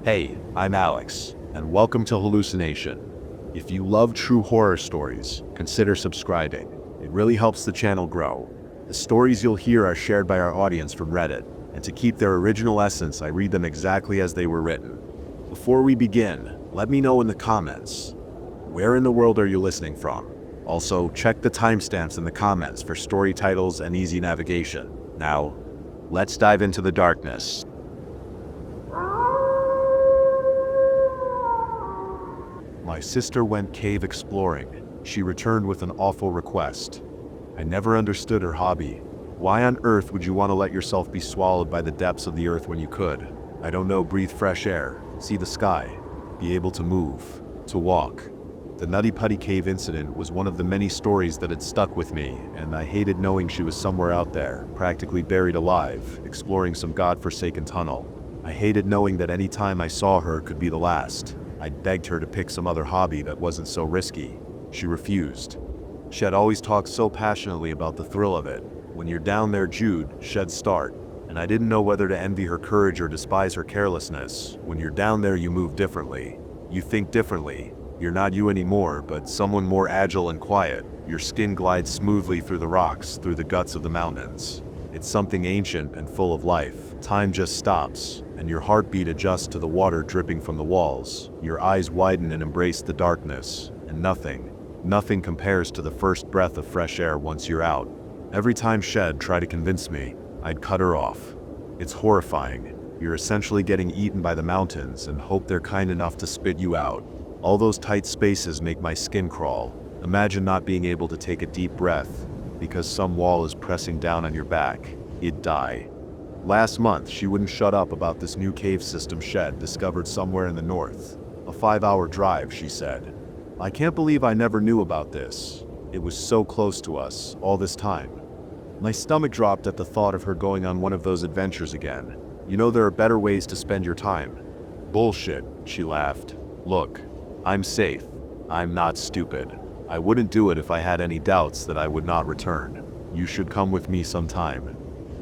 Hey, I'm Alex, and welcome to Hallucination. If you love true horror stories, consider subscribing. It really helps the channel grow. The stories you'll hear are shared by our audience from Reddit, and to keep their original essence, I read them exactly as they were written. Before we begin, let me know in the comments, where in the world are you listening from? Also, check the timestamps in the comments for story titles and easy navigation. Now, let's dive into the darkness. My sister went cave exploring. She returned with an awful request. I never understood her hobby. Why on earth would you want to let yourself be swallowed by the depths of the earth when you could? I don't know, breathe fresh air, see the sky, be able to move, to walk. The Nutty Putty Cave incident was one of the many stories that had stuck with me, and I hated knowing she was somewhere out there, practically buried alive, exploring some godforsaken tunnel. I hated knowing that any time I saw her could be the last. I begged her to pick some other hobby that wasn't so risky. She refused. She had always talked so passionately about the thrill of it. When you're down there, Jude, she'd start. And I didn't know whether to envy her courage or despise her carelessness. When you're down there, you move differently. You think differently. You're not you anymore, but someone more agile and quiet. Your skin glides smoothly through the rocks, through the guts of the mountains. It's something ancient and full of life. Time just stops, and your heartbeat adjusts to the water dripping from the walls. Your eyes widen and embrace the darkness, and nothing compares to the first breath of fresh air once you're out. Every time Shed tried to convince me, I'd cut her off. It's horrifying. You're essentially getting eaten by the mountains and hope they're kind enough to spit you out. All those tight spaces make my skin crawl. Imagine not being able to take a deep breath because some wall is pressing down on your back. You'd die. Last month, she wouldn't shut up about this new cave system Shed discovered somewhere in the north. A 5-hour drive, she said. I can't believe I never knew about this. It was so close to us, all this time. My stomach dropped at the thought of her going on one of those adventures again. You know, there are better ways to spend your time. Bullshit, she laughed. Look, I'm safe. I'm not stupid. I wouldn't do it if I had any doubts that I would not return. You should come with me sometime.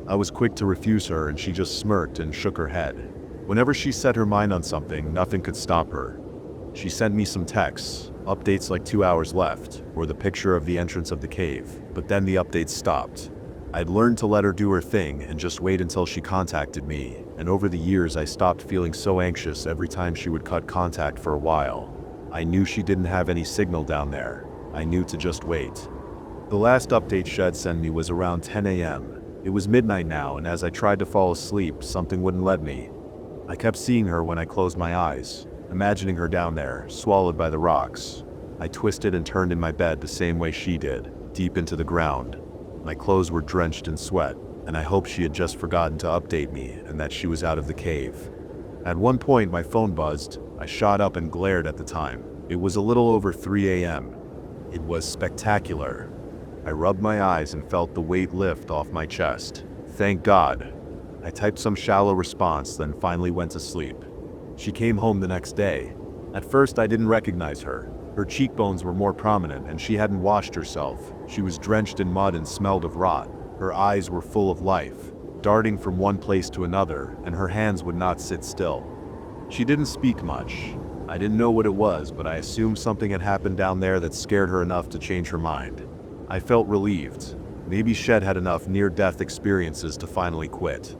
I was quick to refuse her, and she just smirked and shook her head. Whenever she set her mind on something, nothing could stop her. She sent me some texts, updates like 2 hours left, or the picture of the entrance of the cave, but then the updates stopped. I'd learned to let her do her thing and just wait until she contacted me, and over the years I stopped feeling so anxious every time she would cut contact for a while. I knew she didn't have any signal down there. I knew to just wait. The last update Shed sent me was around 10 a.m. It was midnight now, and as I tried to fall asleep, something wouldn't let me. I kept seeing her when I closed my eyes, imagining her down there, swallowed by the rocks. I twisted and turned in my bed the same way she did, deep into the ground. My clothes were drenched in sweat, and I hoped she had just forgotten to update me and that she was out of the cave. At one point, my phone buzzed. I shot up and glared at the time. It was a little over 3 a.m. It was spectacular. I rubbed my eyes and felt the weight lift off my chest. Thank God. I typed some shallow response, then finally went to sleep. She came home the next day. At first, I didn't recognize her. Her cheekbones were more prominent, and she hadn't washed herself. She was drenched in mud and smelled of rot. Her eyes were full of life, darting from one place to another, and her hands would not sit still. She didn't speak much. I didn't know what it was, but I assumed something had happened down there that scared her enough to change her mind. I felt relieved. Maybe Shed had enough near-death experiences to finally quit.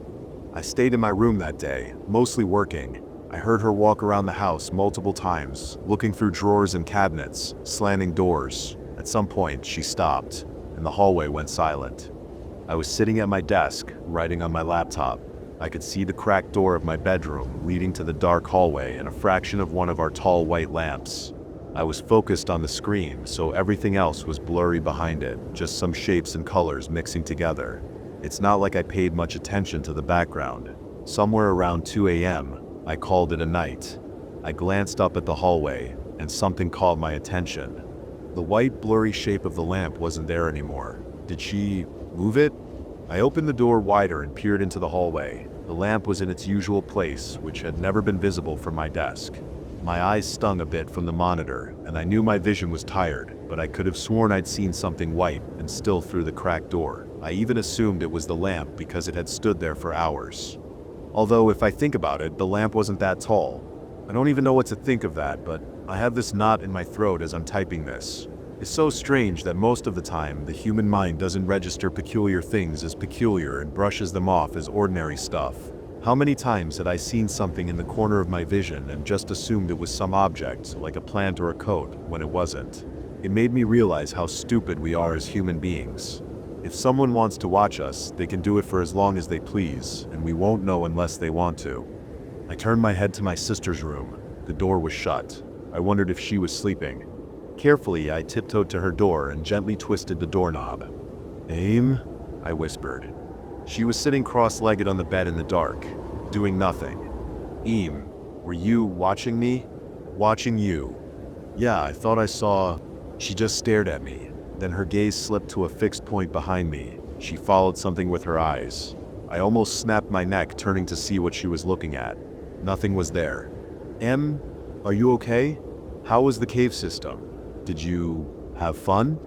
I stayed in my room that day, mostly working. I heard her walk around the house multiple times, looking through drawers and cabinets, slamming doors. At some point, she stopped, and the hallway went silent. I was sitting at my desk, writing on my laptop. I could see the cracked door of my bedroom leading to the dark hallway and a fraction of one of our tall white lamps. I was focused on the screen, so everything else was blurry behind it, just some shapes and colors mixing together. It's not like I paid much attention to the background. Somewhere around 2 a.m., I called it a night. I glanced up at the hallway, and something caught my attention. The white, blurry shape of the lamp wasn't there anymore. Did she move it? I opened the door wider and peered into the hallway. The lamp was in its usual place, which had never been visible from my desk. My eyes stung a bit from the monitor, and I knew my vision was tired, but I could have sworn I'd seen something white and still through the cracked door. I even assumed it was the lamp because it had stood there for hours. Although if I think about it, the lamp wasn't that tall. I don't even know what to think of that, but I have this knot in my throat as I'm typing this. It's so strange that most of the time, the human mind doesn't register peculiar things as peculiar and brushes them off as ordinary stuff. How many times had I seen something in the corner of my vision and just assumed it was some object, like a plant or a coat, when it wasn't? It made me realize how stupid we are as human beings. If someone wants to watch us, they can do it for as long as they please, and we won't know unless they want to. I turned my head to my sister's room. The door was shut. I wondered if she was sleeping. Carefully, I tiptoed to her door and gently twisted the doorknob. "Aim?" I whispered. She was sitting cross-legged on the bed in the dark, doing nothing. "Eam, were you watching me?" "Watching you." "Yeah, I thought I saw..." She just stared at me. Then her gaze slipped to a fixed point behind me. She followed something with her eyes. I almost snapped my neck, turning to see what she was looking at. Nothing was there. "Em, are you okay? How was the cave system? Did you have fun?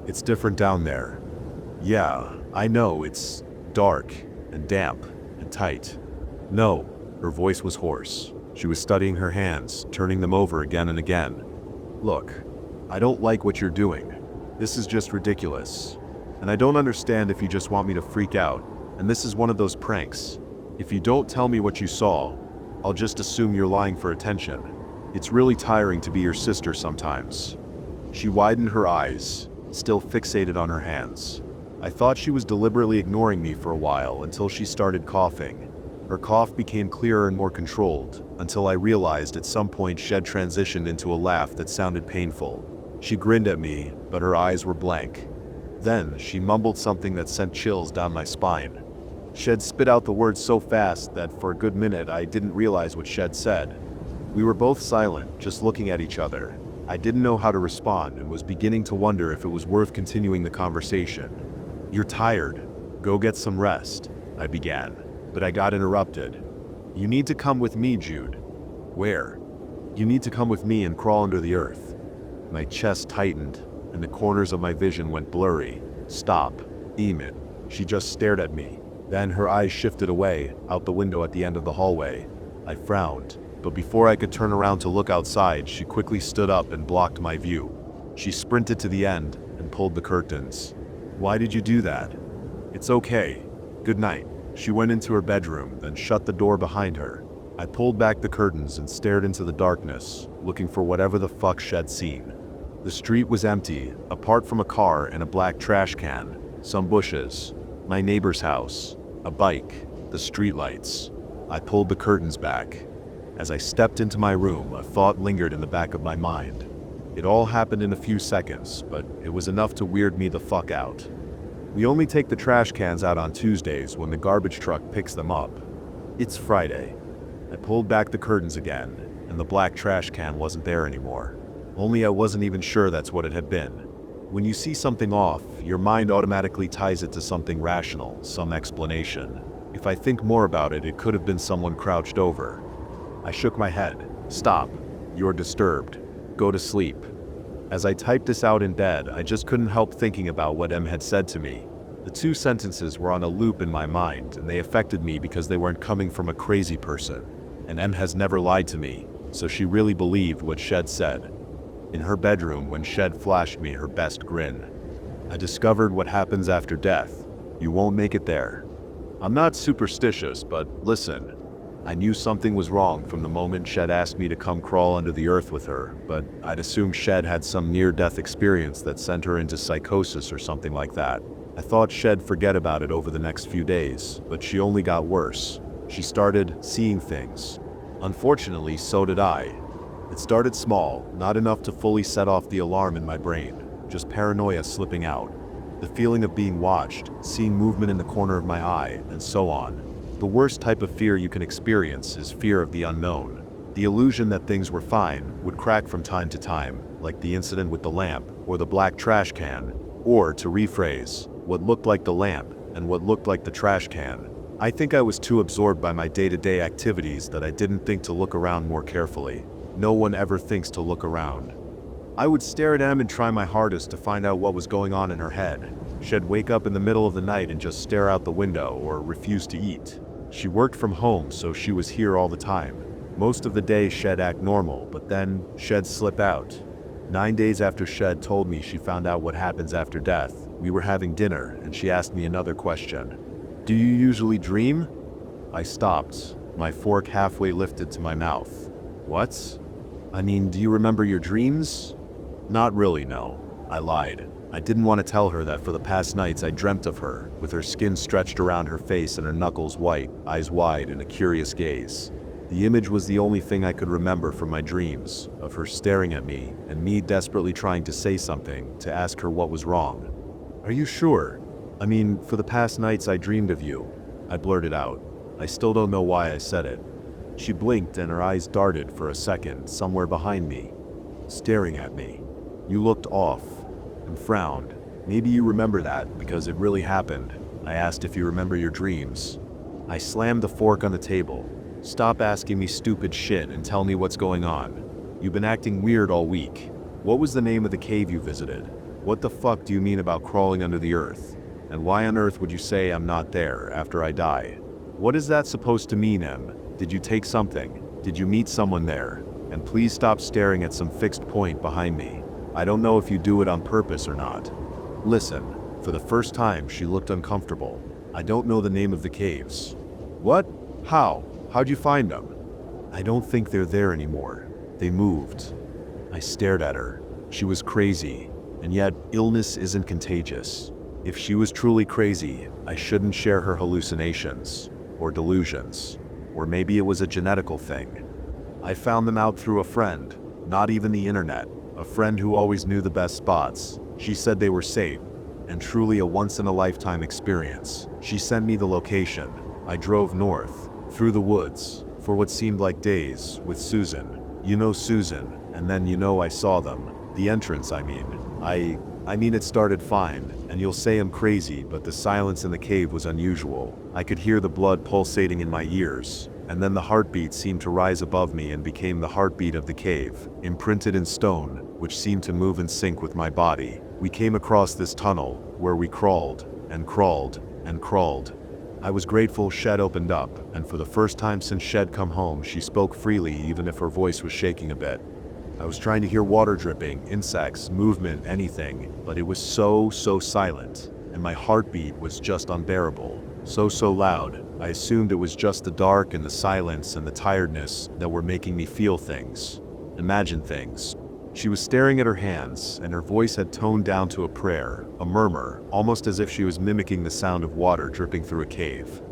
It's different down there." "Yeah, I know, it's dark and damp and tight." "No." Her voice was hoarse. She was studying her hands, turning them over again and again. "Look, I don't like what you're doing. This is just ridiculous. And I don't understand if you just want me to freak out, and this is one of those pranks. If you don't tell me what you saw, I'll just assume you're lying for attention. It's really tiring to be your sister sometimes." She widened her eyes, still fixated on her hands. I thought she was deliberately ignoring me for a while until she started coughing. Her cough became clearer and more controlled, until I realized at some point she'd transitioned into a laugh that sounded painful. She grinned at me, but her eyes were blank. Then she mumbled something that sent chills down my spine. Shed spit out the words so fast that for a good minute I didn't realize what Shed said. We were both silent, just looking at each other. I didn't know how to respond and was beginning to wonder if it was worth continuing the conversation. "You're tired. Go get some rest," I began, but I got interrupted. "You need to come with me, Jude." "Where?" "You need to come with me and crawl under the earth." My chest tightened, and the corners of my vision went blurry. "Stop. Eamon." She just stared at me. Then her eyes shifted away, out the window at the end of the hallway. I frowned, but before I could turn around to look outside, she quickly stood up and blocked my view. She sprinted to the end and pulled the curtains. "Why did you do that?" "It's okay. Good night." She went into her bedroom, then shut the door behind her. I pulled back the curtains and stared into the darkness, looking for whatever the fuck Shed'd seen. The street was empty, apart from a car and a black trash can, some bushes, my neighbor's house, a bike, the streetlights. I pulled the curtains back. As I stepped into my room, a thought lingered in the back of my mind. It all happened in a few seconds, but it was enough to weird me the fuck out. We only take the trash cans out on Tuesdays when the garbage truck picks them up. It's Friday. I pulled back the curtains again, and the black trash can wasn't there anymore. Only I wasn't even sure that's what it had been. When you see something off, your mind automatically ties it to something rational, some explanation. If I think more about it, it could have been someone crouched over. I shook my head. "Stop. You're disturbed. Go to sleep." As I typed this out in bed, I just couldn't help thinking about what Em had said to me. The two sentences were on a loop in my mind, and they affected me because they weren't coming from a crazy person. And Em has never lied to me, so she really believed what Shed said. In her bedroom, when Shed flashed me her best grin. "I discovered what happens after death. You won't make it there." I'm not superstitious, but listen. I knew something was wrong from the moment Shed asked me to come crawl under the earth with her, but I'd assumed Shed had some near-death experience that sent her into psychosis or something like that. I thought Shed forget about it over the next few days, but she only got worse. She started seeing things. Unfortunately, so did I. It started small, not enough to fully set off the alarm in my brain, just paranoia slipping out. The feeling of being watched, seeing movement in the corner of my eye, and so on. The worst type of fear you can experience is fear of the unknown. The illusion that things were fine would crack from time to time, like the incident with the lamp or the black trash can, or, to rephrase, what looked like the lamp and what looked like the trash can. I think I was too absorbed by my day-to-day activities that I didn't think to look around more carefully. No one ever thinks to look around. I would stare at Em and try my hardest to find out what was going on in her head. She'd wake up in the middle of the night and just stare out the window or refuse to eat. She worked from home, so she was here all the time. Most of the day Shed act normal, but then Shed slip out. 9 days after Shed told me she found out what happens after death, we were having dinner and she asked me another question. Do you usually dream? I stopped, my fork halfway lifted to my mouth. What? I mean, do you remember your dreams? Not really, no. I lied. I didn't want to tell her that for the past nights I dreamt of her, with her skin stretched around her face and her knuckles white, eyes wide in a curious gaze. The image was the only thing I could remember from my dreams, of her staring at me, and me desperately trying to say something, to ask her what was wrong. Are you sure? I mean, for the past nights I dreamed of you. I blurted out. I still don't know why I said it. She blinked and her eyes darted for a second somewhere behind me, staring at me. You looked off and frowned. Maybe you remember that because it really happened. I asked if you remember your dreams. I slammed the fork on the table. Stop asking me stupid shit and tell me what's going on. You've been acting weird all week. What was the name of the cave you visited? What the fuck do you mean about crawling under the earth? And why on earth would you say I'm not there after I die? What is that supposed to mean, Em? Did you take something? Did you meet someone there? And please stop staring at some fixed point behind me. I don't know if you do it on purpose or not. Listen, for the first time she looked uncomfortable. I don't know the name of the caves. What? How? How'd you find them? I don't think they're there anymore. They moved. I stared at her. She was crazy, and yet illness isn't contagious. If she was truly crazy, I shouldn't share her hallucinations, or delusions, or maybe it was a genetical thing. I found them out through a friend, not even the internet, a friend who always knew the best spots. She said they were safe, and truly a once-in-a-lifetime experience. She sent me the location. I drove north, through the woods, for what seemed like days, with Susan. You know Susan, and then I saw them. The entrance, I mean. I mean it started fine, and you'll say I'm crazy, but the silence in the cave was unusual. I could hear the blood pulsating in my ears, and then the heartbeat seemed to rise above me and became the heartbeat of the cave, imprinted in stone, which seemed to move in sync with my body. We came across this tunnel, where we crawled, and crawled, and crawled. I was grateful Shed opened up, and for the first time since Shed come home, she spoke freely even if her voice was shaking a bit. I was trying to hear water dripping, insects, movement, anything, but it was so silent, and my heartbeat was just unbearable. So loud, I assumed it was just the dark and the silence and the tiredness that were making me feel things, imagine things. She was staring at her hands, and her voice had toned down to a prayer, a murmur, almost as if she was mimicking the sound of water dripping through a cave.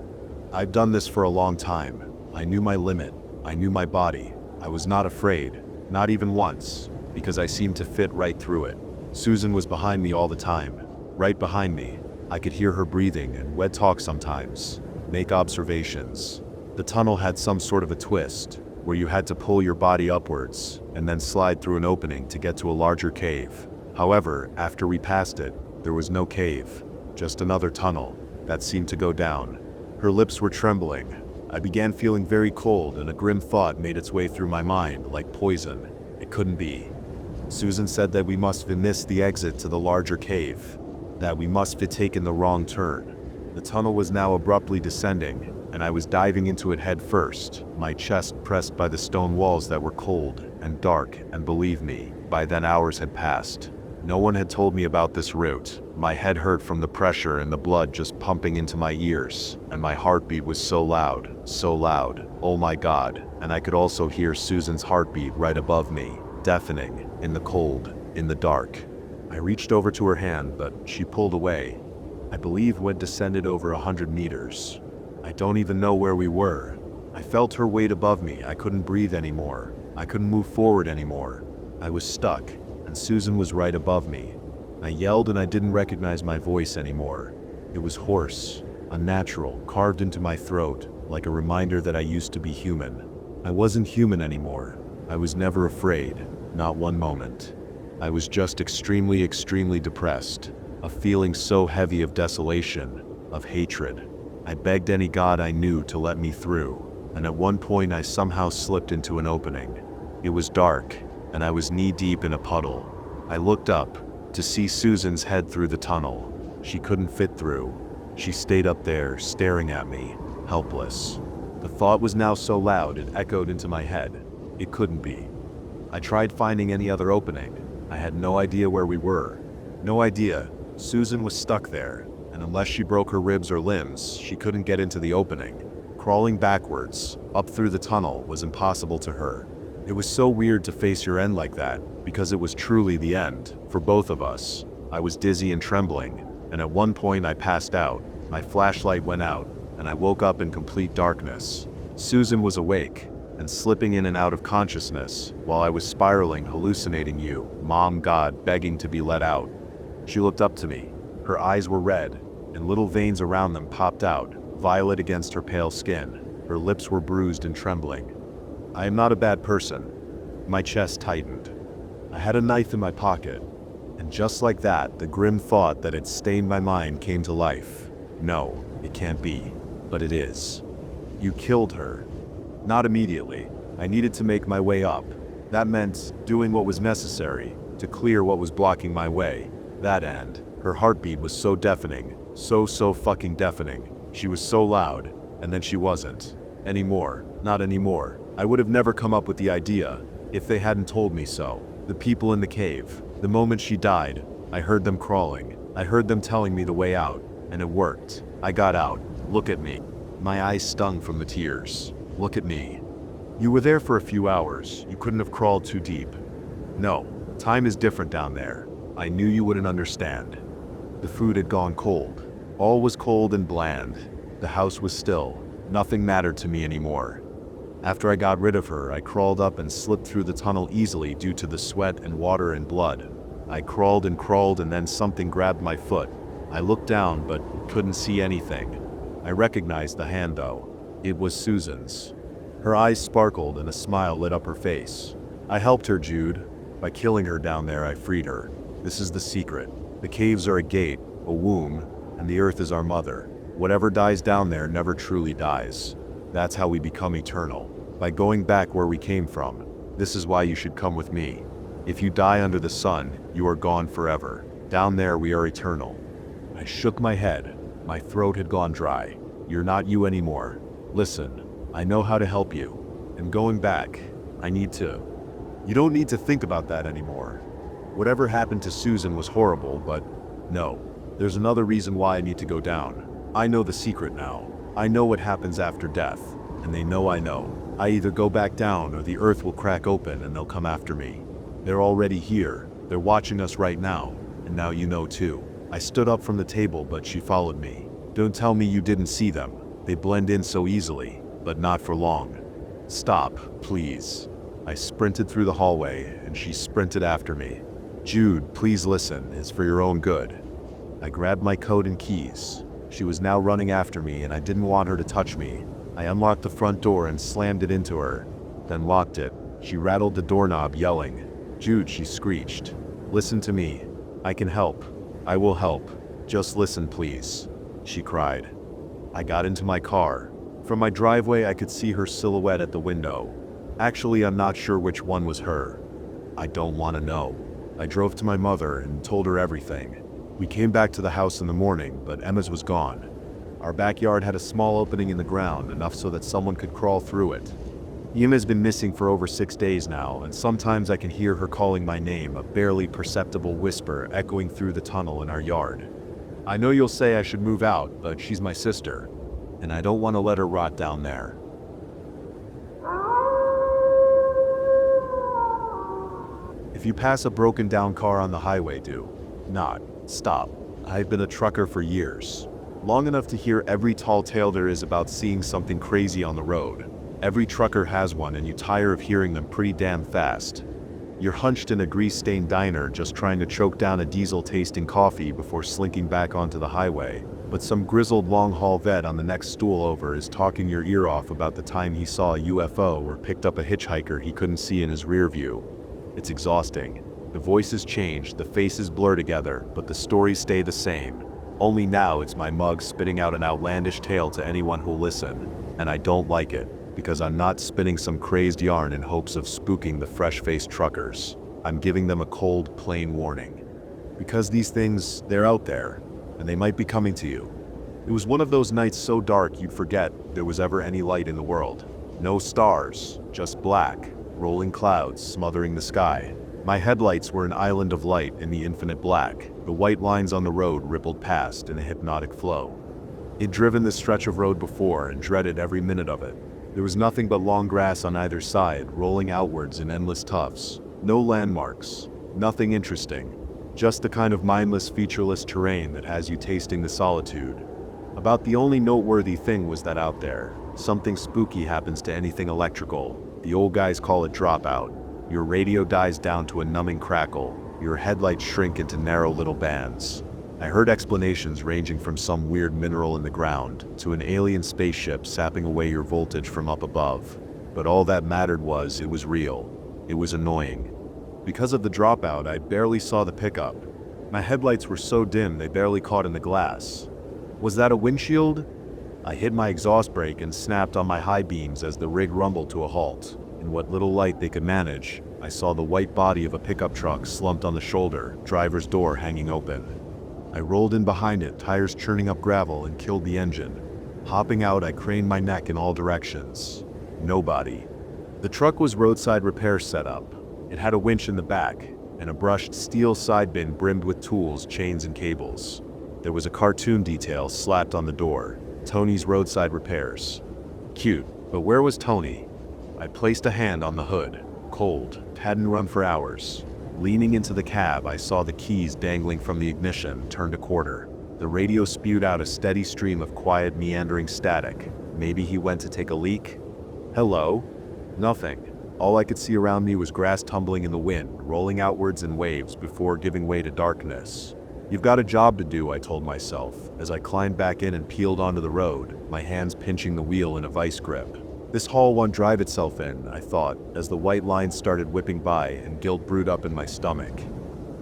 I've done this for a long time. I knew my limit. I knew my body. I was not afraid, not even once, because I seemed to fit right through it. Susan was behind me all the time, right behind me. I could hear her breathing and we'd talk sometimes, make observations. The tunnel had some sort of a twist, where you had to pull your body upwards and then slide through an opening to get to a larger cave. However, after we passed it, there was no cave, just another tunnel that seemed to go down. Her lips were trembling. I began feeling very cold, and a grim thought made its way through my mind like poison. It couldn't be. Susan said that we must have missed the exit to the larger cave, that we must have taken the wrong turn. The tunnel was now abruptly descending, and I was diving into it head first, my chest pressed by the stone walls that were cold and dark, and believe me, by then hours had passed. No one had told me about this route. My head hurt from the pressure and the blood just pumping into my ears, and my heartbeat was so loud, oh my God, and I could also hear Susan's heartbeat right above me, deafening, in the cold, in the dark. I reached over to her hand, but she pulled away. I believe we'd descended over 100 meters. I don't even know where we were. I felt her weight above me. I couldn't breathe anymore. I couldn't move forward anymore. I was stuck, and Susan was right above me. I yelled and I didn't recognize my voice anymore. It was hoarse, unnatural, carved into my throat, like a reminder that I used to be human. I wasn't human anymore. I was never afraid, not one moment. I was just extremely depressed, a feeling so heavy of desolation, of hatred. I begged any god I knew to let me through, and at one point I somehow slipped into an opening. It was dark, and I was knee-deep in a puddle. I looked up to see Susan's head through the tunnel. She couldn't fit through. She stayed up there, staring at me, helpless. The thought was now so loud it echoed into my head. It couldn't be. I tried finding any other opening. I had no idea where we were. No idea. Susan was stuck there, and unless she broke her ribs or limbs, she couldn't get into the opening. Crawling backwards, up through the tunnel, was impossible to her. It was so weird to face your end like that, because it was truly the end, for both of us. I was dizzy and trembling, and at one point I passed out. My flashlight went out, and I woke up in complete darkness. Susan was awake, and slipping in and out of consciousness, while I was spiraling, hallucinating you, Mom, God, begging to be let out. She looked up to me. Her eyes were red, and little veins around them popped out, violet against her pale skin. Her lips were bruised and trembling. I am not a bad person. My chest tightened. I had a knife in my pocket, and just like that, the grim thought that had stained my mind came to life. No, it can't be, but it is. You killed her. Not immediately. I needed to make my way up. That meant doing what was necessary to clear what was blocking my way. That and her heartbeat was so deafening, so fucking deafening. She was so loud, and then she wasn't. Anymore. Not anymore. I would have never come up with the idea if they hadn't told me so. The people in the cave. The moment she died, I heard them crawling. I heard them telling me the way out, and it worked. I got out. Look at me. My eyes stung from the tears. Look at me. You were there for a few hours. You couldn't have crawled too deep. No, time is different down there. I knew you wouldn't understand. The food had gone cold. All was cold and bland. The house was still. Nothing mattered to me anymore. After I got rid of her, I crawled up and slipped through the tunnel easily due to the sweat and water and blood. I crawled and then something grabbed my foot. I looked down but couldn't see anything. I recognized the hand though. It was Susan's. Her eyes sparkled and a smile lit up her face. I helped her, Jude. By killing her down there, I freed her. This is the secret. The caves are a gate, a womb, and the earth is our mother. Whatever dies down there never truly dies. That's how we become eternal. By going back where we came from. This is why you should come with me. If you die under the sun, you are gone forever. Down there we are eternal. I shook my head. My throat had gone dry. You're not you anymore. Listen, I know how to help you. And going back, I need to. You don't need to think about that anymore. Whatever happened to Susan was horrible, but no. There's another reason why I need to go down. I know the secret now. I know what happens after death, and they know I know. I either go back down or the earth will crack open and they'll come after me. They're already here. They're watching us right now, and now you know too. I stood up from the table, but she followed me. Don't tell me you didn't see them. They blend in so easily, but not for long. Stop, please. I sprinted through the hallway, and she sprinted after me. Jude, please listen. It's for your own good. I grabbed my coat and keys. She was now running after me, and I didn't want her to touch me. I unlocked the front door and slammed it into her, then locked it. She rattled the doorknob, yelling. Jude, she screeched. Listen to me. I can help. I will help. Just listen, please, she cried. I got into my car. From my driveway, I could see her silhouette at the window. Actually, I'm not sure which one was her. I don't want to know. I drove to my mother and told her everything. We came back to the house in the morning, but Emma's was gone. Our backyard had a small opening in the ground, enough so that someone could crawl through it. Emma's been missing for over 6 days now, and sometimes I can hear her calling my name, a barely perceptible whisper echoing through the tunnel in our yard. I know you'll say I should move out, but she's my sister, and I don't want to let her rot down there. If you pass a broken down car on the highway, do not stop. I've been a trucker for years. Long enough to hear every tall tale there is about seeing something crazy on the road. Every trucker has one, and you tire of hearing them pretty damn fast. You're hunched in a grease-stained diner just trying to choke down a diesel-tasting coffee before slinking back onto the highway. But some grizzled long-haul vet on the next stool over is talking your ear off about the time he saw a UFO or picked up a hitchhiker he couldn't see in his rear view. It's exhausting. The voices change, the faces blur together, but the stories stay the same. Only now it's my mug spitting out an outlandish tale to anyone who'll listen. And I don't like it, because I'm not spinning some crazed yarn in hopes of spooking the fresh-faced truckers. I'm giving them a cold, plain warning. Because these things, they're out there, and they might be coming to you. It was one of those nights so dark you'd forget there was ever any light in the world. No stars, just black, rolling clouds smothering the sky. My headlights were an island of light in the infinite black. The white lines on the road rippled past in a hypnotic flow. I'd driven this stretch of road before and dreaded every minute of it. There was nothing but long grass on either side, rolling outwards in endless tufts. No landmarks, nothing interesting. Just the kind of mindless, featureless terrain that has you tasting the solitude. About the only noteworthy thing was that out there, something spooky happens to anything electrical. The old guys call it dropout. Your radio dies down to a numbing crackle. Your headlights shrink into narrow little bands. I heard explanations ranging from some weird mineral in the ground to an alien spaceship sapping away your voltage from up above. But all that mattered was it was real. It was annoying. Because of the dropout, I barely saw the pickup. My headlights were so dim they barely caught in the glass. Was that a windshield? I hit my exhaust brake and snapped on my high beams as the rig rumbled to a halt. In what little light they could manage, I saw the white body of a pickup truck slumped on the shoulder, driver's door hanging open. I rolled in behind it, tires churning up gravel, and killed the engine. Hopping out, I craned my neck in all directions. Nobody. The truck was roadside repair setup. It had a winch in the back, and a brushed steel side bin brimmed with tools, chains, and cables. There was a cartoon detail slapped on the door. Tony's Roadside Repairs. Cute, but where was Tony? I placed a hand on the hood. Cold, hadn't run for hours. Leaning into the cab, I saw the keys dangling from the ignition, turned a quarter. The radio spewed out a steady stream of quiet, meandering static. Maybe he went to take a leak? Hello? Nothing. All I could see around me was grass tumbling in the wind, rolling outwards in waves before giving way to darkness. You've got a job to do, I told myself, as I climbed back in and peeled onto the road, my hands pinching the wheel in a vice grip. This hall won't drive itself in, I thought, as the white lines started whipping by and guilt brewed up in my stomach.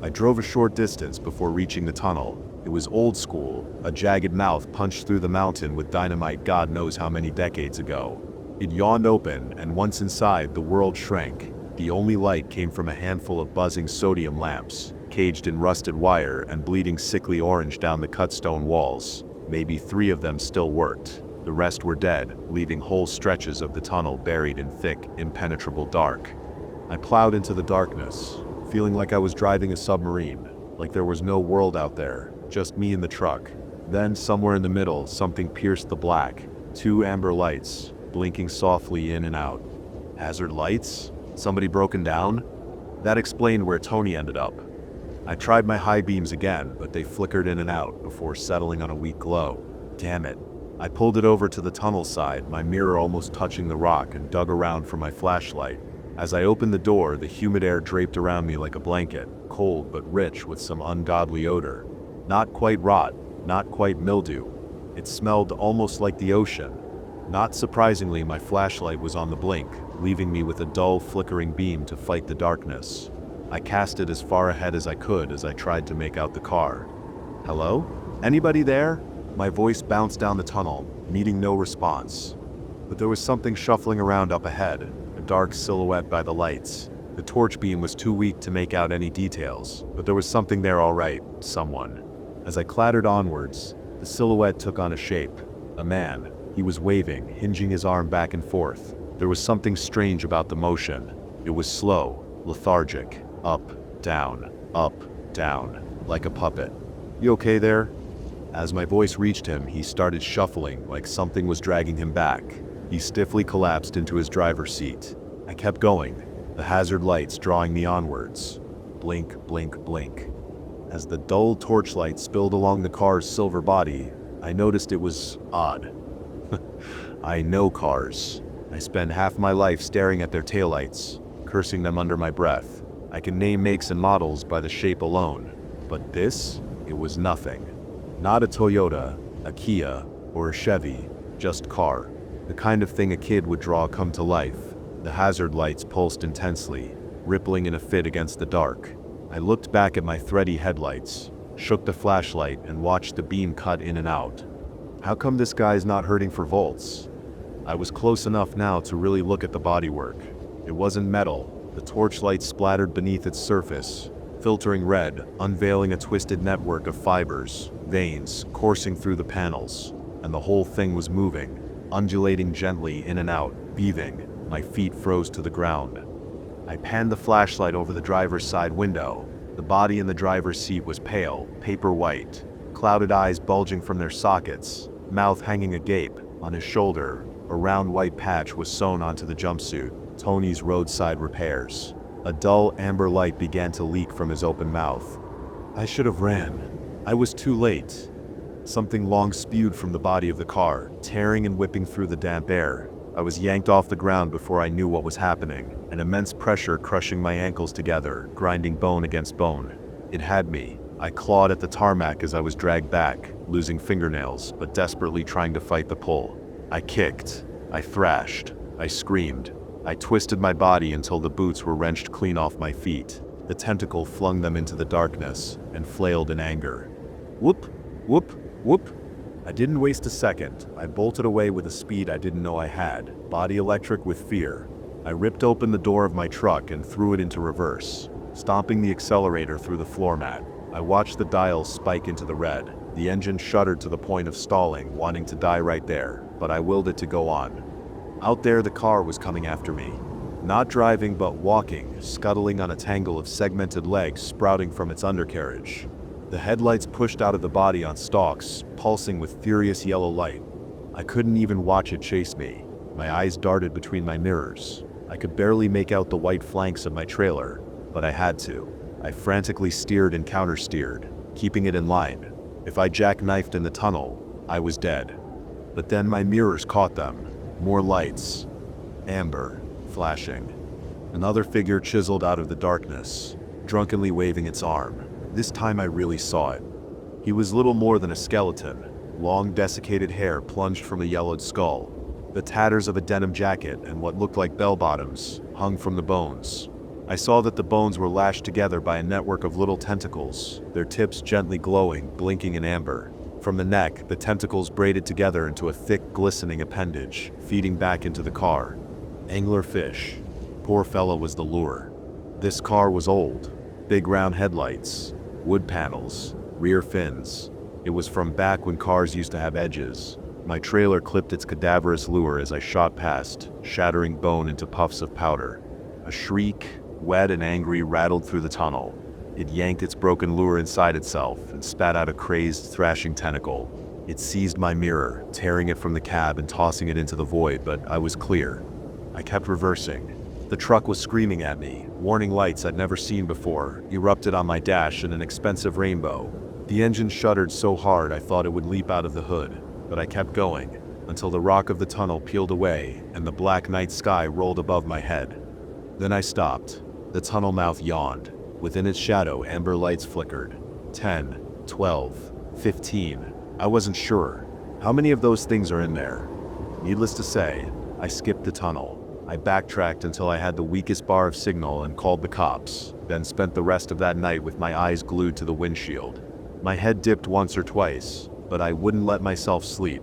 I drove a short distance before reaching the tunnel. It was old school, a jagged mouth punched through the mountain with dynamite God knows how many decades ago. It yawned open, and once inside, the world shrank. The only light came from a handful of buzzing sodium lamps, caged in rusted wire and bleeding sickly orange down the cut stone walls. Maybe 3 of them still worked. The rest were dead, leaving whole stretches of the tunnel buried in thick, impenetrable dark. I plowed into the darkness, feeling like I was driving a submarine, like there was no world out there, just me and the truck. Then, somewhere in the middle, something pierced the black. 2 amber lights, blinking softly in and out. Hazard lights? Somebody broken down? That explained where Tony ended up. I tried my high beams again, but they flickered in and out before settling on a weak glow. Damn it. I pulled it over to the tunnel side, my mirror almost touching the rock, and dug around for my flashlight. As I opened the door, the humid air draped around me like a blanket, cold but rich with some ungodly odor. Not quite rot, not quite mildew. It smelled almost like the ocean. Not surprisingly, my flashlight was on the blink, leaving me with a dull, flickering beam to fight the darkness. I cast it as far ahead as I could as I tried to make out the car. Hello? Anybody there? My voice bounced down the tunnel, meeting no response. But there was something shuffling around up ahead, a dark silhouette by the lights. The torch beam was too weak to make out any details, but there was something there all right, someone. As I clattered onwards, the silhouette took on a shape. A man. He was waving, hinging his arm back and forth. There was something strange about the motion. It was slow, lethargic, up, down, like a puppet. You okay there? As my voice reached him, he started shuffling like something was dragging him back. He stiffly collapsed into his driver's seat. I kept going, the hazard lights drawing me onwards. Blink, blink, blink. As the dull torchlight spilled along the car's silver body, I noticed it was odd. I know cars. I spend half my life staring at their taillights, cursing them under my breath. I can name makes and models by the shape alone. But this? It was nothing. Not a Toyota, a Kia, or a Chevy, just car. The kind of thing a kid would draw come to life. The hazard lights pulsed intensely, rippling in a fit against the dark. I looked back at my thready headlights, shook the flashlight, and watched the beam cut in and out. How come this guy's not hurting for volts? I was close enough now to really look at the bodywork. It wasn't metal. The torchlight splattered beneath its surface, filtering red, unveiling a twisted network of fibers, veins coursing through the panels, and the whole thing was moving, undulating gently in and out, beaving. My feet froze to the ground. I panned the flashlight over the driver's side window. The body in the driver's seat was pale, paper white, clouded eyes bulging from their sockets, mouth hanging agape. On his shoulder, a round white patch was sewn onto the jumpsuit. Tony's roadside repairs. A dull amber light began to leak from his open mouth. I should have ran. I was too late. Something long spewed from the body of the car, tearing and whipping through the damp air. I was yanked off the ground before I knew what was happening, an immense pressure crushing my ankles together, grinding bone against bone. It had me. I clawed at the tarmac as I was dragged back, losing fingernails, but desperately trying to fight the pull. I kicked. I thrashed. I screamed. I twisted my body until the boots were wrenched clean off my feet. The tentacle flung them into the darkness and flailed in anger. Whoop, whoop, whoop. I didn't waste a second. I bolted away with a speed I didn't know I had, body electric with fear. I ripped open the door of my truck and threw it into reverse, stomping the accelerator through the floor mat. I watched the dials spike into the red. The engine shuddered to the point of stalling, wanting to die right there, but I willed it to go on. Out there, the car was coming after me. Not driving, but walking, scuttling on a tangle of segmented legs sprouting from its undercarriage. The headlights pushed out of the body on stalks, pulsing with furious yellow light. I couldn't even watch it chase me. My eyes darted between my mirrors. I could barely make out the white flanks of my trailer, but I had to. I frantically steered and countersteered, keeping it in line. If I jackknifed in the tunnel, I was dead. But then my mirrors caught them. More lights. Amber. Flashing. Another figure chiseled out of the darkness, drunkenly waving its arm. This time I really saw it. He was little more than a skeleton. Long desiccated hair plunged from a yellowed skull. The tatters of a denim jacket and what looked like bell-bottoms hung from the bones. I saw that the bones were lashed together by a network of little tentacles, their tips gently glowing, blinking in amber. From the neck, the tentacles braided together into a thick, glistening appendage, feeding back into the car. Anglerfish. Poor fella was the lure. This car was old. Big round headlights, wood panels, rear fins. It was from back when cars used to have edges. My trailer clipped its cadaverous lure as I shot past, shattering bone into puffs of powder. A shriek, wet and angry, rattled through the tunnel. It yanked its broken lure inside itself and spat out a crazed, thrashing tentacle. It seized my mirror, tearing it from the cab and tossing it into the void, but I was clear. I kept reversing. The truck was screaming at me. Warning lights I'd never seen before erupted on my dash in an expensive rainbow. The engine shuddered so hard I thought it would leap out of the hood, but I kept going, until the rock of the tunnel peeled away and the black night sky rolled above my head. Then I stopped. The tunnel mouth yawned. Within its shadow, amber lights flickered. 10, 12, 15. I wasn't sure. How many of those things are in there? Needless to say, I skipped the tunnel. I backtracked until I had the weakest bar of signal and called the cops, then spent the rest of that night with my eyes glued to the windshield. My head dipped once or twice, but I wouldn't let myself sleep.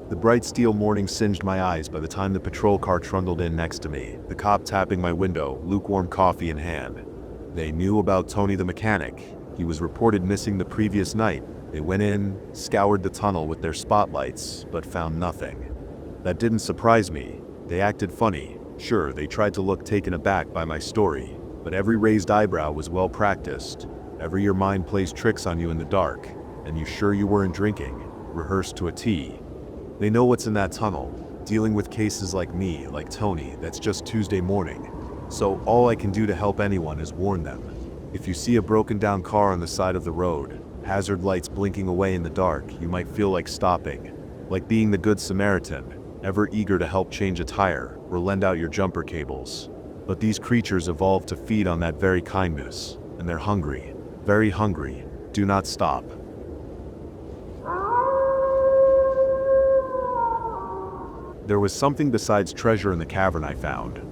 The bright steel morning singed my eyes by the time the patrol car trundled in next to me, the cop tapping my window, lukewarm coffee in hand. They knew about Tony the mechanic. He was reported missing the previous night. They went in, scoured the tunnel with their spotlights, but found nothing. That didn't surprise me. They acted funny. Sure, they tried to look taken aback by my story, but every raised eyebrow was well practiced. Ever your mind plays tricks on you in the dark, and you sure you weren't drinking, rehearsed to a T. They know what's in that tunnel, dealing with cases like me, like Tony, that's just Tuesday morning. So all I can do to help anyone is warn them. If you see a broken down car on the side of the road, hazard lights blinking away in the dark, you might feel like stopping, like being the good Samaritan, ever eager to help change a tire or lend out your jumper cables. But these creatures evolved to feed on that very kindness, and they're hungry, very hungry. Do not stop. There was something besides treasure in the cavern I found.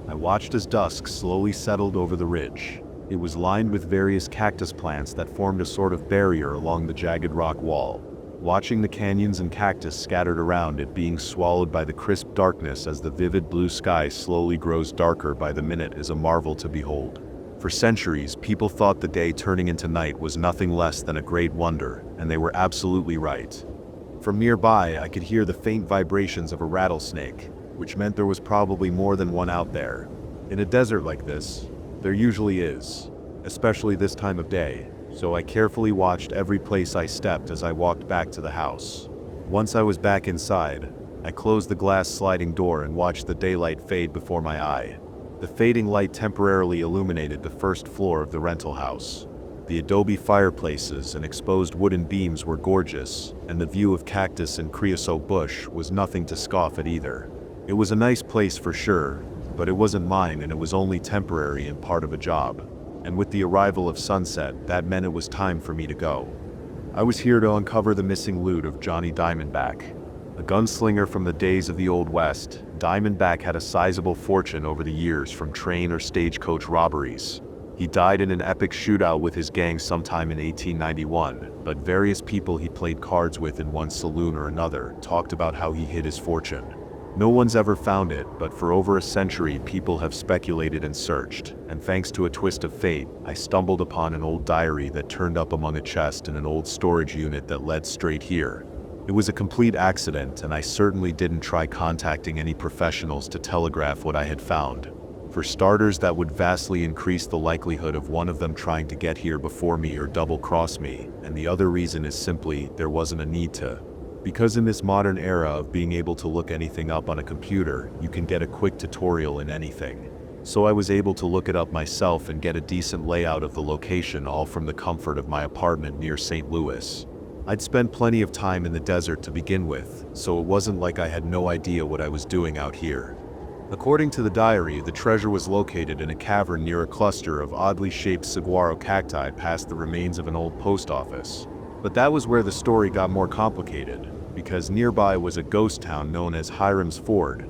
I watched as dusk slowly settled over the ridge. It was lined with various cactus plants that formed a sort of barrier along the jagged rock wall. Watching the canyons and cactus scattered around it being swallowed by the crisp darkness as the vivid blue sky slowly grows darker by the minute is a marvel to behold. For centuries, people thought the day turning into night was nothing less than a great wonder, and they were absolutely right. From nearby, I could hear the faint vibrations of a rattlesnake, which meant there was probably more than one out there. In a desert like this, there usually is, especially this time of day, so I carefully watched every place I stepped as I walked back to the house. Once I was back inside, I closed the glass sliding door and watched the daylight fade before my eye. The fading light temporarily illuminated the first floor of the rental house. The adobe fireplaces and exposed wooden beams were gorgeous, and the view of cactus and creosote bush was nothing to scoff at either. It was a nice place for sure, but it wasn't mine, and it was only temporary and part of a job. And with the arrival of sunset, that meant it was time for me to go. I was here to uncover the missing loot of Johnny Diamondback. A gunslinger from the days of the Old West, Diamondback had a sizable fortune over the years from train or stagecoach robberies. He died in an epic shootout with his gang sometime in 1891, but various people he played cards with in one saloon or another talked about how he hid his fortune. No one's ever found it, but for over a century people have speculated and searched, and thanks to a twist of fate, I stumbled upon an old diary that turned up among a chest in an old storage unit that led straight here. It was a complete accident, and I certainly didn't try contacting any professionals to telegraph what I had found. For starters, that would vastly increase the likelihood of one of them trying to get here before me or double-cross me, and the other reason is simply there wasn't a need to. Because in this modern era of being able to look anything up on a computer, you can get a quick tutorial in anything. So I was able to look it up myself and get a decent layout of the location, all from the comfort of my apartment near St. Louis. I'd spent plenty of time in the desert to begin with, so it wasn't like I had no idea what I was doing out here. According to the diary, the treasure was located in a cavern near a cluster of oddly shaped saguaro cacti past the remains of an old post office. But that was where the story got more complicated, because nearby was a ghost town known as Hiram's Ford.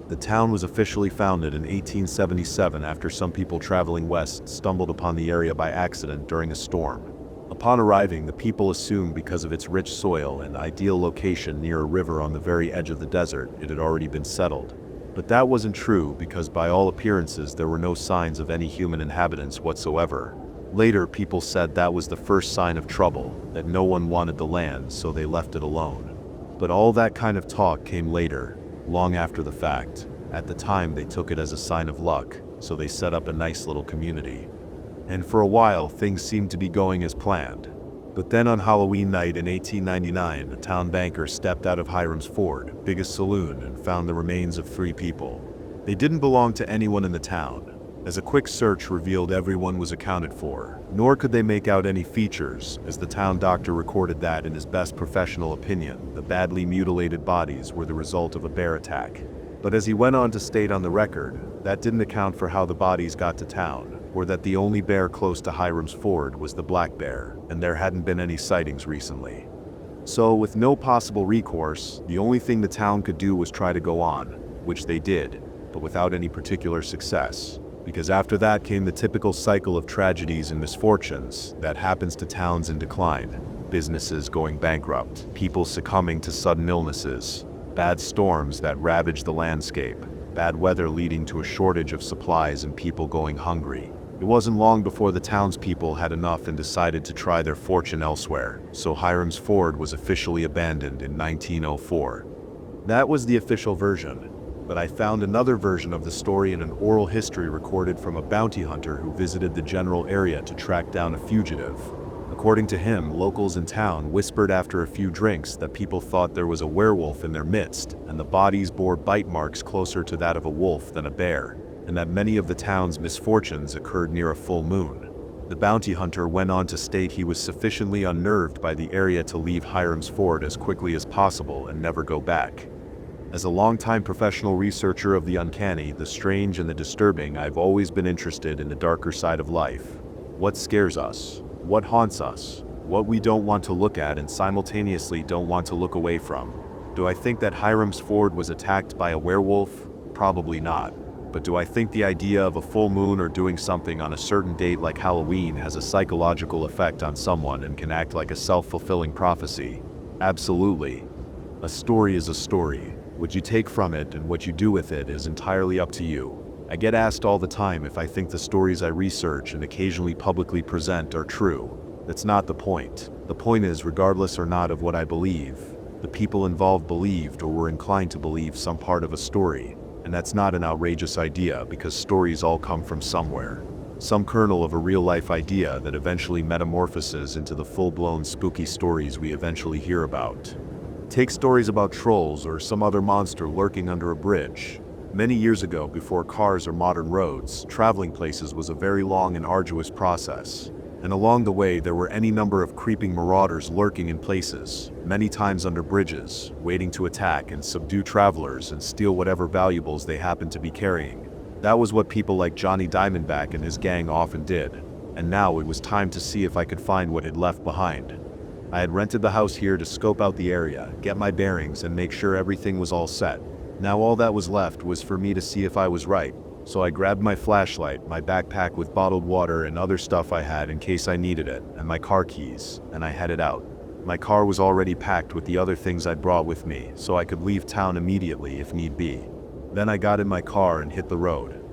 The town was officially founded in 1877 after some people traveling west stumbled upon the area by accident during a storm. Upon arriving, the people assumed because of its rich soil and ideal location near a river on the very edge of the desert, it had already been settled. But that wasn't true, because by all appearances there were no signs of any human inhabitants whatsoever. Later, people said that was the first sign of trouble, that no one wanted the land, so they left it alone. But all that kind of talk came later, long after the fact. At the time, they took it as a sign of luck, so they set up a nice little community. And for a while, things seemed to be going as planned. But then on Halloween night in 1899, a town banker stepped out of Hiram's Ford, biggest saloon, and found the remains of 3 people. They didn't belong to anyone in the town, as a quick search revealed everyone was accounted for, nor could they make out any features, as the town doctor recorded that in his best professional opinion, the badly mutilated bodies were the result of a bear attack. But as he went on to state on the record, that didn't account for how the bodies got to town, or that the only bear close to Hiram's Ford was the black bear, and there hadn't been any sightings recently. So, with no possible recourse, the only thing the town could do was try to go on, which they did, but without any particular success. Because after that came the typical cycle of tragedies and misfortunes that happens to towns in decline. Businesses going bankrupt, people succumbing to sudden illnesses, bad storms that ravage the landscape, bad weather leading to a shortage of supplies and people going hungry. It wasn't long before the townspeople had enough and decided to try their fortune elsewhere, so Hiram's Ford was officially abandoned in 1904. That was the official version, but I found another version of the story in an oral history recorded from a bounty hunter who visited the general area to track down a fugitive. According to him, locals in town whispered after a few drinks that people thought there was a werewolf in their midst, and the bodies bore bite marks closer to that of a wolf than a bear, and that many of the town's misfortunes occurred near a full moon. The bounty hunter went on to state he was sufficiently unnerved by the area to leave Hiram's Ford as quickly as possible and never go back. As a longtime professional researcher of the uncanny, the strange, and the disturbing, I've always been interested in the darker side of life. What scares us? What haunts us? What we don't want to look at and simultaneously don't want to look away from. Do I think that Hiram's Ford was attacked by a werewolf? Probably not. But do I think the idea of a full moon or doing something on a certain date like Halloween has a psychological effect on someone and can act like a self-fulfilling prophecy? Absolutely. A story is a story. What you take from it and what you do with it is entirely up to you. I get asked all the time if I think the stories I research and occasionally publicly present are true. That's not the point. The point is, regardless or not of what I believe, the people involved believed or were inclined to believe some part of a story. And that's not an outrageous idea, because stories all come from somewhere. Some kernel of a real-life idea that eventually metamorphoses into the full-blown spooky stories we eventually hear about. Take stories about trolls or some other monster lurking under a bridge. Many years ago, before cars or modern roads, traveling places was a very long and arduous process. And along the way there were any number of creeping marauders lurking in places, many times under bridges, waiting to attack and subdue travelers and steal whatever valuables they happened to be carrying. That was what people like Johnny Diamondback and his gang often did. And now it was time to see if I could find what he'd left behind. I had rented the house here to scope out the area, get my bearings, and make sure everything was all set. Now all that was left was for me to see if I was right. So I grabbed my flashlight, my backpack with bottled water and other stuff I had in case I needed it, and my car keys, and I headed out. My car was already packed with the other things I'd brought with me, so I could leave town immediately if need be. Then I got in my car and hit the road.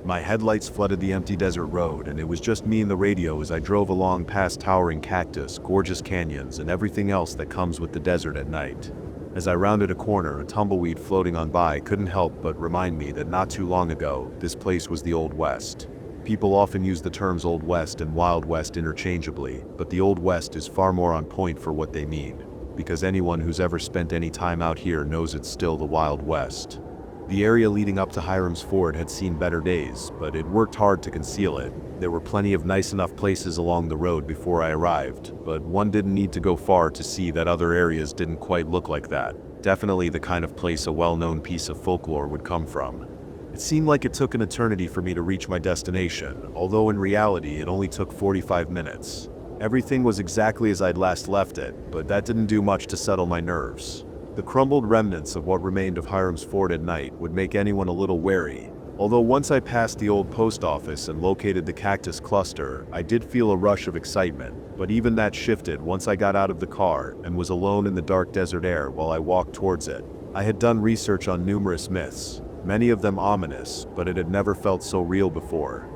My headlights flooded the empty desert road, and it was just me and the radio as I drove along past towering cactus, gorgeous canyons, and everything else that comes with the desert at night. As I rounded a corner, a tumbleweed floating on by couldn't help but remind me that not too long ago, this place was the Old West. People often use the terms Old West and Wild West interchangeably, but the Old West is far more on point for what they mean, because anyone who's ever spent any time out here knows it's still the Wild West. The area leading up to Hiram's Ford had seen better days, but it worked hard to conceal it. There were plenty of nice enough places along the road before I arrived, but one didn't need to go far to see that other areas didn't quite look like that. Definitely the kind of place a well-known piece of folklore would come from. It seemed like it took an eternity for me to reach my destination, although in reality it only took 45 minutes. Everything was exactly as I'd last left it, but that didn't do much to settle my nerves. The crumbled remnants of what remained of Hiram's Ford at night would make anyone a little wary. Although once I passed the old post office and located the cactus cluster, I did feel a rush of excitement, but even that shifted once I got out of the car and was alone in the dark desert air while I walked towards it. I had done research on numerous myths, many of them ominous, but it had never felt so real before.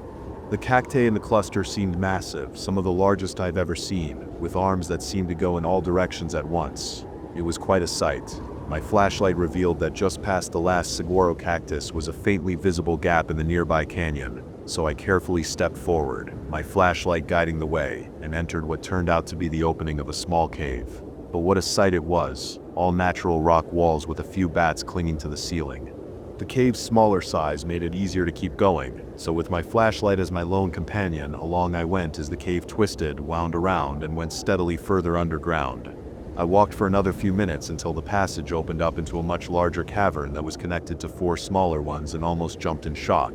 The cacti in the cluster seemed massive, some of the largest I've ever seen, with arms that seemed to go in all directions at once. It was quite a sight. My flashlight revealed that just past the last saguaro cactus was a faintly visible gap in the nearby canyon, so I carefully stepped forward, my flashlight guiding the way, and entered what turned out to be the opening of a small cave. But what a sight it was, all natural rock walls with a few bats clinging to the ceiling. The cave's smaller size made it easier to keep going, so with my flashlight as my lone companion, along I went as the cave twisted, wound around, and went steadily further underground. I walked for another few minutes until the passage opened up into a much larger cavern that was connected to 4 smaller ones, and almost jumped in shock.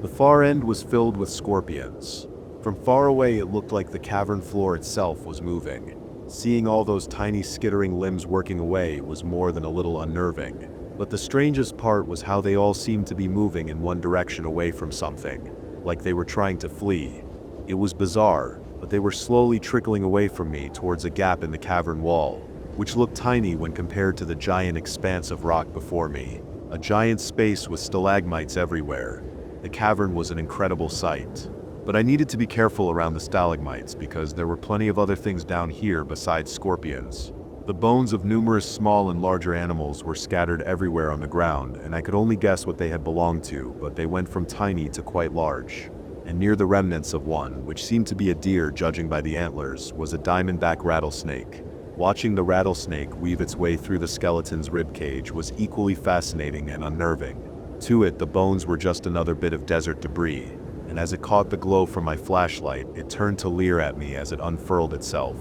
The far end was filled with scorpions. From far away it looked like the cavern floor itself was moving. Seeing all those tiny skittering limbs working away was more than a little unnerving. But the strangest part was how they all seemed to be moving in one direction away from something, like they were trying to flee. It was bizarre, but they were slowly trickling away from me towards a gap in the cavern wall, which looked tiny when compared to the giant expanse of rock before me. A giant space with stalagmites everywhere. The cavern was an incredible sight. But I needed to be careful around the stalagmites because there were plenty of other things down here besides scorpions. The bones of numerous small and larger animals were scattered everywhere on the ground, and I could only guess what they had belonged to, but they went from tiny to quite large. And near the remnants of one, which seemed to be a deer judging by the antlers, was a diamondback rattlesnake. Watching the rattlesnake weave its way through the skeleton's ribcage was equally fascinating and unnerving. To it, the bones were just another bit of desert debris, and as it caught the glow from my flashlight, it turned to leer at me as it unfurled itself.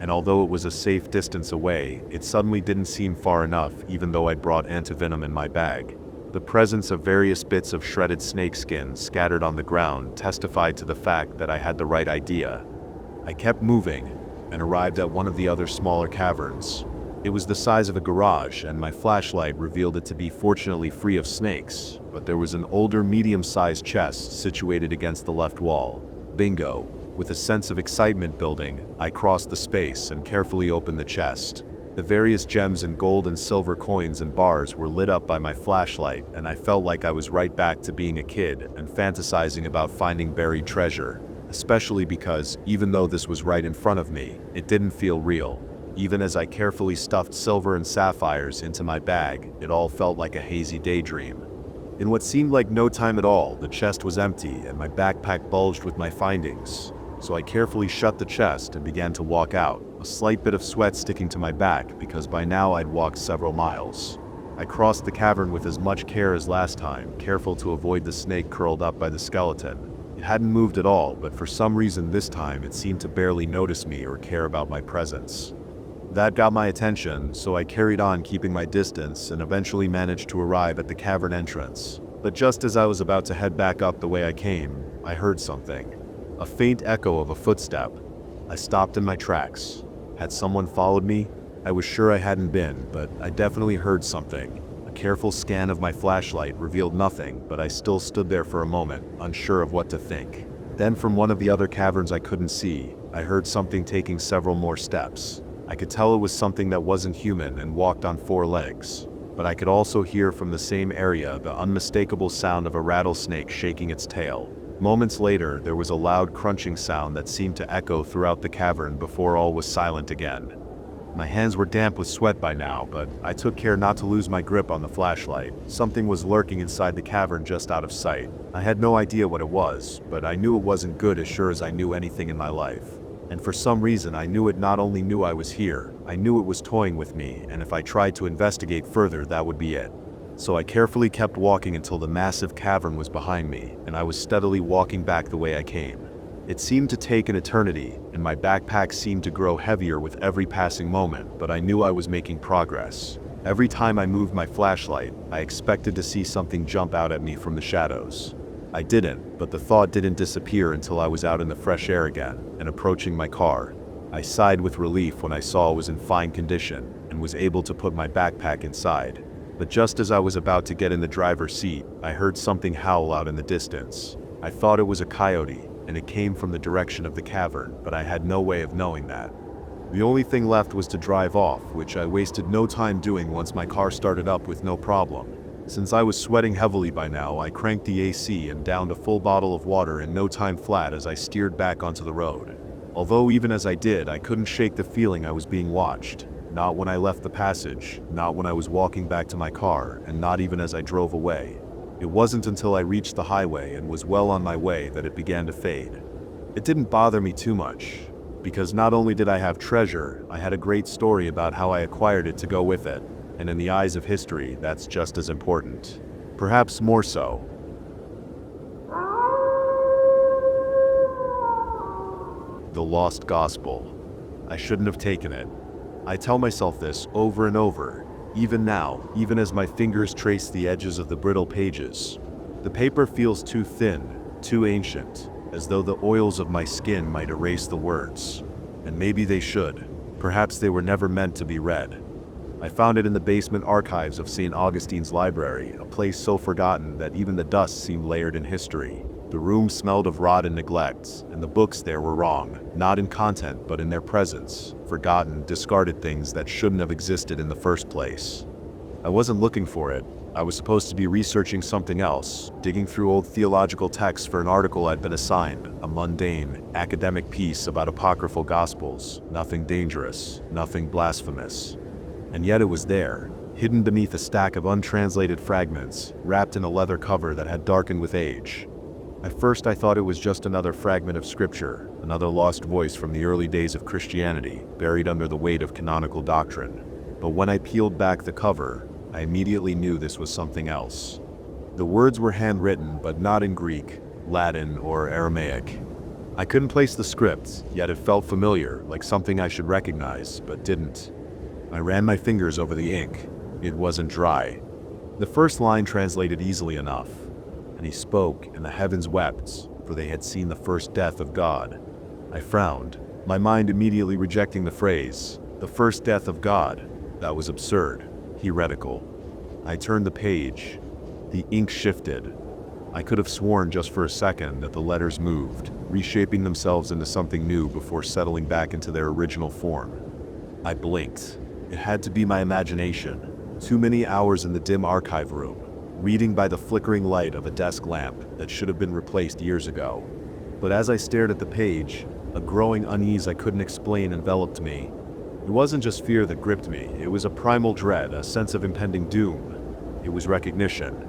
And although it was a safe distance away, it suddenly didn't seem far enough, even though I'd brought antivenom in my bag. The presence of various bits of shredded snakeskin scattered on the ground testified to the fact that I had the right idea. I kept moving, and arrived at one of the other smaller caverns. It was the size of a garage, and my flashlight revealed it to be fortunately free of snakes, but there was an older medium-sized chest situated against the left wall. Bingo! With a sense of excitement building, I crossed the space and carefully opened the chest. The various gems and gold and silver coins and bars were lit up by my flashlight, and I felt like I was right back to being a kid and fantasizing about finding buried treasure, especially because, even though this was right in front of me, it didn't feel real. Even as I carefully stuffed silver and sapphires into my bag, it all felt like a hazy daydream. In what seemed like no time at all, the chest was empty and my backpack bulged with my findings. So I carefully shut the chest and began to walk out, a slight bit of sweat sticking to my back because by now I'd walked several miles. I crossed the cavern with as much care as last time, careful to avoid the snake curled up by the skeleton. It hadn't moved at all, but for some reason this time it seemed to barely notice me or care about my presence. That got my attention, so I carried on keeping my distance and eventually managed to arrive at the cavern entrance. But just as I was about to head back up the way I came, I heard something. A faint echo of a footstep. I stopped in my tracks. Had someone followed me? I was sure I hadn't been, but I definitely heard something. A careful scan of my flashlight revealed nothing, but I still stood there for a moment, unsure of what to think. Then from one of the other caverns I couldn't see, I heard something taking several more steps. I could tell it was something that wasn't human and walked on 4 legs. But I could also hear from the same area the unmistakable sound of a rattlesnake shaking its tail. Moments later, there was a loud crunching sound that seemed to echo throughout the cavern before all was silent again. My hands were damp with sweat by now, but I took care not to lose my grip on the flashlight. Something was lurking inside the cavern just out of sight. I had no idea what it was, but I knew it wasn't good as sure as I knew anything in my life. And for some reason I knew it not only knew I was here, I knew it was toying with me, and if I tried to investigate further, that would be it. So I carefully kept walking until the massive cavern was behind me, and I was steadily walking back the way I came. It seemed to take an eternity, and my backpack seemed to grow heavier with every passing moment, but I knew I was making progress. Every time I moved my flashlight, I expected to see something jump out at me from the shadows. I didn't, but the thought didn't disappear until I was out in the fresh air again, and approaching my car. I sighed with relief when I saw it was in fine condition, and was able to put my backpack inside. But just as I was about to get in the driver's seat, I heard something howl out in the distance. I thought it was a coyote, and it came from the direction of the cavern, but I had no way of knowing that. The only thing left was to drive off, which I wasted no time doing once my car started up with no problem. Since I was sweating heavily by now, I cranked the AC and downed a full bottle of water in no time flat as I steered back onto the road. Although even as I did, I couldn't shake the feeling I was being watched. Not when I left the passage, not when I was walking back to my car, and not even as I drove away. It wasn't until I reached the highway and was well on my way that it began to fade. It didn't bother me too much, because not only did I have treasure, I had a great story about how I acquired it to go with it, and in the eyes of history, that's just as important. Perhaps more so. The Lost Gospel. I shouldn't have taken it. I tell myself this over and over, even now, even as my fingers trace the edges of the brittle pages. The paper feels too thin, too ancient, as though the oils of my skin might erase the words. And maybe they should. Perhaps they were never meant to be read. I found it in the basement archives of St. Augustine's library, a place so forgotten that even the dust seemed layered in history. The room smelled of rot and neglect, and the books there were wrong, not in content but in their presence, forgotten, discarded things that shouldn't have existed in the first place. I wasn't looking for it. I was supposed to be researching something else, digging through old theological texts for an article I'd been assigned, a mundane, academic piece about apocryphal gospels, nothing dangerous, nothing blasphemous. And yet it was there, hidden beneath a stack of untranslated fragments, wrapped in a leather cover that had darkened with age. At first I thought it was just another fragment of scripture, another lost voice from the early days of Christianity, buried under the weight of canonical doctrine. But when I peeled back the cover, I immediately knew this was something else. The words were handwritten, but not in Greek, Latin, or Aramaic. I couldn't place the script, yet it felt familiar, like something I should recognize, but didn't. I ran my fingers over the ink. It wasn't dry. The first line translated easily enough. And he spoke, and the heavens wept, for they had seen the first death of God. I frowned, my mind immediately rejecting the phrase, the first death of God. That was absurd, heretical. I turned the page. The ink shifted. I could have sworn just for a second that the letters moved, reshaping themselves into something new before settling back into their original form. I blinked. It had to be my imagination. Too many hours in the dim archive room, reading by the flickering light of a desk lamp that should have been replaced years ago. But as I stared at the page, a growing unease I couldn't explain enveloped me. It wasn't just fear that gripped me, it was a primal dread, a sense of impending doom. It was recognition.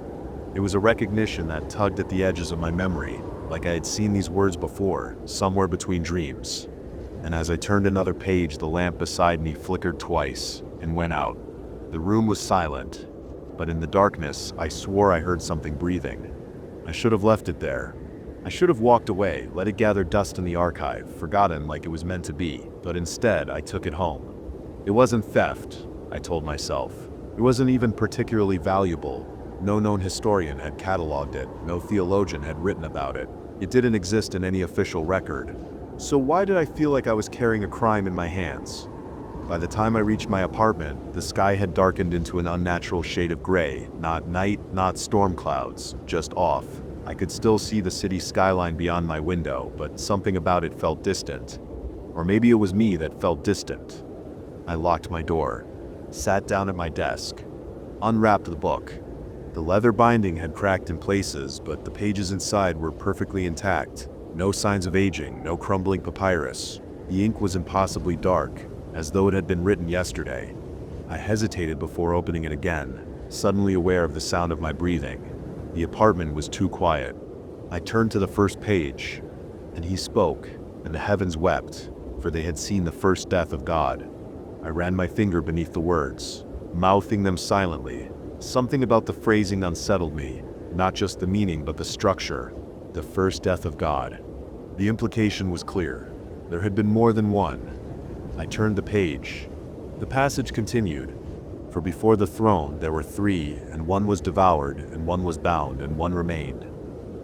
It was a recognition that tugged at the edges of my memory, like I had seen these words before, somewhere between dreams. And as I turned another page, the lamp beside me flickered twice and went out. The room was silent, but in the darkness, I swore I heard something breathing. I should have left it there. I should have walked away, let it gather dust in the archive, forgotten like it was meant to be, but instead I took it home. It wasn't theft, I told myself. It wasn't even particularly valuable. No known historian had cataloged it, no theologian had written about it. It didn't exist in any official record. So why did I feel like I was carrying a crime in my hands? By the time I reached my apartment, the sky had darkened into an unnatural shade of gray, not night, not storm clouds, just off. I could still see the city skyline beyond my window, but something about it felt distant. Or maybe it was me that felt distant. I locked my door, sat down at my desk, unwrapped the book. The leather binding had cracked in places, but the pages inside were perfectly intact. No signs of aging, no crumbling papyrus. The ink was impossibly dark, as though it had been written yesterday. I hesitated before opening it again, suddenly aware of the sound of my breathing. The apartment was too quiet. I turned to the first page, and he spoke, and the heavens wept, for they had seen the first death of God. I ran my finger beneath the words, mouthing them silently. Something about the phrasing unsettled me, not just the meaning but the structure. The first death of God. The implication was clear. There had been more than one. I turned the page. The passage continued. For before the throne there were three, and one was devoured, and one was bound, and one remained.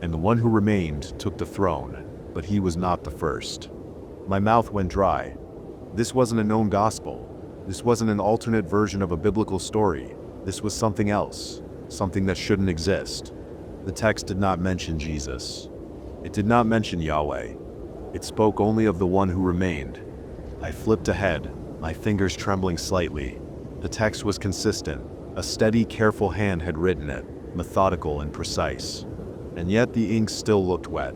And the one who remained took the throne, but he was not the first. My mouth went dry. This wasn't a known gospel. This wasn't an alternate version of a biblical story. This was something else, something that shouldn't exist. The text did not mention Jesus. It did not mention Yahweh. It spoke only of the one who remained. I flipped ahead, my fingers trembling slightly. The text was consistent. A steady, careful hand had written it, methodical and precise. And yet the ink still looked wet.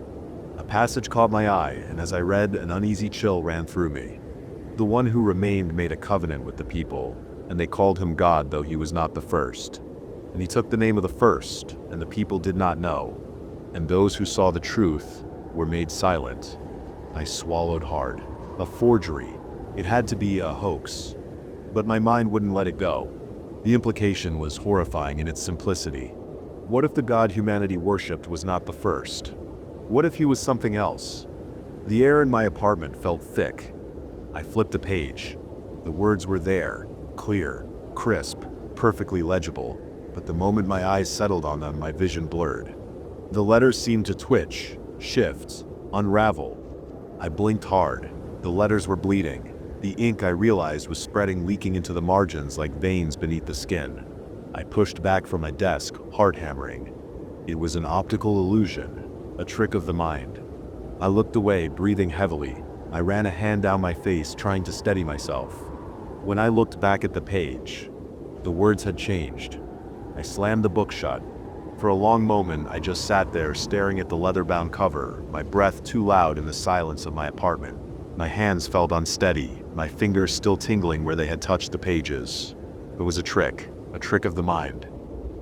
A passage caught my eye, and as I read, an uneasy chill ran through me. The one who remained made a covenant with the people, and they called him God, though he was not the first. And he took the name of the first, and the people did not know. And those who saw the truth were made silent. I swallowed hard. A forgery. It had to be a hoax. But my mind wouldn't let it go. The implication was horrifying in its simplicity. What if the God humanity worshipped was not the first? What if he was something else? The air in my apartment felt thick. I flipped a page. The words were there, clear, crisp, perfectly legible. But the moment my eyes settled on them, my vision blurred. The letters seemed to twitch, shift, unravel. I blinked hard. The letters were bleeding. The ink, I realized, was spreading, leaking into the margins like veins beneath the skin. I pushed back from my desk, heart hammering. It was an optical illusion, a trick of the mind. I looked away, breathing heavily. I ran a hand down my face, trying to steady myself. When I looked back at the page, the words had changed. I slammed the book shut. For a long moment, I just sat there staring at the leather-bound cover, my breath too loud in the silence of my apartment. My hands felt unsteady, my fingers still tingling where they had touched the pages. It was a trick of the mind.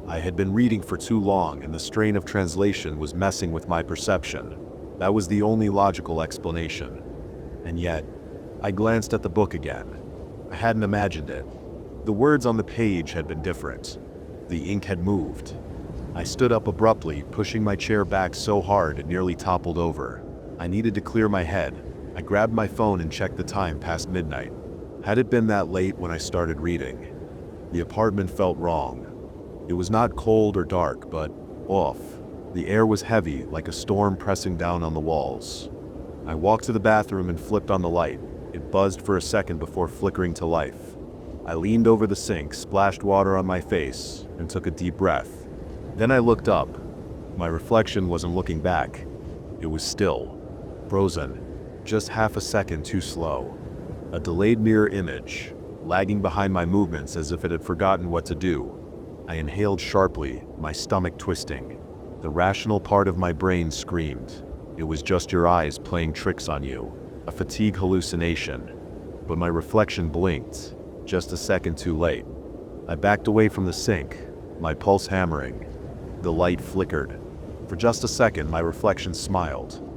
I had been reading for too long, and the strain of translation was messing with my perception. That was the only logical explanation. And yet, I glanced at the book again. I hadn't imagined it. The words on the page had been different. The ink had moved. I stood up abruptly, pushing my chair back so hard it nearly toppled over. I needed to clear my head. I grabbed my phone and checked the time past midnight. Had it been that late when I started reading? The apartment felt wrong. It was not cold or dark, but off. The air was heavy, like a storm pressing down on the walls. I walked to the bathroom and flipped on the light. It buzzed for a second before flickering to life. I leaned over the sink, splashed water on my face, and took a deep breath. Then I looked up. My reflection wasn't looking back. It was still, frozen, just half a second too slow. A delayed mirror image. lagging behind my movements as if it had forgotten what to do. I inhaled sharply, my stomach twisting. The rational part of my brain screamed. It was just your eyes playing tricks on you, a fatigue hallucination. But my reflection blinked, just a second too late. I backed away from the sink, my pulse hammering. The light flickered. For just a second, my reflection smiled.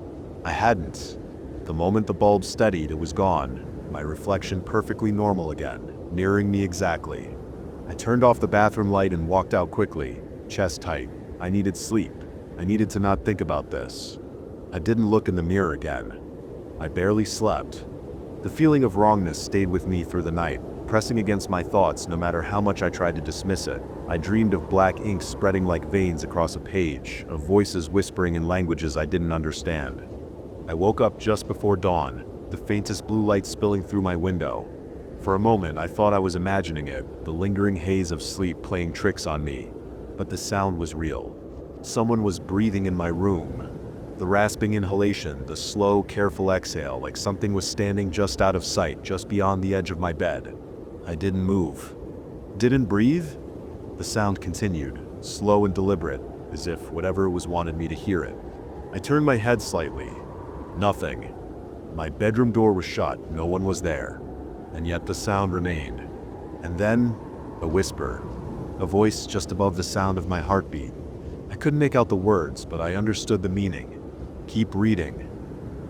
I hadn't. The moment the bulb steadied, it was gone, my reflection perfectly normal again, mirroring me exactly. I turned off the bathroom light and walked out quickly, chest tight. I needed sleep. I needed to not think about this. I didn't look in the mirror again. I barely slept. The feeling of wrongness stayed with me through the night, pressing against my thoughts no matter how much I tried to dismiss it. I dreamed of black ink spreading like veins across a page, of voices whispering in languages I didn't understand. I woke up just before dawn, the faintest blue light spilling through my window. For a moment, I thought I was imagining it, the lingering haze of sleep playing tricks on me. But the sound was real. Someone was breathing in my room. The rasping inhalation, the slow, careful exhale, like something was standing just out of sight, just beyond the edge of my bed. I didn't move. Didn't breathe? The sound continued, slow and deliberate, as if whatever it was wanted me to hear it. I turned my head slightly. Nothing. My bedroom door was shut, no one was there. And yet the sound remained. And then, a whisper. A voice just above the sound of my heartbeat. I couldn't make out the words, but I understood the meaning. Keep reading.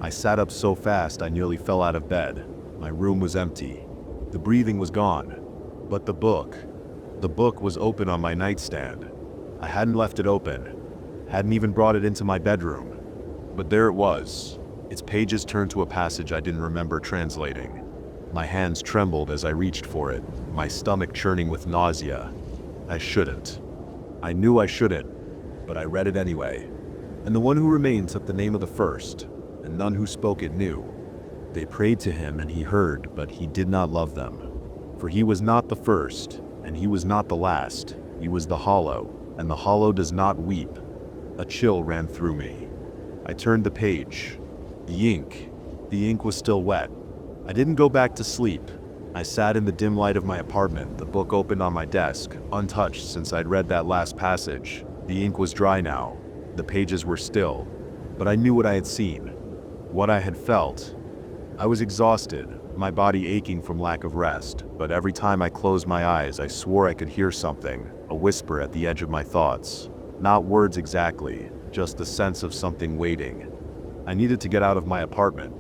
I sat up so fast I nearly fell out of bed. My room was empty. The breathing was gone. But the book was open on my nightstand. I hadn't left it open. Hadn't even brought it into my bedroom. But there it was. Its pages turned to a passage I didn't remember translating. My hands trembled as I reached for it, my stomach churning with nausea. I shouldn't. I knew I shouldn't, but I read it anyway. And the one who remained took the name of the first, and none who spoke it knew. They prayed to him and he heard, but he did not love them. For he was not the first, and he was not the last. He was the hollow, and the hollow does not weep. A chill ran through me. I turned the page. The ink was still wet. I didn't go back to sleep. I sat in the dim light of my apartment, the book opened on my desk, untouched since I'd read that last passage. The ink was dry now. The pages were still. But I knew what I had seen, what I had felt. I was exhausted, my body aching from lack of rest, but every time I closed my eyes, I swore I could hear something, a whisper at the edge of my thoughts. Not words exactly, just the sense of something waiting. I needed to get out of my apartment.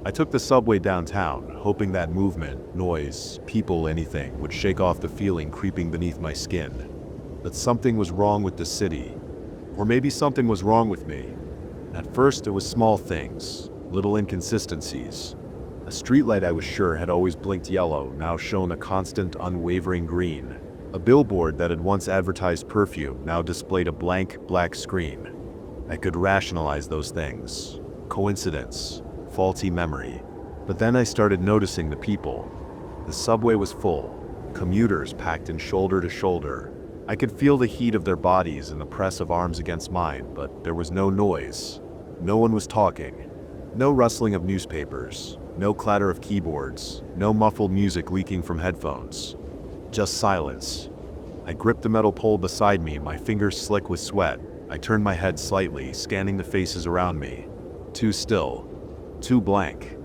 I took the subway downtown, hoping that movement, noise, people, anything would shake off the feeling creeping beneath my skin. That something was wrong with the city. Or maybe something was wrong with me. At first it was small things, little inconsistencies. A streetlight I was sure had always blinked yellow now shone a constant, unwavering green. A billboard that had once advertised perfume now displayed a blank, black screen. I could rationalize those things. Coincidence. Faulty memory. But then I started noticing the people. The subway was full. Commuters packed in shoulder to shoulder. I could feel the heat of their bodies and the press of arms against mine, but there was no noise. No one was talking. No rustling of newspapers. No clatter of keyboards. No muffled music leaking from headphones. Just silence. I gripped the metal pole beside me, my fingers slick with sweat. I turned my head slightly, scanning the faces around me. Too still. Too blank.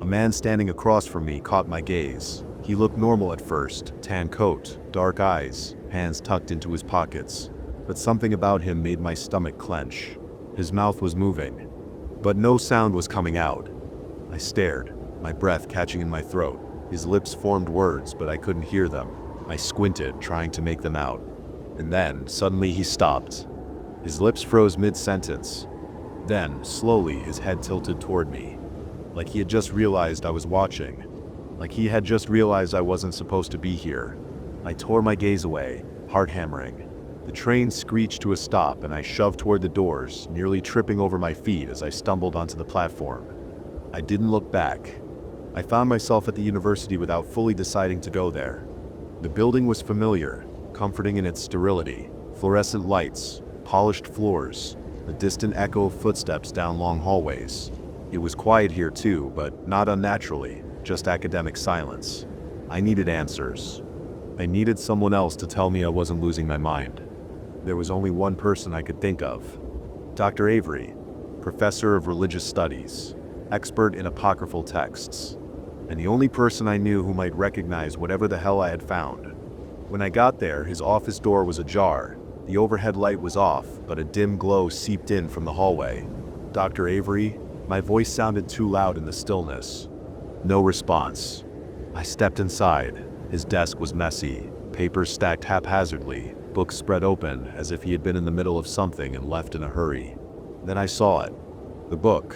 A man standing across from me caught my gaze. He looked normal at first, tan coat, dark eyes, hands tucked into his pockets. But something about him made my stomach clench. His mouth was moving, but no sound was coming out. I stared, my breath catching in my throat. His lips formed words, but I couldn't hear them. I squinted, trying to make them out. And then, suddenly he stopped. His lips froze mid-sentence. Then, slowly, his head tilted toward me. Like he had just realized I was watching. Like he had just realized I wasn't supposed to be here. I tore my gaze away, heart hammering. The train screeched to a stop and I shoved toward the doors, nearly tripping over my feet as I stumbled onto the platform. I didn't look back. I found myself at the university without fully deciding to go there. The building was familiar, comforting in its sterility. Fluorescent lights, polished floors, a distant echo of footsteps down long hallways. It was quiet here too, but not unnaturally, just academic silence. I needed answers. I needed someone else to tell me I wasn't losing my mind. There was only one person I could think of. Dr. Avery, professor of religious studies, expert in apocryphal texts, and the only person I knew who might recognize whatever the hell I had found. When I got there, his office door was ajar. The overhead light was off, but a dim glow seeped in from the hallway. Dr. Avery, my voice sounded too loud in the stillness. No response. I stepped inside. His desk was messy, papers stacked haphazardly, books spread open as if he had been in the middle of something and left in a hurry. Then I saw it. The book.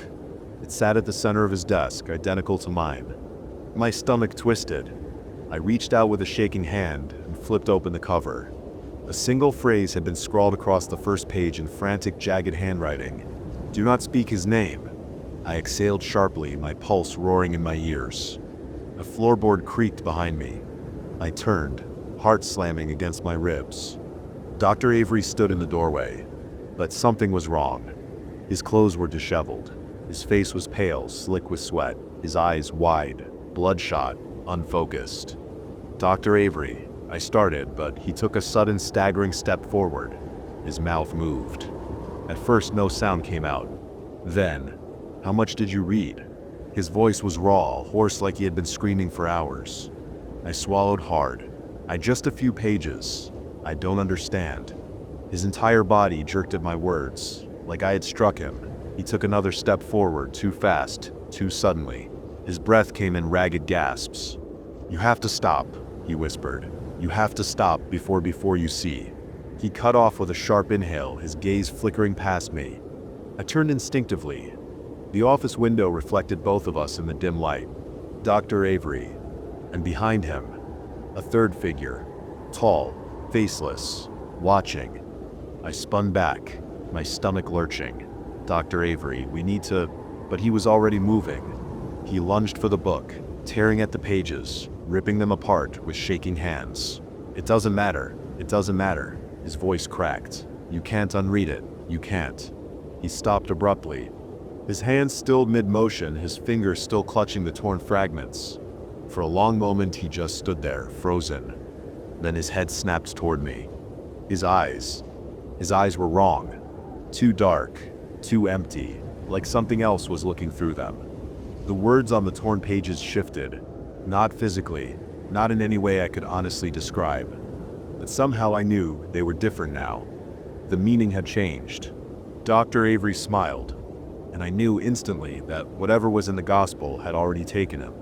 It sat at the center of his desk, identical to mine. My stomach twisted. I reached out with a shaking hand and flipped open the cover. A single phrase had been scrawled across the first page in frantic, jagged handwriting. "Do not speak his name." I exhaled sharply, my pulse roaring in my ears. A floorboard creaked behind me. I turned, heart slamming against my ribs. Dr. Avery stood in the doorway, but something was wrong. His clothes were disheveled. His face was pale, slick with sweat, his eyes wide, bloodshot, unfocused. "Dr. Avery," I started, but he took a sudden staggering step forward. His mouth moved. At first, no sound came out. Then, "How much did you read?" His voice was raw, hoarse like he had been screaming for hours. I swallowed hard. "Just a few pages. I don't understand." His entire body jerked at my words, like I had struck him. He took another step forward, too fast, too suddenly. His breath came in ragged gasps. "You have to stop," he whispered. "You have to stop before you see." He cut off with a sharp inhale, his gaze flickering past me. I turned instinctively. The office window reflected both of us in the dim light. Dr. Avery, and behind him, a third figure, tall, faceless, watching. I spun back, my stomach lurching. "Dr. Avery, we need to..." But he was already moving. He lunged for the book, tearing at the pages, ripping them apart with shaking hands. "It doesn't matter. It doesn't matter." His voice cracked. "You can't unread it. You can't." He stopped abruptly. His hands still mid-motion, his fingers still clutching the torn fragments. For a long moment he just stood there, frozen. Then his head snapped toward me. His eyes were wrong. Too dark, too empty, like something else was looking through them. The words on the torn pages shifted, not physically, not in any way I could honestly describe. But somehow I knew they were different now. The meaning had changed. Dr. Avery smiled, and I knew instantly that whatever was in the gospel had already taken him.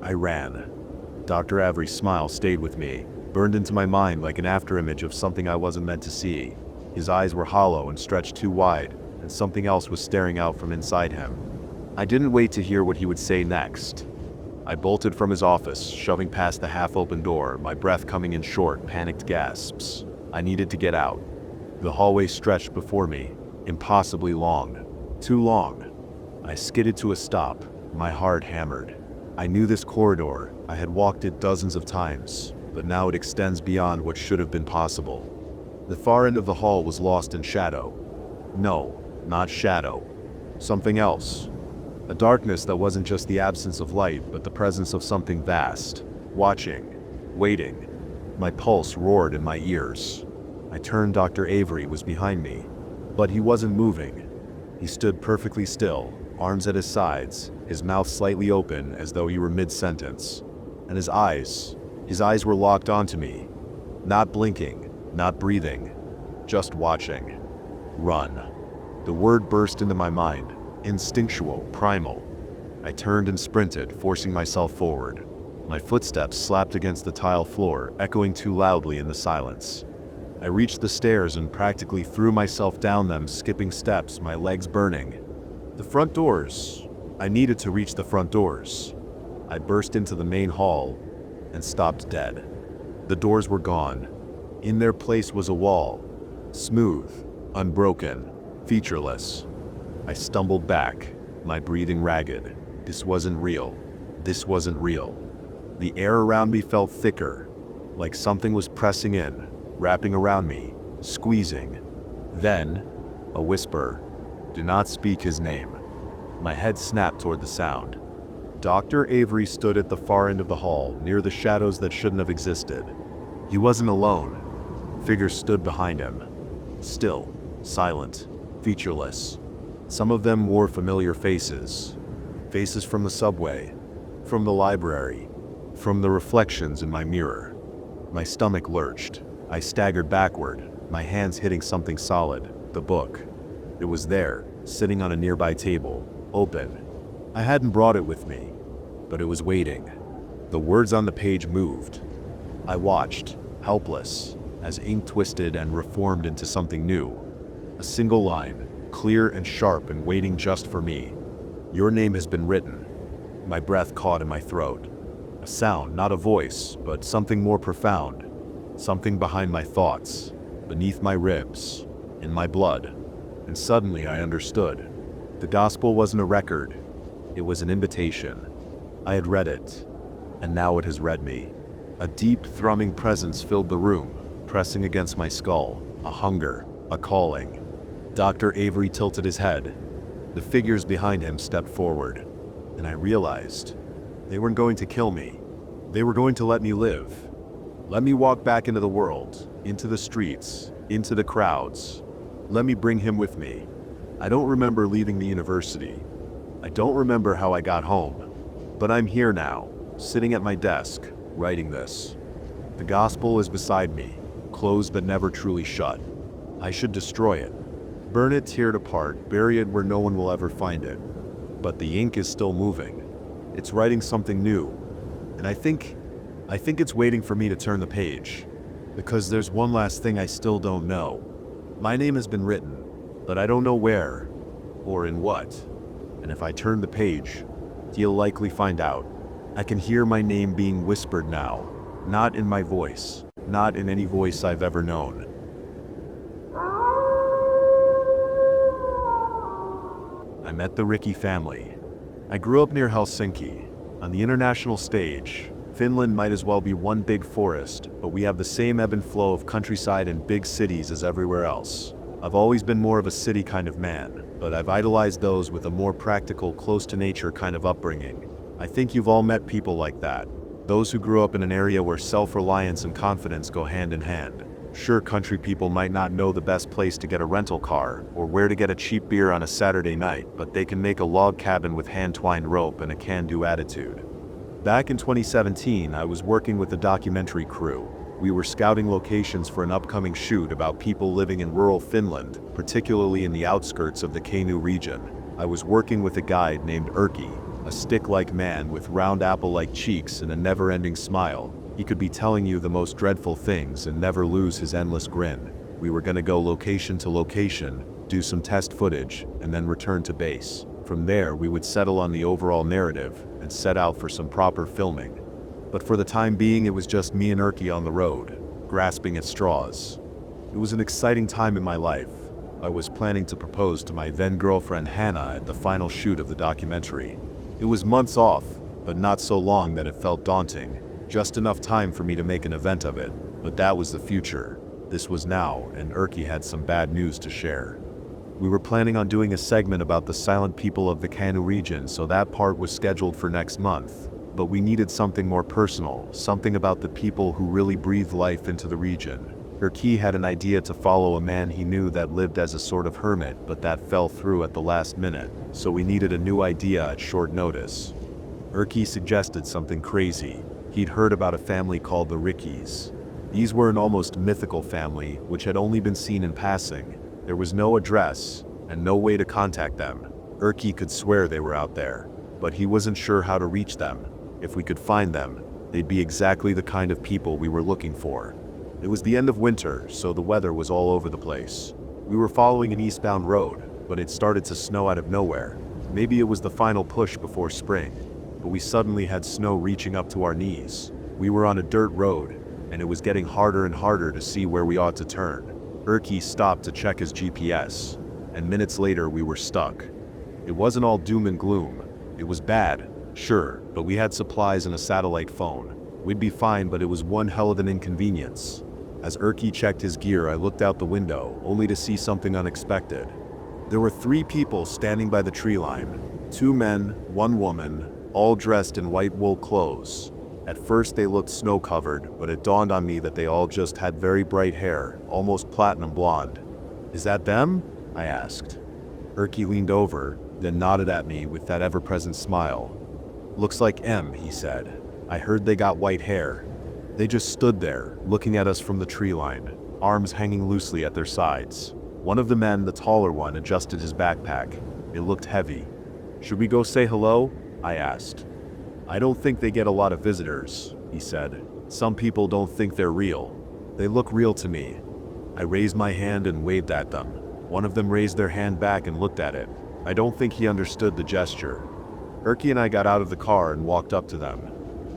I ran. Dr. Avery's smile stayed with me, burned into my mind like an afterimage of something I wasn't meant to see. His eyes were hollow and stretched too wide, and something else was staring out from inside him. I didn't wait to hear what he would say next. I bolted from his office, shoving past the half-open door, my breath coming in short, panicked gasps. I needed to get out. The hallway stretched before me, impossibly long. Too long. I skidded to a stop, my heart hammered. I knew this corridor. I had walked it dozens of times, but now it extends beyond what should have been possible. The far end of the hall was lost in shadow. No, not shadow. Something else. A darkness that wasn't just the absence of light, but the presence of something vast, watching, waiting. My pulse roared in my ears. I turned. Dr. Avery was behind me, but he wasn't moving. He stood perfectly still, arms at his sides, his mouth slightly open as though he were mid-sentence. And his eyes were locked onto me. Not blinking, not breathing, just watching. Run. The word burst into my mind, instinctual, primal. I turned and sprinted, forcing myself forward. My footsteps slapped against the tile floor, echoing too loudly in the silence. I reached the stairs and practically threw myself down them, skipping steps, my legs burning. The front doors. I needed to reach the front doors. I burst into the main hall and stopped dead. The doors were gone. In their place was a wall, smooth, unbroken, featureless. I stumbled back, my breathing ragged. This wasn't real. This wasn't real. The air around me felt thicker, like something was pressing in, wrapping around me, squeezing. Then, a whisper. "Do not speak his name." My head snapped toward the sound. Dr. Avery stood at the far end of the hall, near the shadows that shouldn't have existed. He wasn't alone. Figures stood behind him. Still, silent, featureless. Some of them wore familiar faces. Faces from the subway, from the library, from the reflections in my mirror. My stomach lurched. I staggered backward, my hands hitting something solid, the book. It was there, sitting on a nearby table, open. I hadn't brought it with me, but it was waiting. The words on the page moved. I watched, helpless, as ink twisted and reformed into something new. A single line, clear and sharp and waiting just for me. Your name has been written. My breath caught in my throat. A sound, not a voice, but something more profound. Something behind my thoughts, beneath my ribs, in my blood. And suddenly I understood. The gospel wasn't a record. It was an invitation. I had read it, and now it has read me. A deep, thrumming presence filled the room, pressing against my skull, a hunger, a calling. Dr. Avery tilted his head. The figures behind him stepped forward, and I realized they weren't going to kill me. They were going to let me live. Let me walk back into the world, into the streets, into the crowds. Let me bring him with me. I don't remember leaving the university. I don't remember how I got home. But I'm here now, sitting at my desk, writing this. The gospel is beside me, closed but never truly shut. I should destroy it. Burn it, tear it apart, bury it where no one will ever find it. But the ink is still moving. It's writing something new. And I think it's waiting for me to turn the page. Because there's one last thing I still don't know. My name has been written, but I don't know where, or in what. And if I turn the page, you'll likely find out. I can hear my name being whispered now, not in my voice, not in any voice I've ever known. I met the Rikki family. I grew up near Helsinki. On the international stage, Finland might as well be one big forest, but we have the same ebb and flow of countryside and big cities as everywhere else. I've always been more of a city kind of man, but I've idolized those with a more practical, close to nature kind of upbringing. I think you've all met people like that. Those who grew up in an area where self-reliance and confidence go hand in hand. Sure, country people might not know the best place to get a rental car, or where to get a cheap beer on a Saturday night, but they can make a log cabin with hand-twined rope and a can-do attitude. Back in 2017, I was working with a documentary crew. We were scouting locations for an upcoming shoot about people living in rural Finland, particularly in the outskirts of the Kainuu region. I was working with a guide named Rikki, a stick-like man with round apple-like cheeks and a never-ending smile. He could be telling you the most dreadful things and never lose his endless grin. We were gonna go location to location, do some test footage, and then return to base. From there, we would settle on the overall narrative and set out for some proper filming. But for the time being, it was just me and Rikki on the road, grasping at straws. It was an exciting time in my life. I was planning to propose to my then-girlfriend Hannah at the final shoot of the documentary. It was months off, but not so long that it felt daunting. Just enough time for me to make an event of it. But that was the future. This was now, and Rikki had some bad news to share. We were planning on doing a segment about the silent people of the Kainuu region, so that part was scheduled for next month. But we needed something more personal, something about the people who really breathe life into the region. Rikki had an idea to follow a man he knew that lived as a sort of hermit, but that fell through at the last minute, so we needed a new idea at short notice. Rikki suggested something crazy. He'd heard about a family called the Rikkis. These were an almost mythical family, which had only been seen in passing. There was no address, and no way to contact them. Rikki could swear they were out there, but he wasn't sure how to reach them. If we could find them, they'd be exactly the kind of people we were looking for. It was the end of winter, so the weather was all over the place. We were following an eastbound road, but it started to snow out of nowhere. Maybe it was the final push before spring, but we suddenly had snow reaching up to our knees. We were on a dirt road, and it was getting harder and harder to see where we ought to turn. Rikki stopped to check his GPS, and minutes later we were stuck. It wasn't all doom and gloom. It was bad, sure, but we had supplies and a satellite phone. We'd be fine, but it was one hell of an inconvenience. As Rikki checked his gear, I looked out the window, only to see something unexpected. There were 3 people standing by the tree line. 2 men, 1 woman, all dressed in white wool clothes. At first they looked snow-covered, but it dawned on me that they all just had very bright hair, almost platinum blonde. "Is that them?" I asked. Rikki leaned over, then nodded at me with that ever-present smile. "Looks like M," he said. "I heard they got white hair." They just stood there, looking at us from the tree line, arms hanging loosely at their sides. One of the men, the taller one, adjusted his backpack. It looked heavy. "Should we go say hello?" I asked. "I don't think they get a lot of visitors," he said. "Some people don't think they're real. They look real to me." I raised my hand and waved at them. One of them raised their hand back and looked at it. I don't think he understood the gesture. Rikki and I got out of the car and walked up to them.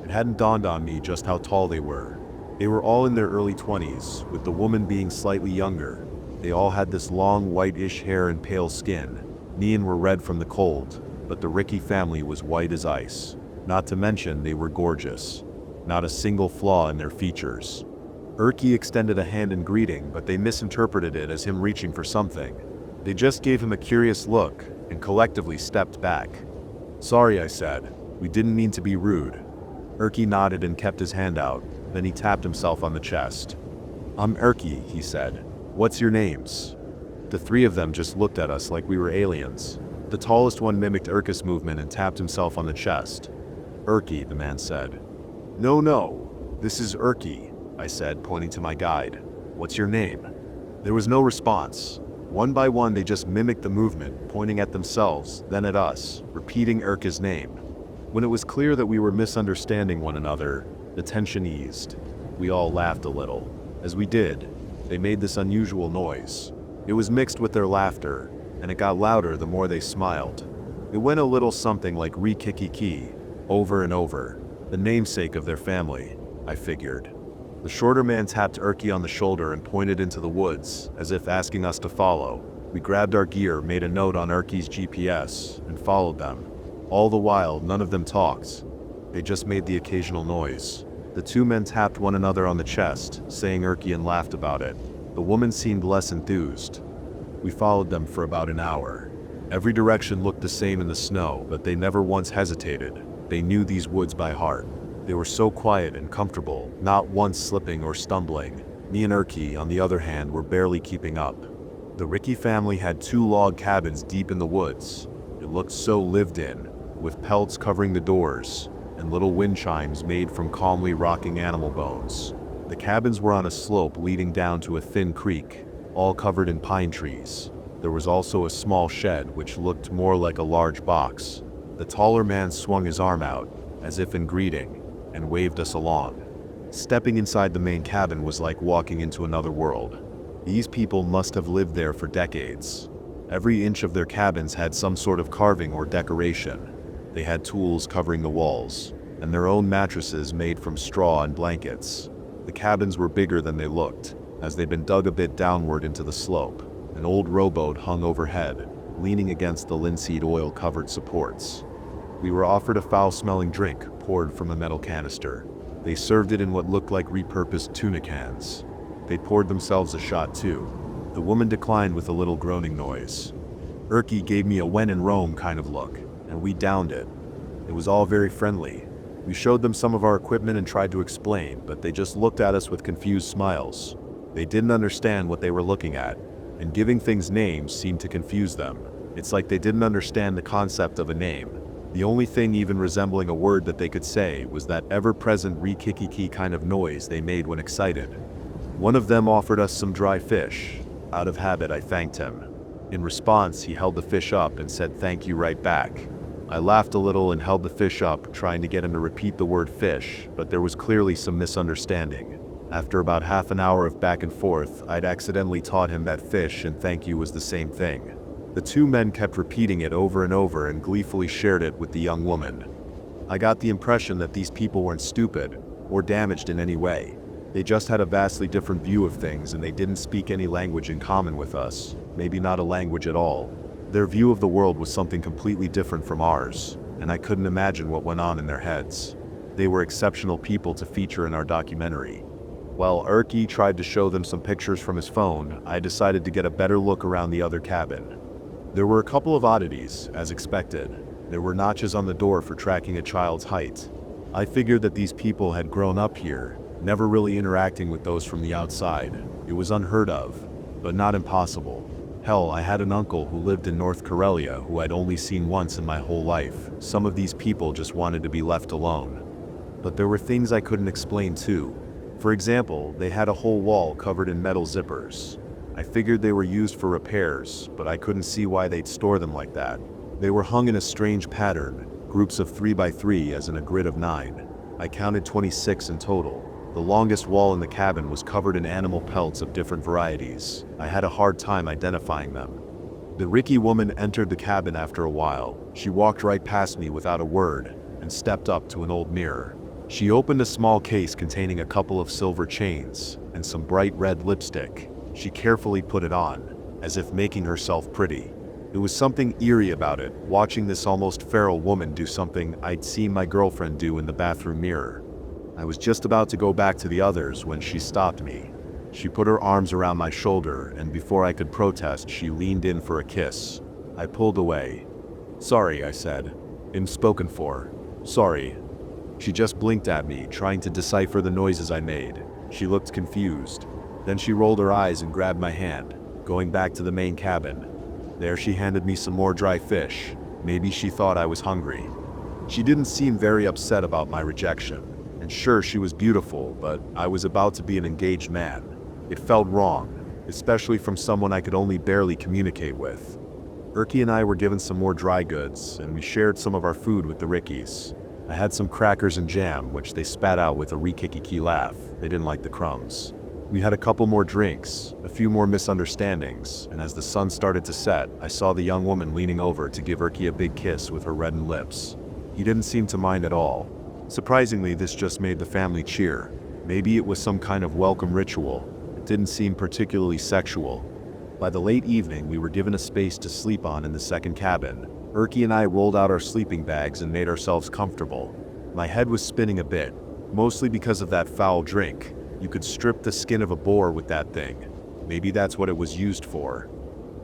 It hadn't dawned on me just how tall they were. They were all in their early 20s, with the woman being slightly younger. They all had this long whitish hair and pale skin. Neon were red from the cold, but the Rikki family was white as ice. Not to mention they were gorgeous. Not a single flaw in their features. Rikki extended a hand in greeting, but they misinterpreted it as him reaching for something. They just gave him a curious look and collectively stepped back. "Sorry," I said. "We didn't mean to be rude." Rikki nodded and kept his hand out. Then he tapped himself on the chest. "I'm Rikki," he said. "What's your names?" The three of them just looked at us like we were aliens. The tallest one mimicked Rikki's movement and tapped himself on the chest. "Rikki," the man said. No, this is Rikki," I said, pointing to my guide. "What's your name?" There was no response. One by one they just mimicked the movement, pointing at themselves, then at us, repeating Rikki's name. When it was clear that we were misunderstanding one another, the tension eased. We all laughed a little. As we did, they made this unusual noise. It was mixed with their laughter, and it got louder the more they smiled. It went a little something like Rikki, over and over, the namesake of their family, I figured. The shorter man tapped Rikki on the shoulder and pointed into the woods, as if asking us to follow. We grabbed our gear, made a note on Rikki's GPS, and followed them. All the while, none of them talked. They just made the occasional noise. The two men tapped one another on the chest, saying Rikki, and laughed about it. The woman seemed less enthused. We followed them for about an hour. Every direction looked the same in the snow, but they never once hesitated. They knew these woods by heart. They were so quiet and comfortable, not once slipping or stumbling. Me and Rikki, on the other hand, were barely keeping up. The Rikki family had 2 log cabins deep in the woods. It looked so lived in, with pelts covering the doors, and little wind chimes made from calmly rocking animal bones. The cabins were on a slope leading down to a thin creek, all covered in pine trees. There was also a small shed which looked more like a large box. The taller man swung his arm out, as if in greeting, and waved us along. Stepping inside the main cabin was like walking into another world. These people must have lived there for decades. Every inch of their cabins had some sort of carving or decoration. They had tools covering the walls, and their own mattresses made from straw and blankets. The cabins were bigger than they looked, as they'd been dug a bit downward into the slope. An old rowboat hung overhead, leaning against the linseed oil-covered supports. We were offered a foul-smelling drink poured from a metal canister. They served it in what looked like repurposed tuna cans. They poured themselves a shot too. The woman declined with a little groaning noise. Rikki gave me a when in Rome kind of look, and we downed it. It was all very friendly. We showed them some of our equipment and tried to explain, but they just looked at us with confused smiles. They didn't understand what they were looking at, and giving things names seemed to confuse them. It's like they didn't understand the concept of a name. The only thing even resembling a word that they could say was that ever-present Rikki kind of noise they made when excited. One of them offered us some dry fish. Out of habit, I thanked him. In response, he held the fish up and said thank you right back. I laughed a little and held the fish up, trying to get him to repeat the word fish, but there was clearly some misunderstanding. After about half an hour of back and forth, I'd accidentally taught him that fish and thank you was the same thing. The 2 men kept repeating it over and over and gleefully shared it with the young woman. I got the impression that these people weren't stupid or damaged in any way. They just had a vastly different view of things, and they didn't speak any language in common with us, maybe not a language at all. Their view of the world was something completely different from ours, and I couldn't imagine what went on in their heads. They were exceptional people to feature in our documentary. While Rikki tried to show them some pictures from his phone, I decided to get a better look around the other cabin. There were a couple of oddities, as expected. There were notches on the door for tracking a child's height. I figured that these people had grown up here, never really interacting with those from the outside. It was unheard of, but not impossible. Hell, I had an uncle who lived in North Karelia who I'd only seen once in my whole life. Some of these people just wanted to be left alone. But there were things I couldn't explain too. For example, they had a whole wall covered in metal zippers. I figured they were used for repairs, but I couldn't see why they'd store them like that. They were hung in a strange pattern, groups of 3 by 3 as in a grid of 9. I counted 26 in total. The longest wall in the cabin was covered in animal pelts of different varieties. I had a hard time identifying them. The Rikki woman entered the cabin after a while. She walked right past me without a word and stepped up to an old mirror. She opened a small case containing a couple of silver chains and some bright red lipstick. She carefully put it on, as if making herself pretty. There was something eerie about it, watching this almost feral woman do something I'd seen my girlfriend do in the bathroom mirror. I was just about to go back to the others when she stopped me. She put her arms around my shoulder, and before I could protest, she leaned in for a kiss. I pulled away. "Sorry," I said. "Unspoken for. Sorry." She just blinked at me, trying to decipher the noises I made. She looked confused. Then she rolled her eyes and grabbed my hand, going back to the main cabin. There she handed me some more dry fish. Maybe she thought I was hungry. She didn't seem very upset about my rejection. And sure, she was beautiful, but I was about to be an engaged man. It felt wrong, especially from someone I could only barely communicate with. Rikki and I were given some more dry goods, and we shared some of our food with the Rikkis. I had some crackers and jam, which they spat out with a Rikki laugh. They didn't like the crumbs. We had a couple more drinks, a few more misunderstandings, and as the sun started to set, I saw the young woman leaning over to give Rikki a big kiss with her reddened lips. He didn't seem to mind at all. Surprisingly, this just made the family cheer. Maybe it was some kind of welcome ritual. It didn't seem particularly sexual. By the late evening, we were given a space to sleep on in the second cabin. Rikki and I rolled out our sleeping bags and made ourselves comfortable. My head was spinning a bit, mostly because of that foul drink. You could strip the skin of a boar with that thing. Maybe that's what it was used for.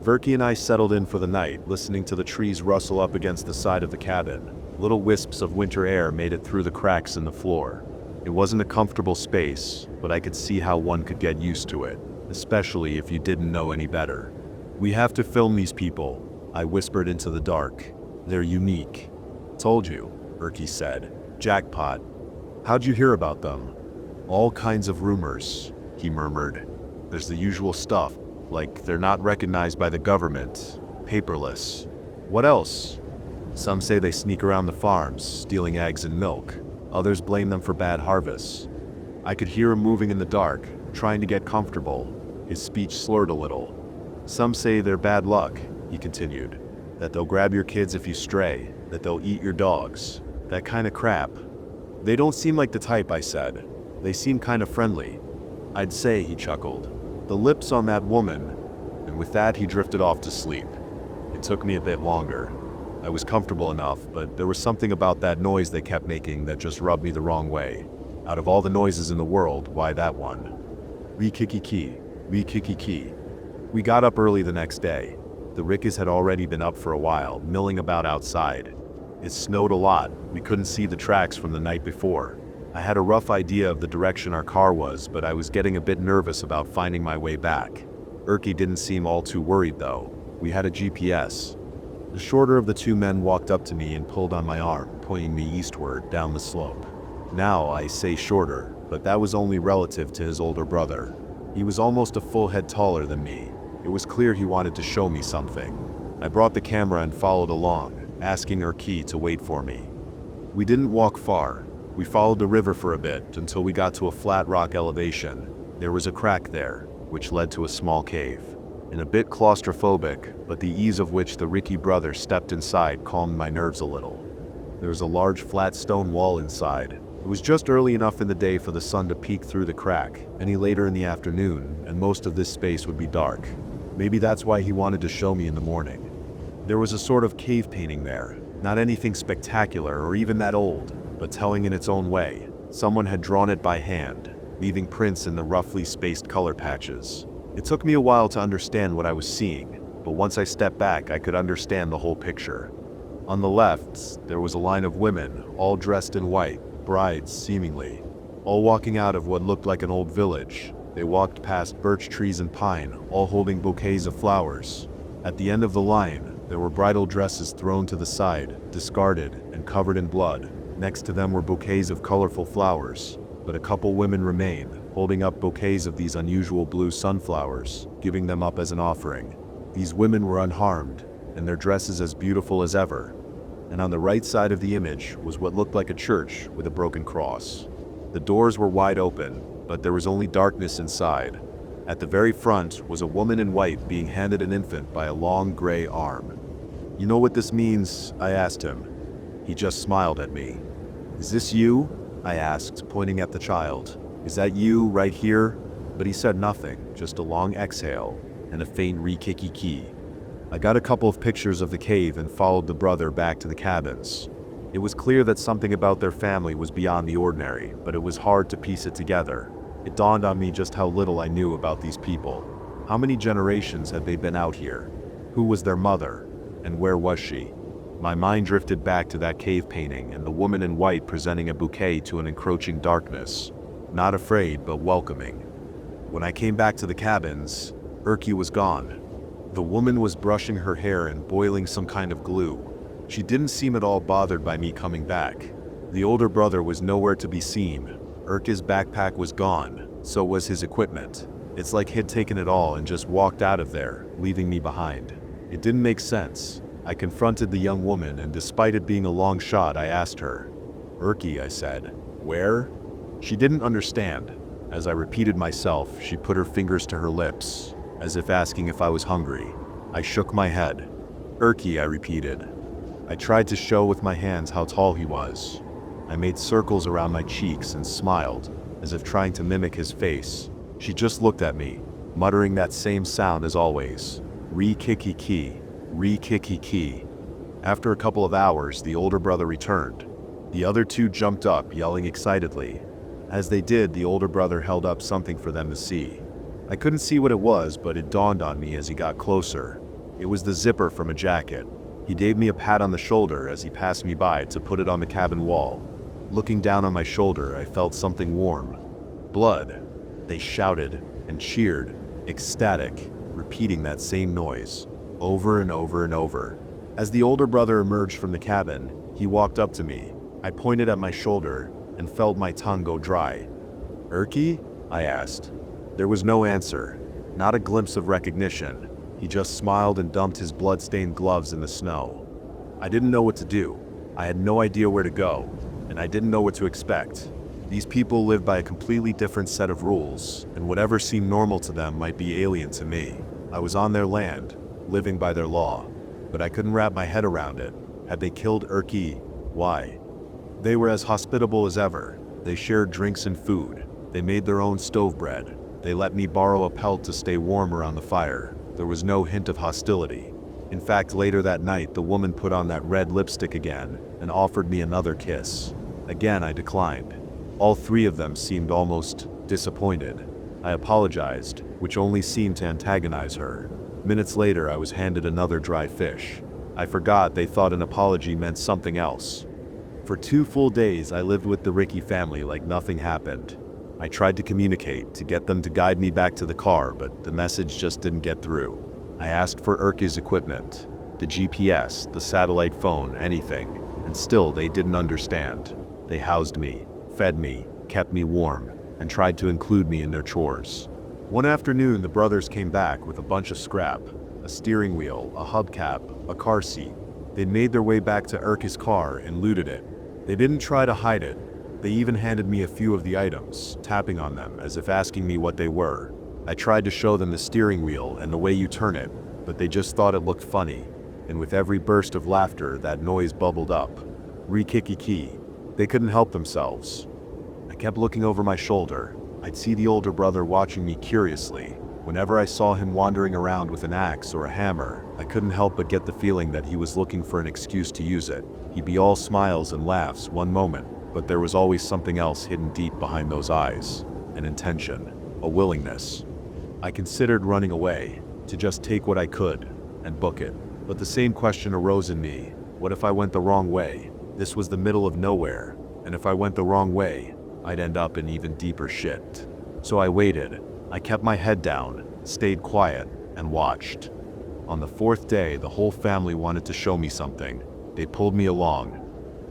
Rikki and I settled in for the night, listening to the trees rustle up against the side of the cabin. Little wisps of winter air made it through the cracks in the floor. It wasn't a comfortable space, but I could see how one could get used to it, especially if you didn't know any better. "We have to film these people," I whispered into the dark. "They're unique." "Told you," Rikki said. "Jackpot." "How'd you hear about them?" "All kinds of rumors," he murmured. "There's the usual stuff, like they're not recognized by the government, paperless. What else? Some say they sneak around the farms, stealing eggs and milk. Others blame them for bad harvests." I could hear him moving in the dark, trying to get comfortable. His speech slurred a little. "Some say they're bad luck," he continued. "That they'll grab your kids if you stray, that they'll eat your dogs. That kind of crap." "They don't seem like the type," I said. "They seem kind of friendly." "I'd say," he chuckled. "The lips on that woman." And with that, he drifted off to sleep. It took me a bit longer. I was comfortable enough, but there was something about that noise they kept making that just rubbed me the wrong way. Out of all the noises in the world, why that one? Rikki, Rikki. We got up early the next day. The Rikkis had already been up for a while, milling about outside. It snowed a lot. We couldn't see the tracks from the night before. I had a rough idea of the direction our car was, but I was getting a bit nervous about finding my way back. Rikki didn't seem all too worried though. We had a GPS. The shorter of the two men walked up to me and pulled on my arm, pointing me eastward down the slope. Now I say shorter, but that was only relative to his older brother. He was almost a full head taller than me. It was clear he wanted to show me something. I brought the camera and followed along, asking Rikki to wait for me. We didn't walk far. We followed the river for a bit until we got to a flat rock elevation. There was a crack there, which led to a small cave. And a bit claustrophobic, but the ease of which the Rikki brother stepped inside calmed my nerves a little. There was a large flat stone wall inside. It was just early enough in the day for the sun to peek through the crack. Any later in the afternoon, and most of this space would be dark. Maybe that's why he wanted to show me in the morning. There was a sort of cave painting there. Not anything spectacular or even that old, but telling in its own way. Someone had drawn it by hand, leaving prints in the roughly spaced color patches. It took me a while to understand what I was seeing, but once I stepped back, I could understand the whole picture. On the left, there was a line of women, all dressed in white, brides seemingly, all walking out of what looked like an old village. They walked past birch trees and pine, all holding bouquets of flowers. At the end of the line, there were bridal dresses thrown to the side, discarded, and covered in blood. Next to them were bouquets of colorful flowers, but a couple women remained, holding up bouquets of these unusual blue sunflowers, giving them up as an offering. These women were unharmed, and their dresses as beautiful as ever. And on the right side of the image was what looked like a church with a broken cross. The doors were wide open, but there was only darkness inside. At the very front was a woman in white being handed an infant by a long gray arm. "You know what this means?" I asked him. He just smiled at me. "Is this you?" I asked, pointing at the child. "Is that you, right here?" But he said nothing, just a long exhale and a faint Rikki. I got a couple of pictures of the cave and followed the brother back to the cabins. It was clear that something about their family was beyond the ordinary, but it was hard to piece it together. It dawned on me just how little I knew about these people. How many generations had they been out here? Who was their mother? And where was she? My mind drifted back to that cave painting and the woman in white presenting a bouquet to an encroaching darkness. Not afraid, but welcoming. When I came back to the cabins, Rikki was gone. The woman was brushing her hair and boiling some kind of glue. She didn't seem at all bothered by me coming back. The older brother was nowhere to be seen. Rikki's backpack was gone, so was his equipment. It's like he'd taken it all and just walked out of there, leaving me behind. It didn't make sense. I confronted the young woman, and despite it being a long shot, I asked her. "Rikki," I said. "Where?" She didn't understand. As I repeated myself, she put her fingers to her lips, as if asking if I was hungry. I shook my head. "Rikki," I repeated. I tried to show with my hands how tall he was. I made circles around my cheeks and smiled, as if trying to mimic his face. She just looked at me, muttering that same sound as always. Rikki, Rikki. After a couple of hours, the older brother returned. The other two jumped up, yelling excitedly. As they did, the older brother held up something for them to see. I couldn't see what it was, but it dawned on me as he got closer. It was the zipper from a jacket. He gave me a pat on the shoulder as he passed me by to put it on the cabin wall. Looking down on my shoulder, I felt something warm. Blood. They shouted and cheered, ecstatic, repeating that same noise, over and over and over. As the older brother emerged from the cabin, he walked up to me. I pointed at my shoulder and felt my tongue go dry. "Rikki?" I asked. There was no answer, not a glimpse of recognition. He just smiled and dumped his blood-stained gloves in the snow. I didn't know what to do. I had no idea where to go, and I didn't know what to expect. These people lived by a completely different set of rules, and whatever seemed normal to them might be alien to me. I was on their land, living by their law, but I couldn't wrap my head around it. Had they killed Rikki? Why? They were as hospitable as ever. They shared drinks and food. They made their own stove bread. They let me borrow a pelt to stay warm around the fire. There was no hint of hostility. In fact, later that night, the woman put on that red lipstick again and offered me another kiss. Again, I declined. All three of them seemed almost disappointed. I apologized, which only seemed to antagonize her. Minutes later, I was handed another dry fish. I forgot they thought an apology meant something else. For 2 full days, I lived with the Rikki family like nothing happened. I tried to communicate, to get them to guide me back to the car, but the message just didn't get through. I asked for Rikki's equipment, the GPS, the satellite phone, anything, and still they didn't understand. They housed me, fed me, kept me warm, and tried to include me in their chores. One afternoon, the brothers came back with a bunch of scrap, a steering wheel, a hubcap, a car seat. They made their way back to Rikki's car and looted it. They didn't try to hide it. They even handed me a few of the items, tapping on them as if asking me what they were. I tried to show them the steering wheel and the way you turn it, but they just thought it looked funny. And with every burst of laughter, that noise bubbled up. Rikki. They couldn't help themselves. I kept looking over my shoulder. I'd see the older brother watching me curiously. Whenever I saw him wandering around with an axe or a hammer, I couldn't help but get the feeling that he was looking for an excuse to use it. He'd be all smiles and laughs one moment, but there was always something else hidden deep behind those eyes. An intention, a willingness. I considered running away, to just take what I could, and book it. But the same question arose in me. What if I went the wrong way? This was the middle of nowhere, and if I went the wrong way, I'd end up in even deeper shit. So I waited. I kept my head down, stayed quiet, and watched. On the fourth day, the whole family wanted to show me something. They pulled me along.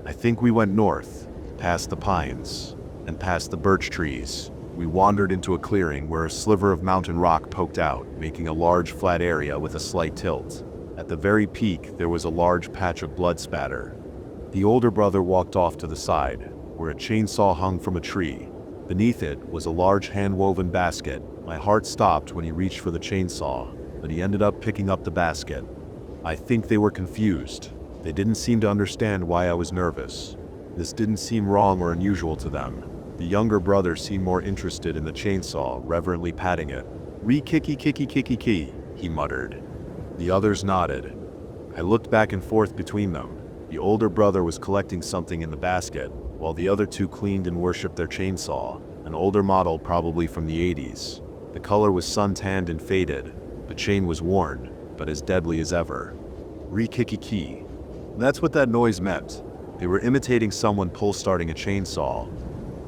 I think we went north, past the pines, and past the birch trees. We wandered into a clearing where a sliver of mountain rock poked out, making a large flat area with a slight tilt. At the very peak, there was a large patch of blood spatter. The older brother walked off to the side, where a chainsaw hung from a tree. Beneath it was a large hand-woven basket. My heart stopped when he reached for the chainsaw, but he ended up picking up the basket. I think they were confused. They didn't seem to understand why I was nervous. This didn't seem wrong or unusual to them. The younger brother seemed more interested in the chainsaw, reverently patting it. "Rikki, he muttered. The others nodded. I looked back and forth between them. The older brother was collecting something in the basket, while the other two cleaned and worshipped their chainsaw, an older model probably from the 80s. The color was sun-tanned and faded. The chain was worn, but as deadly as ever. Rikki. That's what that noise meant. They were imitating someone pull-starting a chainsaw.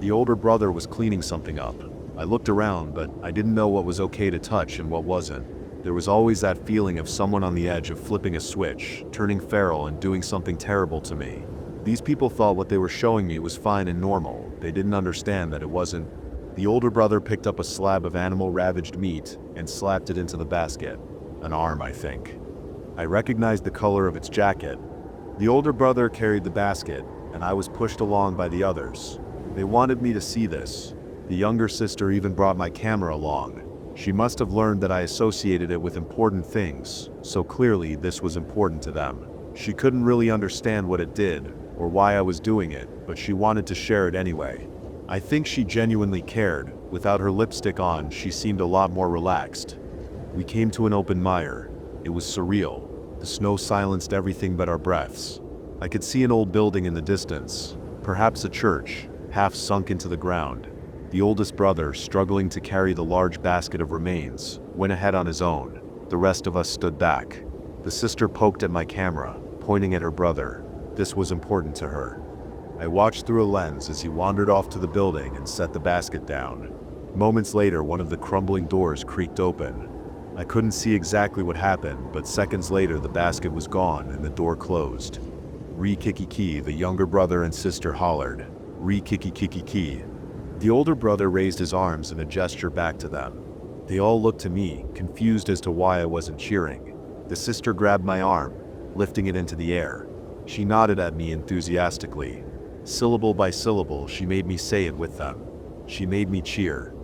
The older brother was cleaning something up. I looked around, but I didn't know what was okay to touch and what wasn't. There was always that feeling of someone on the edge of flipping a switch, turning feral and doing something terrible to me. These people thought what they were showing me was fine and normal. They didn't understand that it wasn't. The older brother picked up a slab of animal-ravaged meat and slapped it into the basket. An arm, I think. I recognized the color of its jacket. The older brother carried the basket, and I was pushed along by the others. They wanted me to see this. The younger sister even brought my camera along. She must have learned that I associated it with important things, so clearly this was important to them. She couldn't really understand what it did, or why I was doing it, but she wanted to share it anyway. I think she genuinely cared. Without her lipstick on, she seemed a lot more relaxed. We came to an open mire. It was surreal. The snow silenced everything but our breaths. I could see an old building in the distance, perhaps a church, half sunk into the ground. The oldest brother, struggling to carry the large basket of remains, went ahead on his own. The rest of us stood back. The sister poked at my camera, pointing at her brother. This was important to her. I watched through a lens as he wandered off to the building and set the basket down. Moments later, one of the crumbling doors creaked open. I couldn't see exactly what happened, but seconds later the basket was gone and the door closed. Rikki, the younger brother and sister hollered. Rikki. The older brother raised his arms in a gesture back to them. They all looked to me, confused as to why I wasn't cheering. The sister grabbed my arm, lifting it into the air. She nodded at me enthusiastically. Syllable by syllable, she made me say it with them. She made me cheer.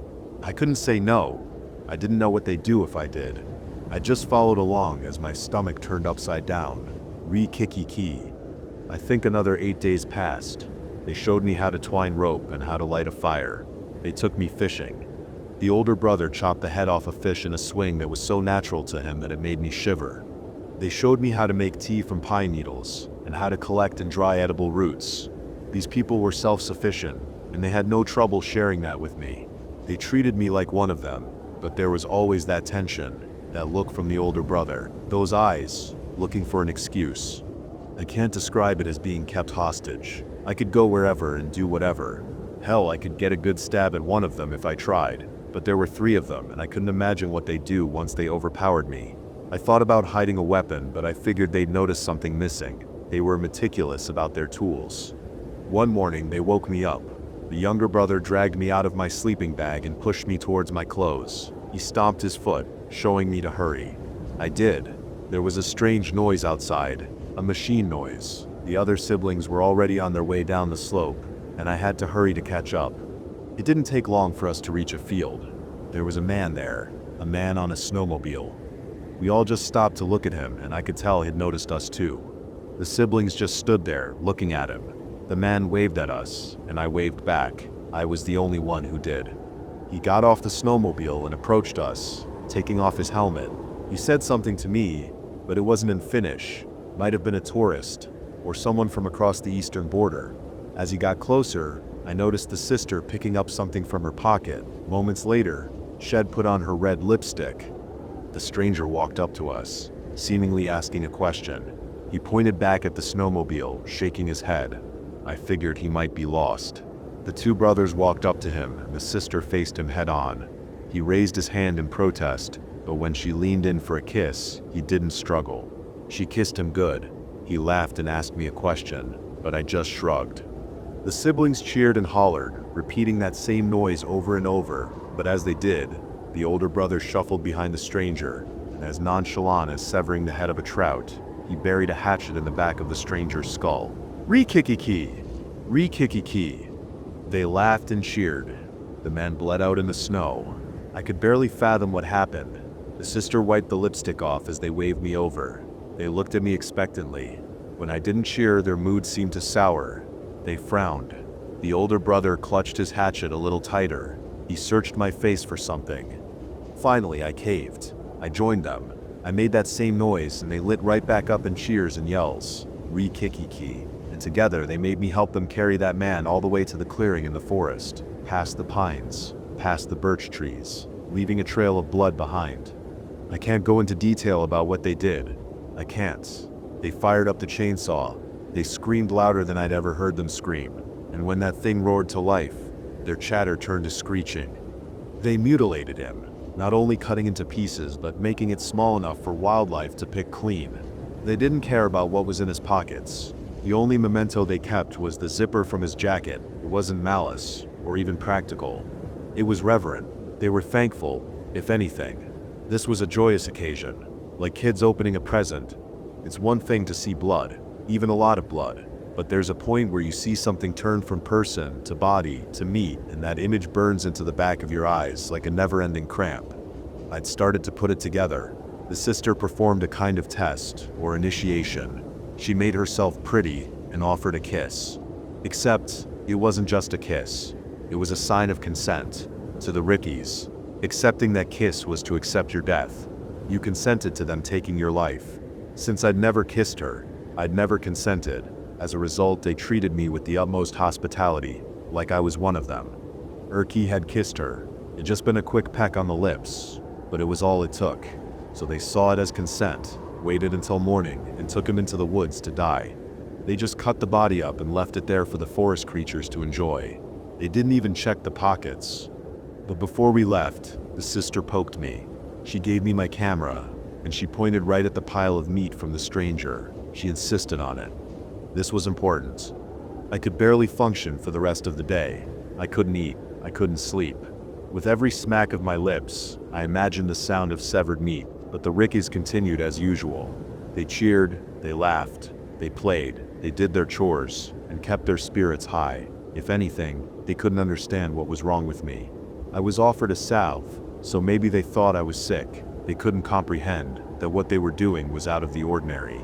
I couldn't say no. I didn't know what they'd do if I did. I just followed along as my stomach turned upside down. Rikki. I think another 8 days passed. They showed me how to twine rope and how to light a fire. They took me fishing. The older brother chopped the head off a fish in a swing that was so natural to him that it made me shiver. They showed me how to make tea from pine needles and how to collect and dry edible roots. These people were self-sufficient, and they had no trouble sharing that with me. They treated me like one of them, but there was always that tension, that look from the older brother, those eyes, looking for an excuse. I can't describe it as being kept hostage. I could go wherever and do whatever. Hell, I could get a good stab at one of them if I tried, but there were 3 of them, and I couldn't imagine what they'd do once they overpowered me. I thought about hiding a weapon, but I figured they'd notice something missing. They were meticulous about their tools. One morning, they woke me up. The younger brother dragged me out of my sleeping bag and pushed me towards my clothes. He stomped his foot, showing me to hurry. I did. There was a strange noise outside, a machine noise. The other siblings were already on their way down the slope, and I had to hurry to catch up. It didn't take long for us to reach a field. There was a man there, a man on a snowmobile. We all just stopped to look at him, and I could tell he'd noticed us too. The siblings just stood there, looking at him. The man waved at us, and I waved back. I was the only one who did. He got off the snowmobile and approached us, taking off his helmet. He said something to me, but it wasn't in Finnish. Might have been a tourist, or someone from across the eastern border. As he got closer, I noticed the sister picking up something from her pocket. Moments later, Shed put on her red lipstick. The stranger walked up to us, seemingly asking a question. He pointed back at the snowmobile, shaking his head. I figured he might be lost. The two brothers walked up to him, and the sister faced him head-on. He raised his hand in protest, but when she leaned in for a kiss, he didn't struggle. She kissed him good. He laughed and asked me a question, but I just shrugged. The siblings cheered and hollered, repeating that same noise over and over, but as they did, the older brother shuffled behind the stranger, and as nonchalant as severing the head of a trout, he buried a hatchet in the back of the stranger's skull. Rikki! Rikki! They laughed and cheered. The man bled out in the snow. I could barely fathom what happened. The sister wiped the lipstick off as they waved me over. They looked at me expectantly. When I didn't cheer, their mood seemed to sour. They frowned. The older brother clutched his hatchet a little tighter. He searched my face for something. Finally, I caved. I joined them. I made that same noise, and they lit right back up in cheers and yells. Rikki. And together, they made me help them carry that man all the way to the clearing in the forest, past the pines, past the birch trees, leaving a trail of blood behind. I can't go into detail about what they did. I can't. They fired up the chainsaw. They screamed louder than I'd ever heard them scream, and when that thing roared to life, their chatter turned to screeching. They mutilated him, not only cutting into pieces, but making it small enough for wildlife to pick clean. They didn't care about what was in his pockets. The only memento they kept was the zipper from his jacket. It wasn't malice, or even practical. It was reverent. They were thankful, if anything. This was a joyous occasion, like kids opening a present. It's one thing to see blood, even a lot of blood, but there's a point where you see something turn from person to body to meat, and that image burns into the back of your eyes like a never-ending cramp. I'd started to put it together. The sister performed a kind of test, or initiation. She made herself pretty and offered a kiss. Except, it wasn't just a kiss. It was a sign of consent. To the Rikkis, accepting that kiss was to accept your death. You consented to them taking your life. Since I'd never kissed her, I'd never consented. As a result, they treated me with the utmost hospitality, like I was one of them. Rikki had kissed her. It'd just been a quick peck on the lips, but it was all it took. So they saw it as consent, waited until morning, and took him into the woods to die. They just cut the body up and left it there for the forest creatures to enjoy. They didn't even check the pockets. But before we left, the sister poked me. She gave me my camera, and she pointed right at the pile of meat from the stranger. She insisted on it. This was important. I could barely function for the rest of the day. I couldn't eat. I couldn't sleep. With every smack of my lips, I imagined the sound of severed meat, but the Rikkis continued as usual. They cheered, they laughed, they played, they did their chores, and kept their spirits high. If anything, they couldn't understand what was wrong with me. I was offered a salve, so maybe they thought I was sick. They couldn't comprehend that what they were doing was out of the ordinary.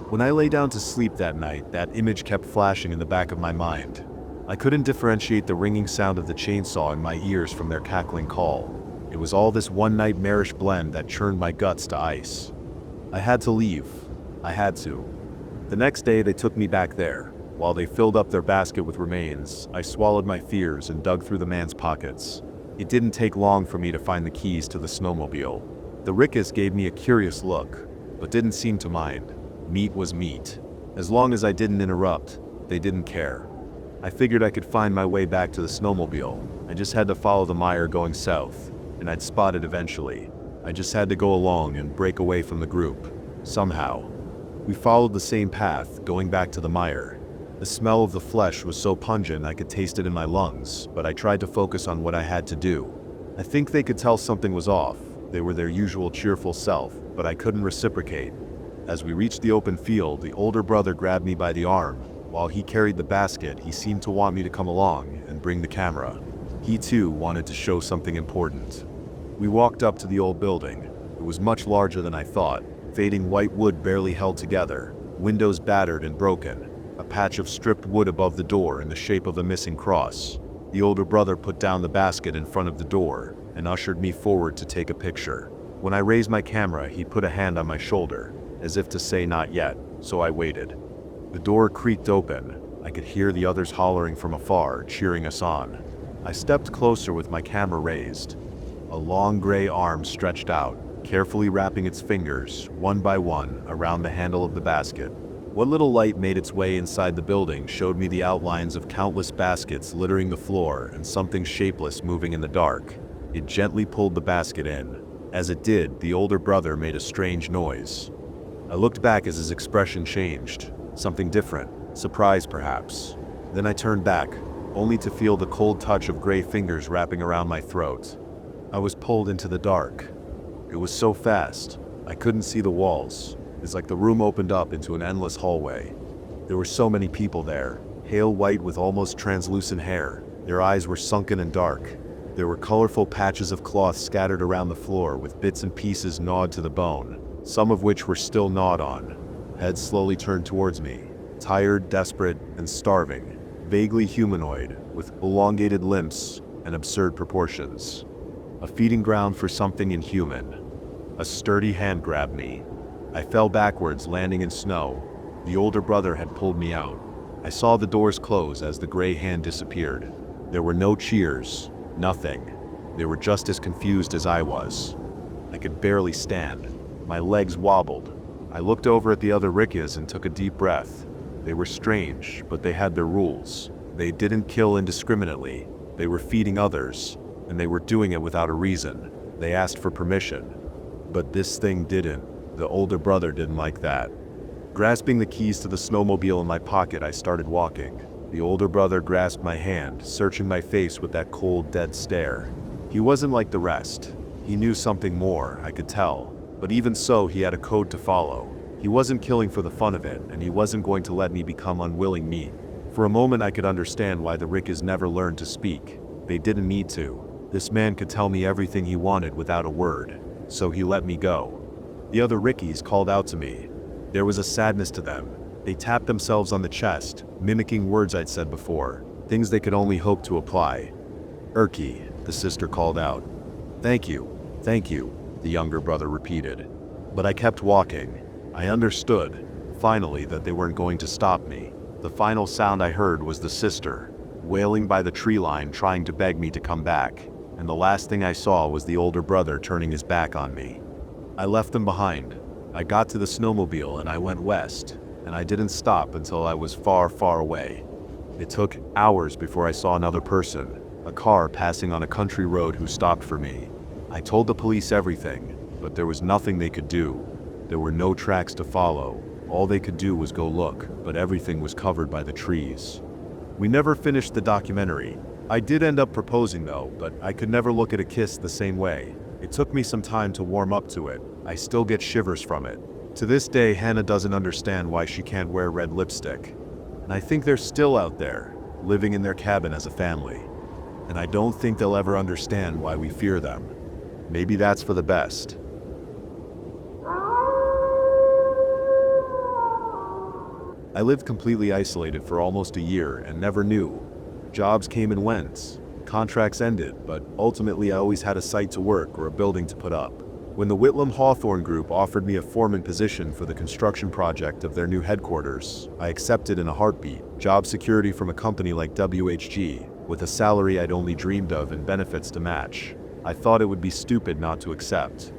When I lay down to sleep that night, that image kept flashing in the back of my mind. I couldn't differentiate the ringing sound of the chainsaw in my ears from their cackling call. It was all this one nightmarish blend that churned my guts to ice. I had to leave. I had to. The next day, they took me back there. While they filled up their basket with remains, I swallowed my fears and dug through the man's pockets. It didn't take long for me to find the keys to the snowmobile. The Rikkis gave me a curious look, but didn't seem to mind. Meat was meat. As long as I didn't interrupt, they didn't care. I figured I could find my way back to the snowmobile. I just had to follow the mire going south, and I'd spot it eventually. I just had to go along and break away from the group, somehow. We followed the same path, going back to the mire. The smell of the flesh was so pungent I could taste it in my lungs, but I tried to focus on what I had to do. I think they could tell something was off. They were their usual cheerful self, but I couldn't reciprocate. As we reached the open field, the older brother grabbed me by the arm. While he carried the basket, he seemed to want me to come along and bring the camera. He too wanted to show something important. We walked up to the old building. It was much larger than I thought. Fading white wood barely held together, windows battered and broken, a patch of stripped wood above the door in the shape of a missing cross. The older brother put down the basket in front of the door and ushered me forward to take a picture. When I raised my camera, he put a hand on my shoulder, as if to say not yet, so I waited. The door creaked open. I could hear the others hollering from afar, cheering us on. I stepped closer with my camera raised. A long gray arm stretched out. carefully wrapping its fingers, one by one, around the handle of the basket. What little light made its way inside the building showed me the outlines of countless baskets littering the floor and something shapeless moving in the dark. It gently pulled the basket in. As it did, the older brother made a strange noise. I looked back as his expression changed. Something different. Surprise, perhaps. Then I turned back, only to feel the cold touch of gray fingers wrapping around my throat. I was pulled into the dark. It was so fast, I couldn't see the walls. It's like the room opened up into an endless hallway. There were so many people there, pale white with almost translucent hair. Their eyes were sunken and dark. There were colorful patches of cloth scattered around the floor with bits and pieces gnawed to the bone, some of which were still gnawed on. Heads slowly turned towards me, tired, desperate, and starving, vaguely humanoid, with elongated limbs and absurd proportions. A feeding ground for something inhuman. A sturdy hand grabbed me. I fell backwards, landing in snow. The older brother had pulled me out. I saw the doors close as the gray hand disappeared. There were no cheers, nothing. They were just as confused as I was. I could barely stand. My legs wobbled. I looked over at the other Rikkis and took a deep breath. They were strange, but they had their rules. They didn't kill indiscriminately. They were feeding others, and they were doing it without a reason. They asked for permission. But this thing didn't. The older brother didn't like that. Grasping the keys to the snowmobile in my pocket, I started walking. The older brother grasped my hand, searching my face with that cold, dead stare. He wasn't like the rest. He knew something more, I could tell. But even so, he had a code to follow. He wasn't killing for the fun of it, and he wasn't going to let me become unwilling meat. For a moment I could understand why the Rikkis never learned to speak. They didn't need to. This man could tell me everything he wanted without a word. So he let me go. The other Rikkis called out to me. There was a sadness to them. They tapped themselves on the chest, mimicking words I'd said before, things they could only hope to apply. Rikki, the sister called out. Thank you, the younger brother repeated. But I kept walking. I understood, finally, that they weren't going to stop me. The final sound I heard was the sister, wailing by the tree line trying to beg me to come back, and the last thing I saw was the older brother turning his back on me. I left them behind. I got to the snowmobile and I went west, and I didn't stop until I was far, far away. It took hours before I saw another person, a car passing on a country road who stopped for me. I told the police everything, but there was nothing they could do. There were no tracks to follow. All they could do was go look, but everything was covered by the trees. We never finished the documentary. I did end up proposing though, but I could never look at a kiss the same way. It took me some time to warm up to it. I still get shivers from it. To this day, Hannah doesn't understand why she can't wear red lipstick. And I think they're still out there, living in their cabin as a family. And I don't think they'll ever understand why we fear them. Maybe that's for the best. I lived completely isolated for almost a year and never knew. Jobs came and went. Contracts ended, but ultimately I always had a site to work or a building to put up. When the Whitlam Hawthorne Group offered me a foreman position for the construction project of their new headquarters, I accepted in a heartbeat. Job security from a company like WHG, with a salary I'd only dreamed of and benefits to match. I thought it would be stupid not to accept.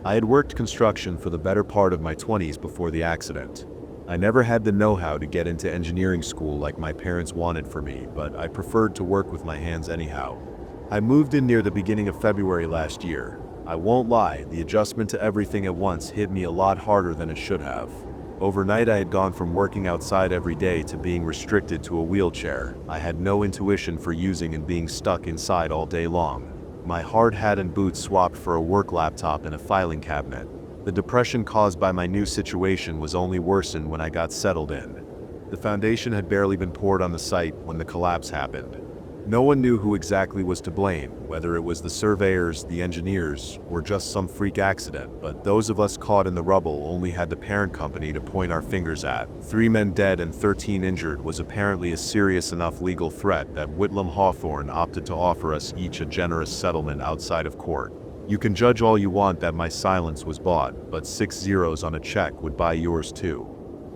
I had worked construction for the better part of my 20s before the accident. I never had the know-how to get into engineering school like my parents wanted for me, but I preferred to work with my hands anyhow. I moved in near the beginning of February last year. I won't lie, the adjustment to everything at once hit me a lot harder than it should have. Overnight I had gone from working outside every day to being restricted to a wheelchair. I had no intuition for using and being stuck inside all day long. My hard hat and boots swapped for a work laptop and a filing cabinet. The depression caused by my new situation was only worsened when I got settled in. The foundation had barely been poured on the site when the collapse happened. No one knew who exactly was to blame, whether it was the surveyors, the engineers, or just some freak accident, but those of us caught in the rubble only had the parent company to point our fingers at. 3 men dead and 13 injured was apparently a serious enough legal threat that Whitlam Hawthorne opted to offer us each a generous settlement outside of court. You can judge all you want that my silence was bought, but 6 zeros on a check would buy yours too.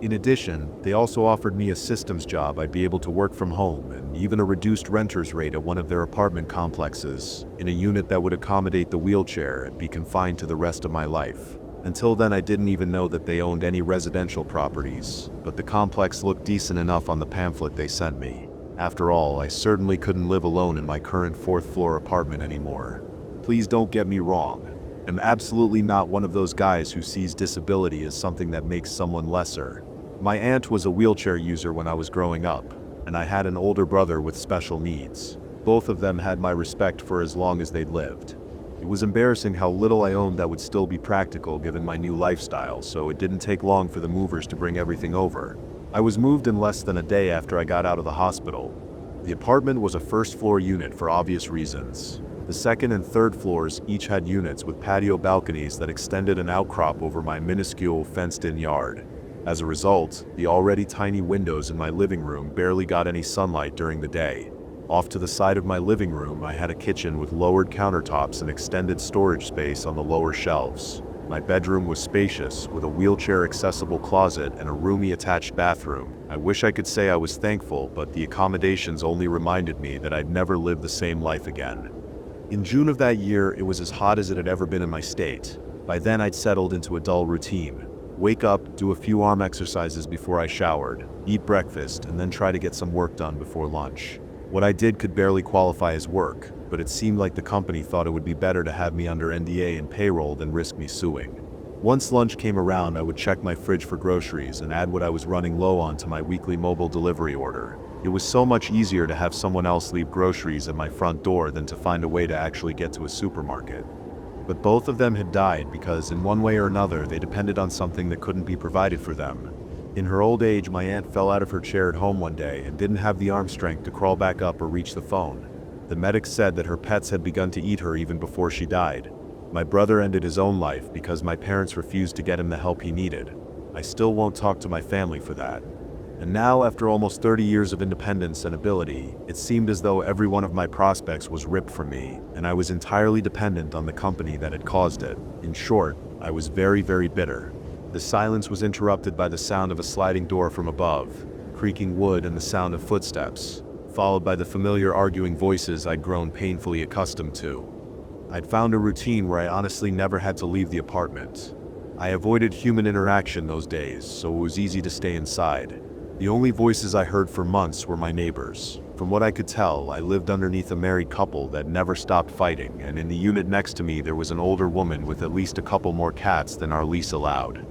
In addition, they also offered me a systems job. I'd be able to work from home, and even a reduced renter's rate at one of their apartment complexes, in a unit that would accommodate the wheelchair and be confined to the rest of my life. Until then, I didn't even know that they owned any residential properties, but the complex looked decent enough on the pamphlet they sent me. After all, I certainly couldn't live alone in my current 4th-floor apartment anymore. Please don't get me wrong. I'm absolutely not one of those guys who sees disability as something that makes someone lesser. My aunt was a wheelchair user when I was growing up, and I had an older brother with special needs. Both of them had my respect for as long as they'd lived. It was embarrassing how little I owned that would still be practical given my new lifestyle, so it didn't take long for the movers to bring everything over. I was moved in less than a day after I got out of the hospital. The apartment was a 1st-floor unit for obvious reasons. The 2nd and 3rd floors each had units with patio balconies that extended an outcrop over my minuscule fenced-in yard. As a result, the already tiny windows in my living room barely got any sunlight during the day. Off to the side of my living room, I had a kitchen with lowered countertops and extended storage space on the lower shelves. My bedroom was spacious, with a wheelchair-accessible closet and a roomy attached bathroom. I wish I could say I was thankful, but the accommodations only reminded me that I'd never live the same life again. In June of that year, it was as hot as it had ever been in my state. By then, I'd settled into a dull routine. Wake up, do a few arm exercises before I showered, eat breakfast, and then try to get some work done before lunch. What I did could barely qualify as work, but it seemed like the company thought it would be better to have me under NDA and payroll than risk me suing. Once lunch came around, I would check my fridge for groceries and add what I was running low on to my weekly mobile delivery order. It was so much easier to have someone else leave groceries at my front door than to find a way to actually get to a supermarket. But both of them had died because, in one way or another, they depended on something that couldn't be provided for them. In her old age, my aunt fell out of her chair at home one day and didn't have the arm strength to crawl back up or reach the phone. The medics said that her pets had begun to eat her even before she died. My brother ended his own life because my parents refused to get him the help he needed. I still won't talk to my family for that. And now, after almost 30 years of independence and ability, it seemed as though every one of my prospects was ripped from me, and I was entirely dependent on the company that had caused it. In short, I was very, very bitter. The silence was interrupted by the sound of a sliding door from above, creaking wood and the sound of footsteps, followed by the familiar arguing voices I'd grown painfully accustomed to. I'd found a routine where I honestly never had to leave the apartment. I avoided human interaction those days, so it was easy to stay inside. The only voices I heard for months were my neighbors. From what I could tell, I lived underneath a married couple that never stopped fighting, and in the unit next to me there was an older woman with at least a couple more cats than our lease allowed.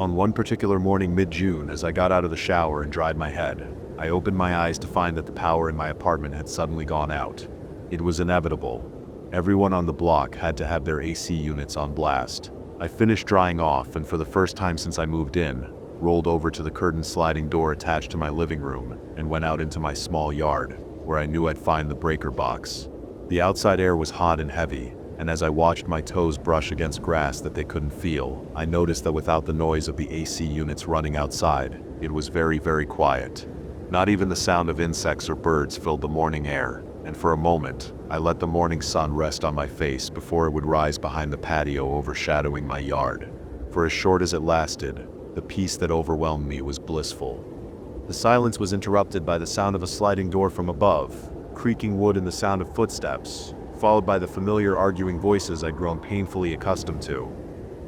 On one particular morning mid-June, as I got out of the shower and dried my head, I opened my eyes to find that the power in my apartment had suddenly gone out. It was inevitable. Everyone on the block had to have their AC units on blast. I finished drying off, and for the first time since I moved in, rolled over to the curtain sliding door attached to my living room and went out into my small yard, where I knew I'd find the breaker box. The outside air was hot and heavy, and as I watched my toes brush against grass that they couldn't feel, I noticed that without the noise of the AC units running outside, it was very, very quiet. Not even the sound of insects or birds filled the morning air, and for a moment, I let the morning sun rest on my face before it would rise behind the patio overshadowing my yard. For as short as it lasted, the peace that overwhelmed me was blissful. The silence was interrupted by the sound of a sliding door from above, creaking wood and the sound of footsteps, followed by the familiar arguing voices I'd grown painfully accustomed to.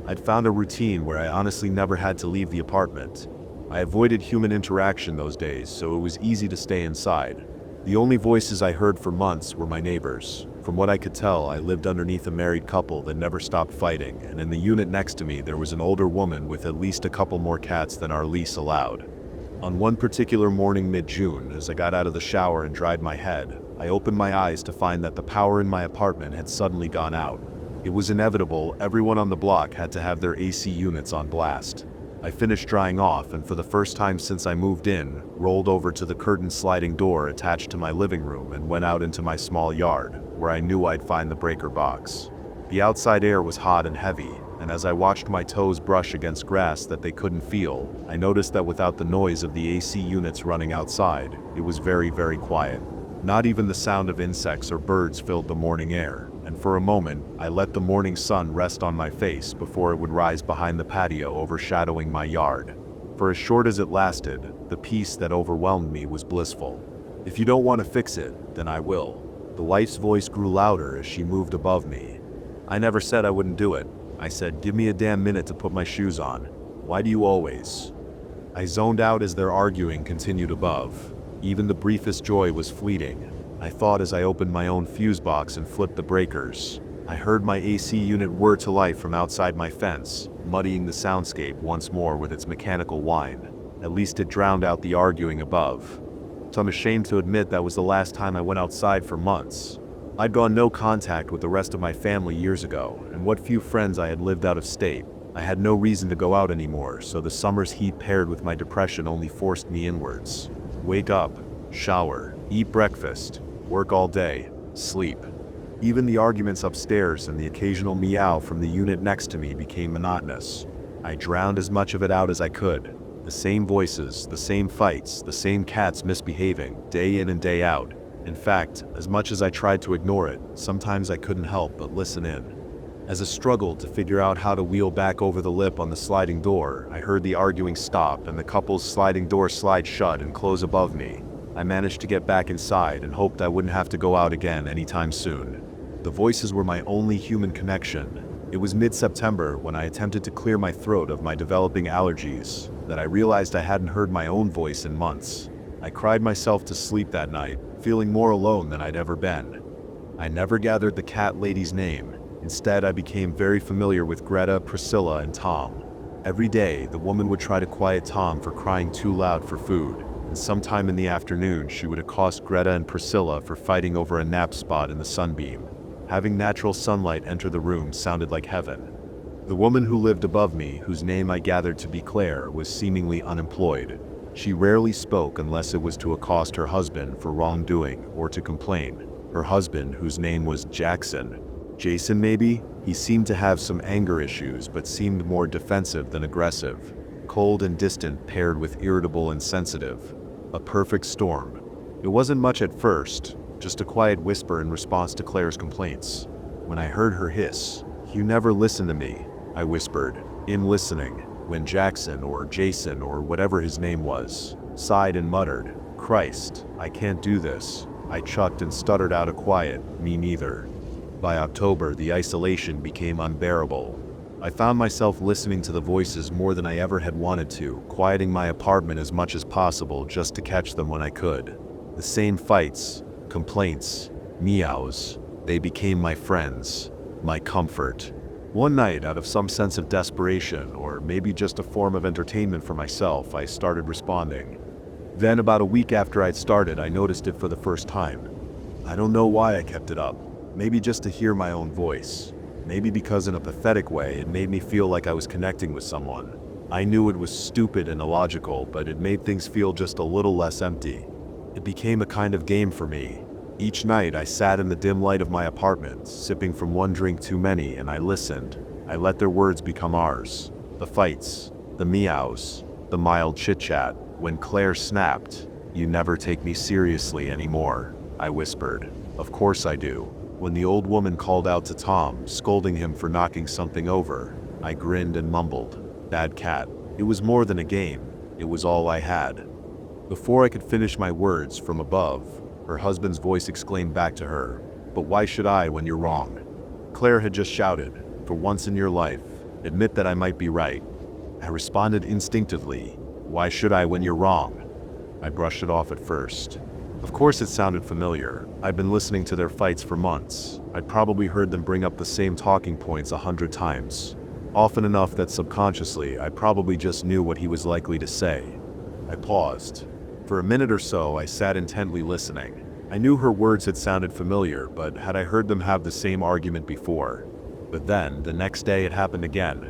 I'd found a routine where I honestly never had to leave the apartment. I avoided human interaction those days, so it was easy to stay inside. The only voices I heard for months were my neighbors. From what I could tell, I lived underneath a married couple that never stopped fighting, and in the unit next to me there was an older woman with at least a couple more cats than our lease allowed. On one particular morning mid-June, as I got out of the shower and dried my head, I opened my eyes to find that the power in my apartment had suddenly gone out. It was inevitable, everyone on the block had to have their AC units on blast. I finished drying off, and for the first time since I moved in, rolled over to the curtain sliding door attached to my living room and went out into my small yard, where I knew I'd find the breaker box. The outside air was hot and heavy, and as I watched my toes brush against grass that they couldn't feel, I noticed that without the noise of the AC units running outside, it was very, very quiet. Not even the sound of insects or birds filled the morning air, and for a moment, I let the morning sun rest on my face before it would rise behind the patio overshadowing my yard. For as short as it lasted, the peace that overwhelmed me was blissful. "If you don't want to fix it, then I will." The wife's voice grew louder as she moved above me. "I never said I wouldn't do it. I said, give me a damn minute to put my shoes on. Why do you always?" I zoned out as their arguing continued above. Even the briefest joy was fleeting. I thought as I opened my own fuse box and flipped the breakers. I heard my AC unit whir to life from outside my fence, muddying the soundscape once more with its mechanical whine. At least it drowned out the arguing above. So I'm ashamed to admit that was the last time I went outside for months. I'd gone no contact with the rest of my family years ago, and what few friends I had lived out of state. I had no reason to go out anymore, so the summer's heat paired with my depression only forced me inwards. Wake up, shower, eat breakfast, work all day, sleep. Even the arguments upstairs and the occasional meow from the unit next to me became monotonous. I drowned as much of it out as I could. The same voices, the same fights, the same cats misbehaving, day in and day out. In fact, as much as I tried to ignore it, sometimes I couldn't help but listen in. As I struggled to figure out how to wheel back over the lip on the sliding door, I heard the arguing stop and the couple's sliding door slide shut and close above me. I managed to get back inside and hoped I wouldn't have to go out again anytime soon. The voices were my only human connection. It was mid-September when I attempted to clear my throat of my developing allergies that I realized I hadn't heard my own voice in months. I cried myself to sleep that night, feeling more alone than I'd ever been. I never gathered the cat lady's name. Instead, I became very familiar with Greta, Priscilla, and Tom. Every day, the woman would try to quiet Tom for crying too loud for food, and sometime in the afternoon, she would accost Greta and Priscilla for fighting over a nap spot in the sunbeam. Having natural sunlight enter the room sounded like heaven. The woman who lived above me, whose name I gathered to be Claire, was seemingly unemployed. She rarely spoke unless it was to accost her husband for wrongdoing or to complain. Her husband, whose name was Jason maybe? He seemed to have some anger issues, but seemed more defensive than aggressive. Cold and distant paired with irritable and sensitive. A perfect storm. It wasn't much at first, just a quiet whisper in response to Claire's complaints. When I heard her hiss, "You never listen to me," I whispered, in listening, when Jason or whatever his name was, sighed and muttered, "Christ, I can't do this." I chucked and stuttered out a quiet, "Me neither." By October, the isolation became unbearable. I found myself listening to the voices more than I ever had wanted to, quieting my apartment as much as possible just to catch them when I could. The same fights, complaints, meows, they became my friends, my comfort. One night, out of some sense of desperation, or maybe just a form of entertainment for myself, I started responding. Then, about a week after I'd started, I noticed it for the first time. I don't know why I kept it up. Maybe just to hear my own voice. Maybe because in a pathetic way, it made me feel like I was connecting with someone. I knew it was stupid and illogical, but it made things feel just a little less empty. It became a kind of game for me. Each night, I sat in the dim light of my apartment, sipping from one drink too many, and I listened. I let their words become ours. The fights, the meows, the mild chit-chat. When Claire snapped, "You never take me seriously anymore," I whispered. "Of course I do." When the old woman called out to Tom, scolding him for knocking something over, I grinned and mumbled, "Bad cat." It was more than a game. It was all I had. Before I could finish my words, from above, her husband's voice exclaimed back to her, "But why should I when you're wrong?" Claire had just shouted, "For once in your life, admit that I might be right." I responded instinctively, "Why should I when you're wrong?" I brushed it off at first. Of course it sounded familiar. I'd been listening to their fights for months. I'd probably heard them bring up the same talking points 100 times. Often enough that subconsciously, I probably just knew what he was likely to say. I paused. For a minute or so, I sat intently listening. I knew her words had sounded familiar, but had I heard them have the same argument before? But then, the next day it happened again.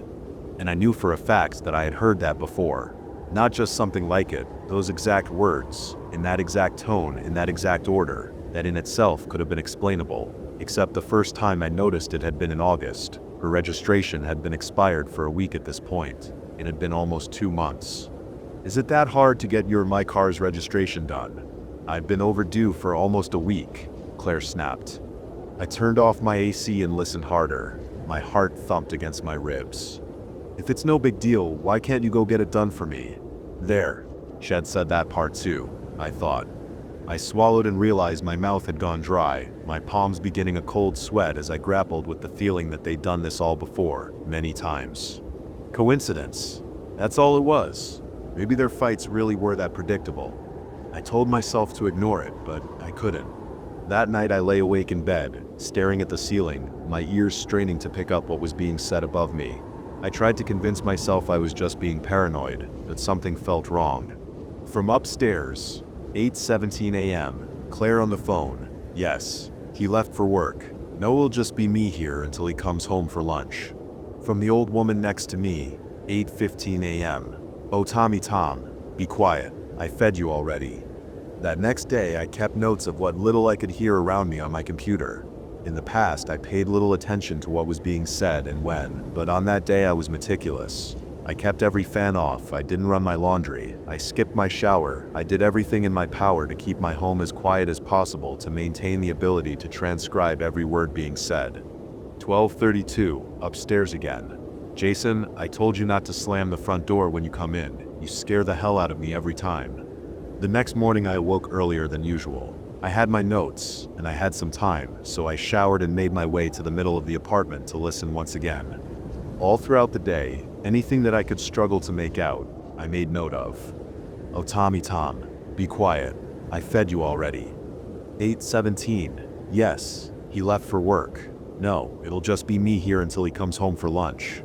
And I knew for a fact that I had heard that before. Not just something like it, those exact words, in that exact tone, in that exact order, that in itself could have been explainable, except the first time I noticed it had been in August. Her registration had been expired for a week at this point. It had been almost 2 months. "Is it that hard to get my car's registration done?" "I've been overdue for almost a week," Claire snapped. I turned off my AC and listened harder. My heart thumped against my ribs. "If it's no big deal, why can't you go get it done for me?" There, Shed said that part too, I thought. I swallowed and realized my mouth had gone dry, my palms beginning a cold sweat as I grappled with the feeling that they'd done this all before, many times. Coincidence. That's all it was. Maybe their fights really were that predictable. I told myself to ignore it, but I couldn't. That night I lay awake in bed, staring at the ceiling, my ears straining to pick up what was being said above me. I tried to convince myself I was just being paranoid, that something felt wrong. From upstairs, 8:17 a.m., Claire on the phone. Yes, he left for work. No, it'll just be me here until he comes home for lunch. From the old woman next to me, 8:15 a.m. Oh, Tommy Tom, be quiet. I fed you already. That next day, I kept notes of what little I could hear around me on my computer. In the past, I paid little attention to what was being said and when, but on that day I was meticulous. I kept every fan off, I didn't run my laundry, I skipped my shower, I did everything in my power to keep my home as quiet as possible to maintain the ability to transcribe every word being said. 12:32, upstairs again. Jason, I told you not to slam the front door when you come in. You scare the hell out of me every time. The next morning I awoke earlier than usual. I had my notes, and I had some time, so I showered and made my way to the middle of the apartment to listen once again. All throughout the day, anything that I could struggle to make out, I made note of. Oh, Tommy Tom, be quiet. I fed you already. 8:17. Yes, he left for work. No, it'll just be me here until he comes home for lunch.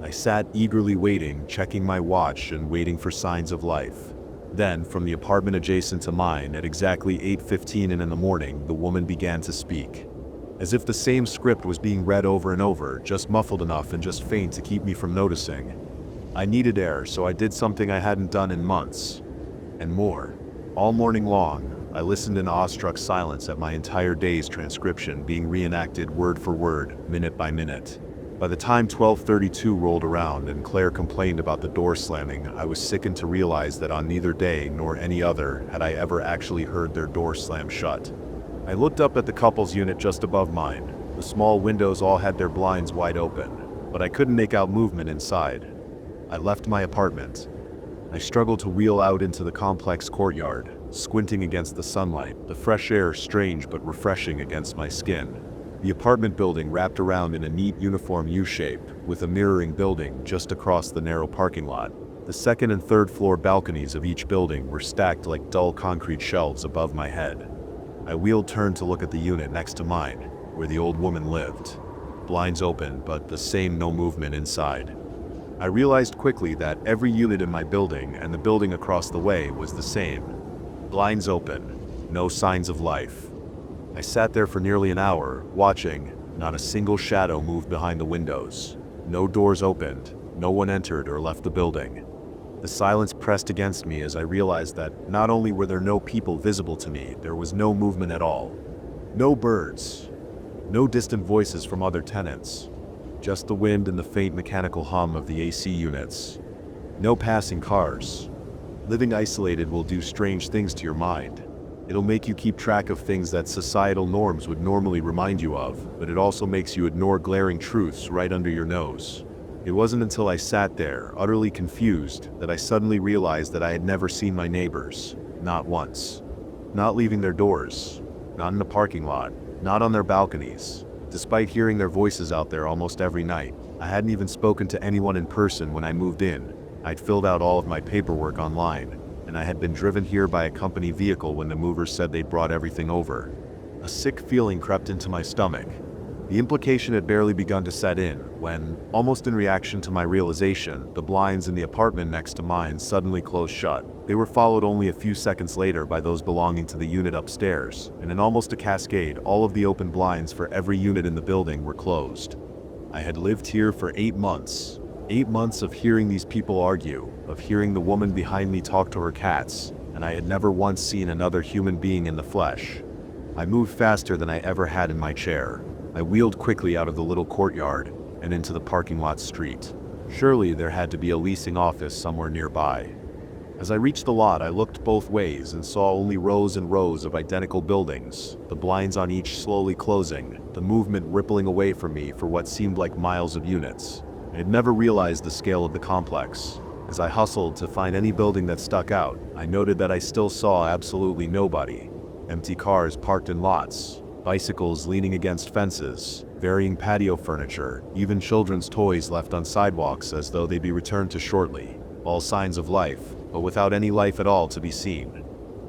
I sat eagerly waiting, checking my watch and waiting for signs of life. Then, from the apartment adjacent to mine, at exactly 8:15 in the morning, the woman began to speak. As if the same script was being read over and over, just muffled enough and just faint to keep me from noticing. I needed air, so I did something I hadn't done in months. And more. All morning long, I listened in awestruck silence at my entire day's transcription being reenacted word for word, minute by minute. By the time 12:32 rolled around and Claire complained about the door slamming, I was sickened to realize that on neither day nor any other had I ever actually heard their door slam shut. I looked up at the couple's unit just above mine. The small windows all had their blinds wide open, but I couldn't make out movement inside. I left my apartment. I struggled to wheel out into the complex courtyard, squinting against the sunlight, the fresh air strange but refreshing against my skin. The apartment building wrapped around in a neat uniform U-shape, with a mirroring building just across the narrow parking lot. The second and third floor balconies of each building were stacked like dull concrete shelves above my head. I wheeled turned to look at the unit next to mine, where the old woman lived. Blinds open, but the same no movement inside. I realized quickly that every unit in my building and the building across the way was the same. Blinds open, no signs of life. I sat there for nearly an hour, watching. Not a single shadow moved behind the windows. No doors opened, no one entered or left the building. The silence pressed against me as I realized that not only were there no people visible to me, there was no movement at all. No birds. No distant voices from other tenants. Just the wind and the faint mechanical hum of the AC units. No passing cars. Living isolated will do strange things to your mind. It'll make you keep track of things that societal norms would normally remind you of, but it also makes you ignore glaring truths right under your nose. It wasn't until I sat there, utterly confused, that I suddenly realized that I had never seen my neighbors. Not once. Not leaving their doors. Not in the parking lot. Not on their balconies. Despite hearing their voices out there almost every night, I hadn't even spoken to anyone in person when I moved in. I'd filled out all of my paperwork online, and I had been driven here by a company vehicle when the movers said they'd brought everything over. A sick feeling crept into my stomach. The implication had barely begun to set in when, almost in reaction to my realization, the blinds in the apartment next to mine suddenly closed shut. They were followed only a few seconds later by those belonging to the unit upstairs, and in almost a cascade, all of the open blinds for every unit in the building were closed. I had lived here for 8 months. 8 months of hearing these people argue, of hearing the woman behind me talk to her cats, and I had never once seen another human being in the flesh. I moved faster than I ever had in my chair. I wheeled quickly out of the little courtyard and into the parking lot street. Surely there had to be a leasing office somewhere nearby. As I reached the lot, I looked both ways and saw only rows and rows of identical buildings, the blinds on each slowly closing, the movement rippling away from me for what seemed like miles of units. I had never realized the scale of the complex. As I hustled to find any building that stuck out, I noted that I still saw absolutely nobody. Empty cars parked in lots, bicycles leaning against fences, varying patio furniture, even children's toys left on sidewalks as though they'd be returned to shortly. All signs of life, but without any life at all to be seen.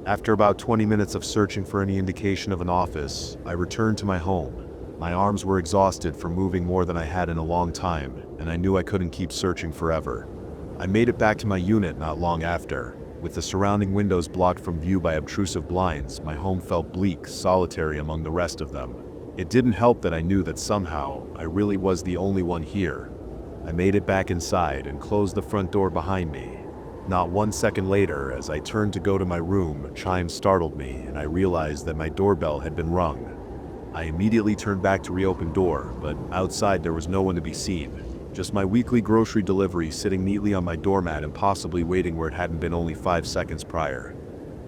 After about 20 minutes of searching for any indication of an office, I returned to my home. My arms were exhausted from moving more than I had in a long time, and I knew I couldn't keep searching forever. I made it back to my unit not long after. With the surrounding windows blocked from view by obtrusive blinds, my home felt bleak, solitary among the rest of them. It didn't help that I knew that somehow, I really was the only one here. I made it back inside and closed the front door behind me. Not 1 second later, as I turned to go to my room, chimes startled me, and I realized that my doorbell had been rung. I immediately turned back to reopen door, but outside there was no one to be seen. Just my weekly grocery delivery sitting neatly on my doormat and possibly waiting where it hadn't been only 5 seconds prior.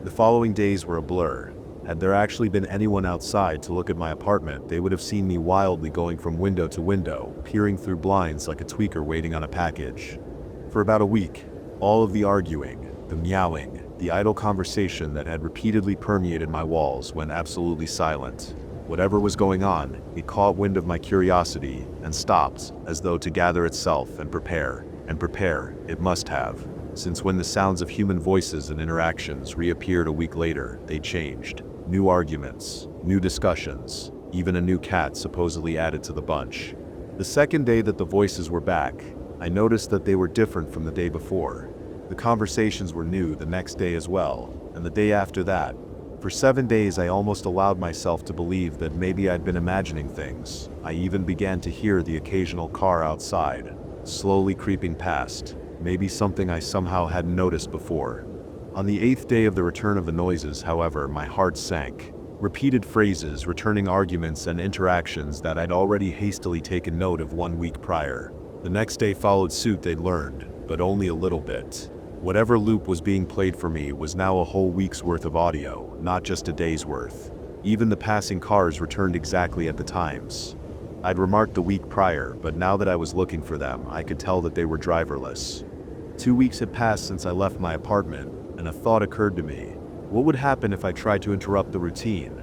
The following days were a blur. Had there actually been anyone outside to look at my apartment, they would have seen me wildly going from window to window, peering through blinds like a tweaker waiting on a package. For about a week, all of the arguing, the meowing, the idle conversation that had repeatedly permeated my walls went absolutely silent. Whatever was going on, it caught wind of my curiosity and stopped, as though to gather itself and prepare it must have, since when the sounds of human voices and interactions reappeared a week later, they changed. New arguments, new discussions, even a new cat supposedly added to the bunch. The second day that the voices were back, I noticed that they were different from the day before. The conversations were new the next day as well, and the day after that. For 7 days I almost allowed myself to believe that maybe I'd been imagining things. I even began to hear the occasional car outside, slowly creeping past, maybe something I somehow hadn't noticed before. On the 8th day of the return of the noises, however, my heart sank. Repeated phrases, returning arguments and interactions that I'd already hastily taken note of 1 week prior. The next day followed suit. They'd learned, but only a little bit. Whatever loop was being played for me was now a whole week's worth of audio, not just a day's worth. Even the passing cars returned exactly at the times I'd remarked the week prior, but now that I was looking for them, I could tell that they were driverless. 2 weeks had passed since I left my apartment, and a thought occurred to me. What would happen if I tried to interrupt the routine?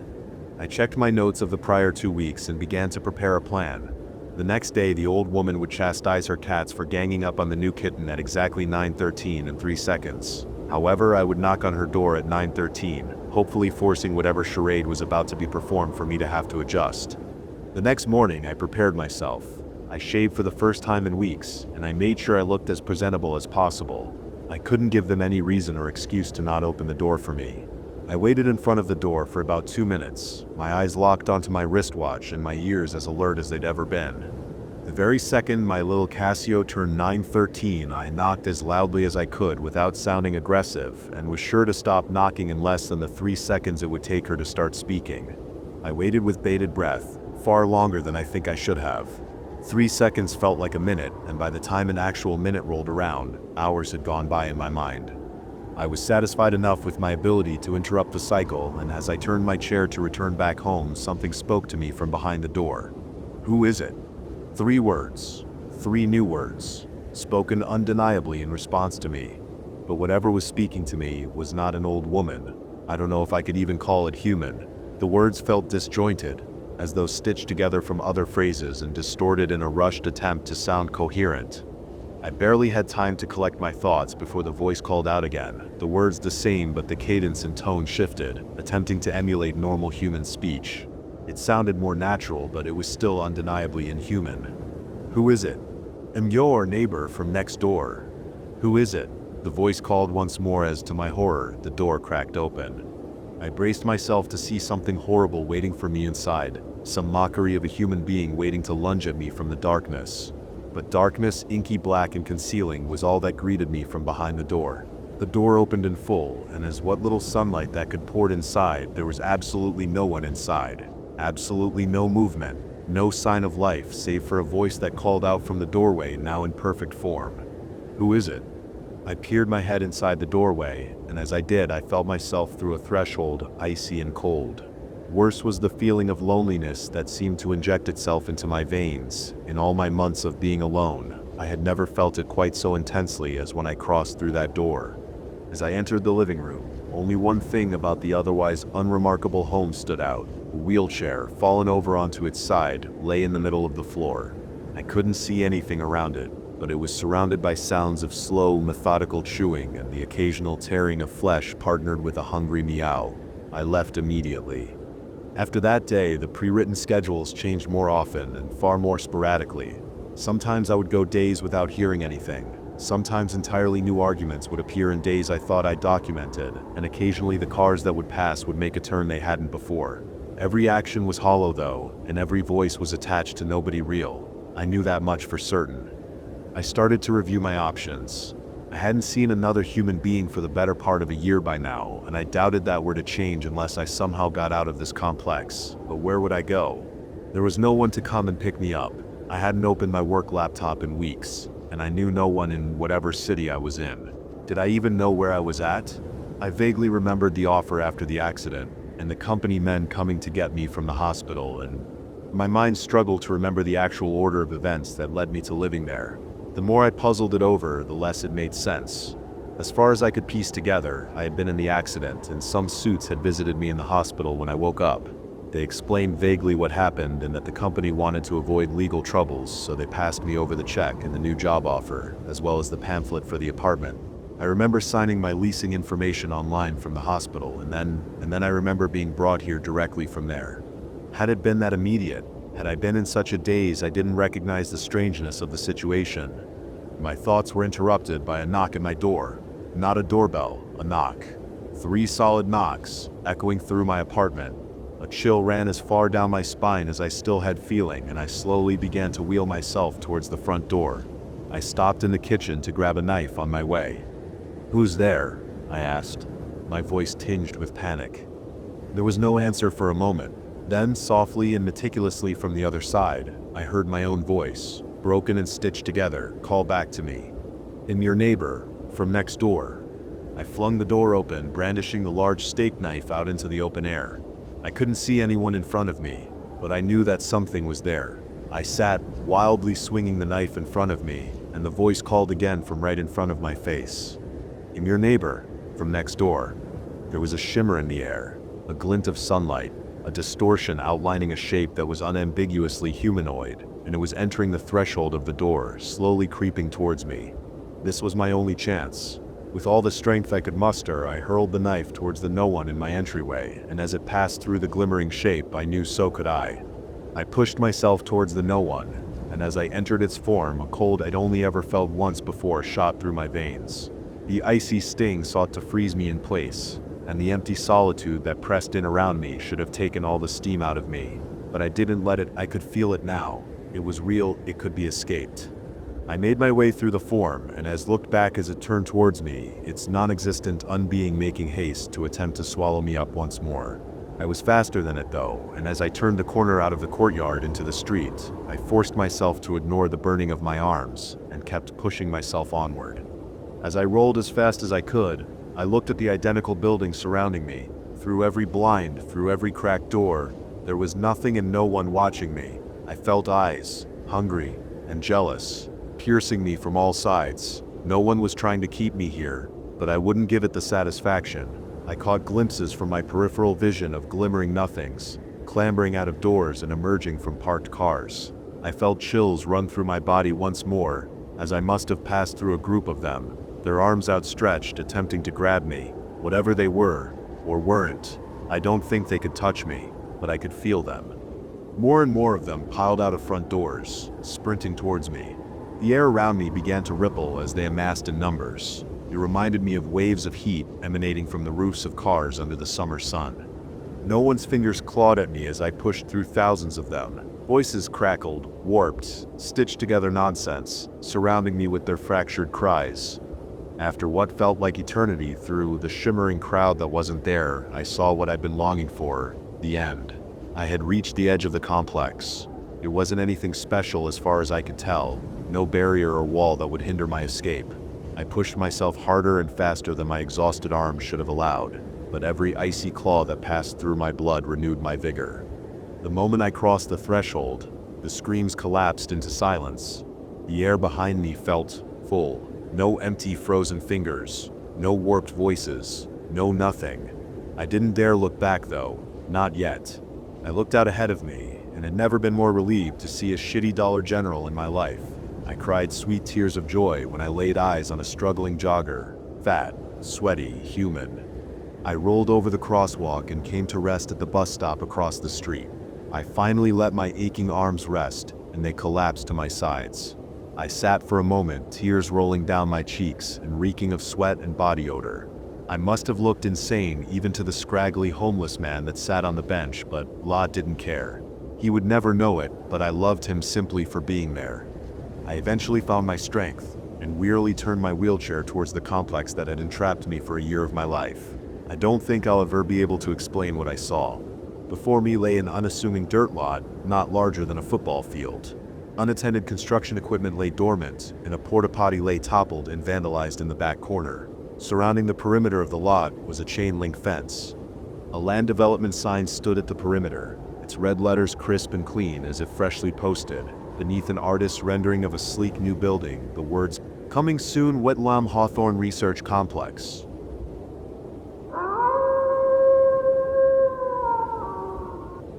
I checked my notes of the prior 2 weeks and began to prepare a plan. The next day, the old woman would chastise her cats for ganging up on the new kitten at exactly 9:13 and 3 seconds. However, I would knock on her door at 9:13, hopefully forcing whatever charade was about to be performed for me to have to adjust. The next morning, I prepared myself. I shaved for the first time in weeks, and I made sure I looked as presentable as possible. I couldn't give them any reason or excuse to not open the door for me. I waited in front of the door for about 2 minutes, my eyes locked onto my wristwatch and my ears as alert as they'd ever been. The very second my little Casio turned 9:13, I knocked as loudly as I could without sounding aggressive, and was sure to stop knocking in less than the 3 seconds it would take her to start speaking. I waited with bated breath, far longer than I think I should have. 3 seconds felt like a minute, and by the time an actual minute rolled around, hours had gone by in my mind. I was satisfied enough with my ability to interrupt the cycle, and as I turned my chair to return back home, something spoke to me from behind the door. "Who is it?" 3 words, 3 new words, spoken undeniably in response to me. But whatever was speaking to me was not an old woman. I don't know if I could even call it human. The words felt disjointed, as though stitched together from other phrases and distorted in a rushed attempt to sound coherent. I barely had time to collect my thoughts before the voice called out again, the words the same but the cadence and tone shifted, attempting to emulate normal human speech. It sounded more natural, but it was still undeniably inhuman. "Who is it?" "I'm your neighbor from next door." "Who is it?" The voice called once more as, to my horror, the door cracked open. I braced myself to see something horrible waiting for me inside, some mockery of a human being waiting to lunge at me from the darkness. But darkness, inky black and concealing, was all that greeted me from behind the door. The door opened in full, and as what little sunlight that could pour inside, there was absolutely no one inside. Absolutely no movement, no sign of life save for a voice that called out from the doorway, now in perfect form. "Who is it?" I peered my head inside the doorway, and as I did, I felt myself through a threshold, icy and cold. Worse was the feeling of loneliness that seemed to inject itself into my veins. In all my months of being alone, I had never felt it quite so intensely as when I crossed through that door. As I entered the living room, only one thing about the otherwise unremarkable home stood out. A wheelchair, fallen over onto its side, lay in the middle of the floor. I couldn't see anything around it, but it was surrounded by sounds of slow, methodical chewing and the occasional tearing of flesh partnered with a hungry meow. I left immediately. After that day, the pre-written schedules changed more often and far more sporadically. Sometimes I would go days without hearing anything. Sometimes entirely new arguments would appear in days I thought I'd documented, and occasionally the cars that would pass would make a turn they hadn't before. Every action was hollow though, and every voice was attached to nobody real. I knew that much for certain. I started to review my options. I hadn't seen another human being for the better part of a year by now, and I doubted that were to change unless I somehow got out of this complex. But where would I go? There was no one to come and pick me up. I hadn't opened my work laptop in weeks, and I knew no one in whatever city I was in. Did I even know where I was at? I vaguely remembered the offer after the accident, and the company men coming to get me from the hospital, and my mind struggled to remember the actual order of events that led me to living there. The more I puzzled it over, the less it made sense. As far as I could piece together, I had been in the accident, and some suits had visited me in the hospital when I woke up. They explained vaguely what happened and that the company wanted to avoid legal troubles, so they passed me over the check and the new job offer, as well as the pamphlet for the apartment. I remember signing my leasing information online from the hospital, and then I remember being brought here directly from there. Had it been that immediate? Had I been in such a daze I didn't recognize the strangeness of the situation? My thoughts were interrupted by a knock at my door. Not a doorbell, a knock. 3 solid knocks, echoing through my apartment. A chill ran as far down my spine as I still had feeling, and I slowly began to wheel myself towards the front door. I stopped in the kitchen to grab a knife on my way. "Who's there?" I asked, my voice tinged with panic. There was no answer for a moment. Then, softly and meticulously from the other side, I heard my own voice, broken and stitched together, call back to me. "I'm your neighbor, from next door." I flung the door open, brandishing the large steak knife out into the open air. I couldn't see anyone in front of me, but I knew that something was there. I sat, wildly swinging the knife in front of me, and the voice called again from right in front of my face. "I'm your neighbor, from next door." There was a shimmer in the air, a glint of sunlight, a distortion outlining a shape that was unambiguously humanoid, and it was entering the threshold of the door, slowly creeping towards me. This was my only chance. With all the strength I could muster, I hurled the knife towards the no one in my entryway, and as it passed through the glimmering shape, I knew so could I. I pushed myself towards the no one, and as I entered its form, a cold I'd only ever felt once before shot through my veins. The icy sting sought to freeze me in place, and the empty solitude that pressed in around me should have taken all the steam out of me. But I didn't let it. I could feel it now. It was real, it could be escaped. I made my way through the form, and looked back as it turned towards me, its non-existent unbeing making haste to attempt to swallow me up once more. I was faster than it though, and as I turned the corner out of the courtyard into the street, I forced myself to ignore the burning of my arms, and kept pushing myself onward. As I rolled as fast as I could, I looked at the identical buildings surrounding me. Through every blind, through every cracked door, there was nothing and no one watching me. I felt eyes, hungry and jealous, piercing me from all sides. No one was trying to keep me here, but I wouldn't give it the satisfaction. I caught glimpses from my peripheral vision of glimmering nothings, clambering out of doors and emerging from parked cars. I felt chills run through my body once more, as I must have passed through a group of them, their arms outstretched, attempting to grab me. Whatever they were, or weren't, I don't think they could touch me, but I could feel them. More and more of them piled out of front doors, sprinting towards me. The air around me began to ripple as they amassed in numbers. It reminded me of waves of heat emanating from the roofs of cars under the summer sun. No one's fingers clawed at me as I pushed through thousands of them. Voices crackled, warped, stitched together nonsense, surrounding me with their fractured cries. After what felt like eternity, through the shimmering crowd that wasn't there, I saw what I'd been longing for, the end. I had reached the edge of the complex. It wasn't anything special as far as I could tell, no barrier or wall that would hinder my escape. I pushed myself harder and faster than my exhausted arms should have allowed, but every icy claw that passed through my blood renewed my vigor. The moment I crossed the threshold, the screams collapsed into silence. The air behind me felt full. No empty frozen fingers, no warped voices, no nothing. I didn't dare look back though, not yet. I looked out ahead of me and had never been more relieved to see a shitty Dollar General in my life. I cried sweet tears of joy when I laid eyes on a struggling jogger, fat, sweaty, human. I rolled over the crosswalk and came to rest at the bus stop across the street. I finally let my aching arms rest, and they collapsed to my sides. I sat for a moment, tears rolling down my cheeks and reeking of sweat and body odor. I must have looked insane even to the scraggly homeless man that sat on the bench, but La didn't care. He would never know it, but I loved him simply for being there. I eventually found my strength and wearily turned my wheelchair towards the complex that had entrapped me for a year of my life. I don't think I'll ever be able to explain what I saw. Before me lay an unassuming dirt lot, not larger than a football field. Unattended construction equipment lay dormant, and a porta potty lay toppled and vandalized in the back corner. Surrounding the perimeter of the lot was a chain-link fence. A land development sign stood at the perimeter, its red letters crisp and clean as if freshly posted. Beneath an artist's rendering of a sleek new building, the words, "Coming soon, Whitlam Hawthorne Research Complex."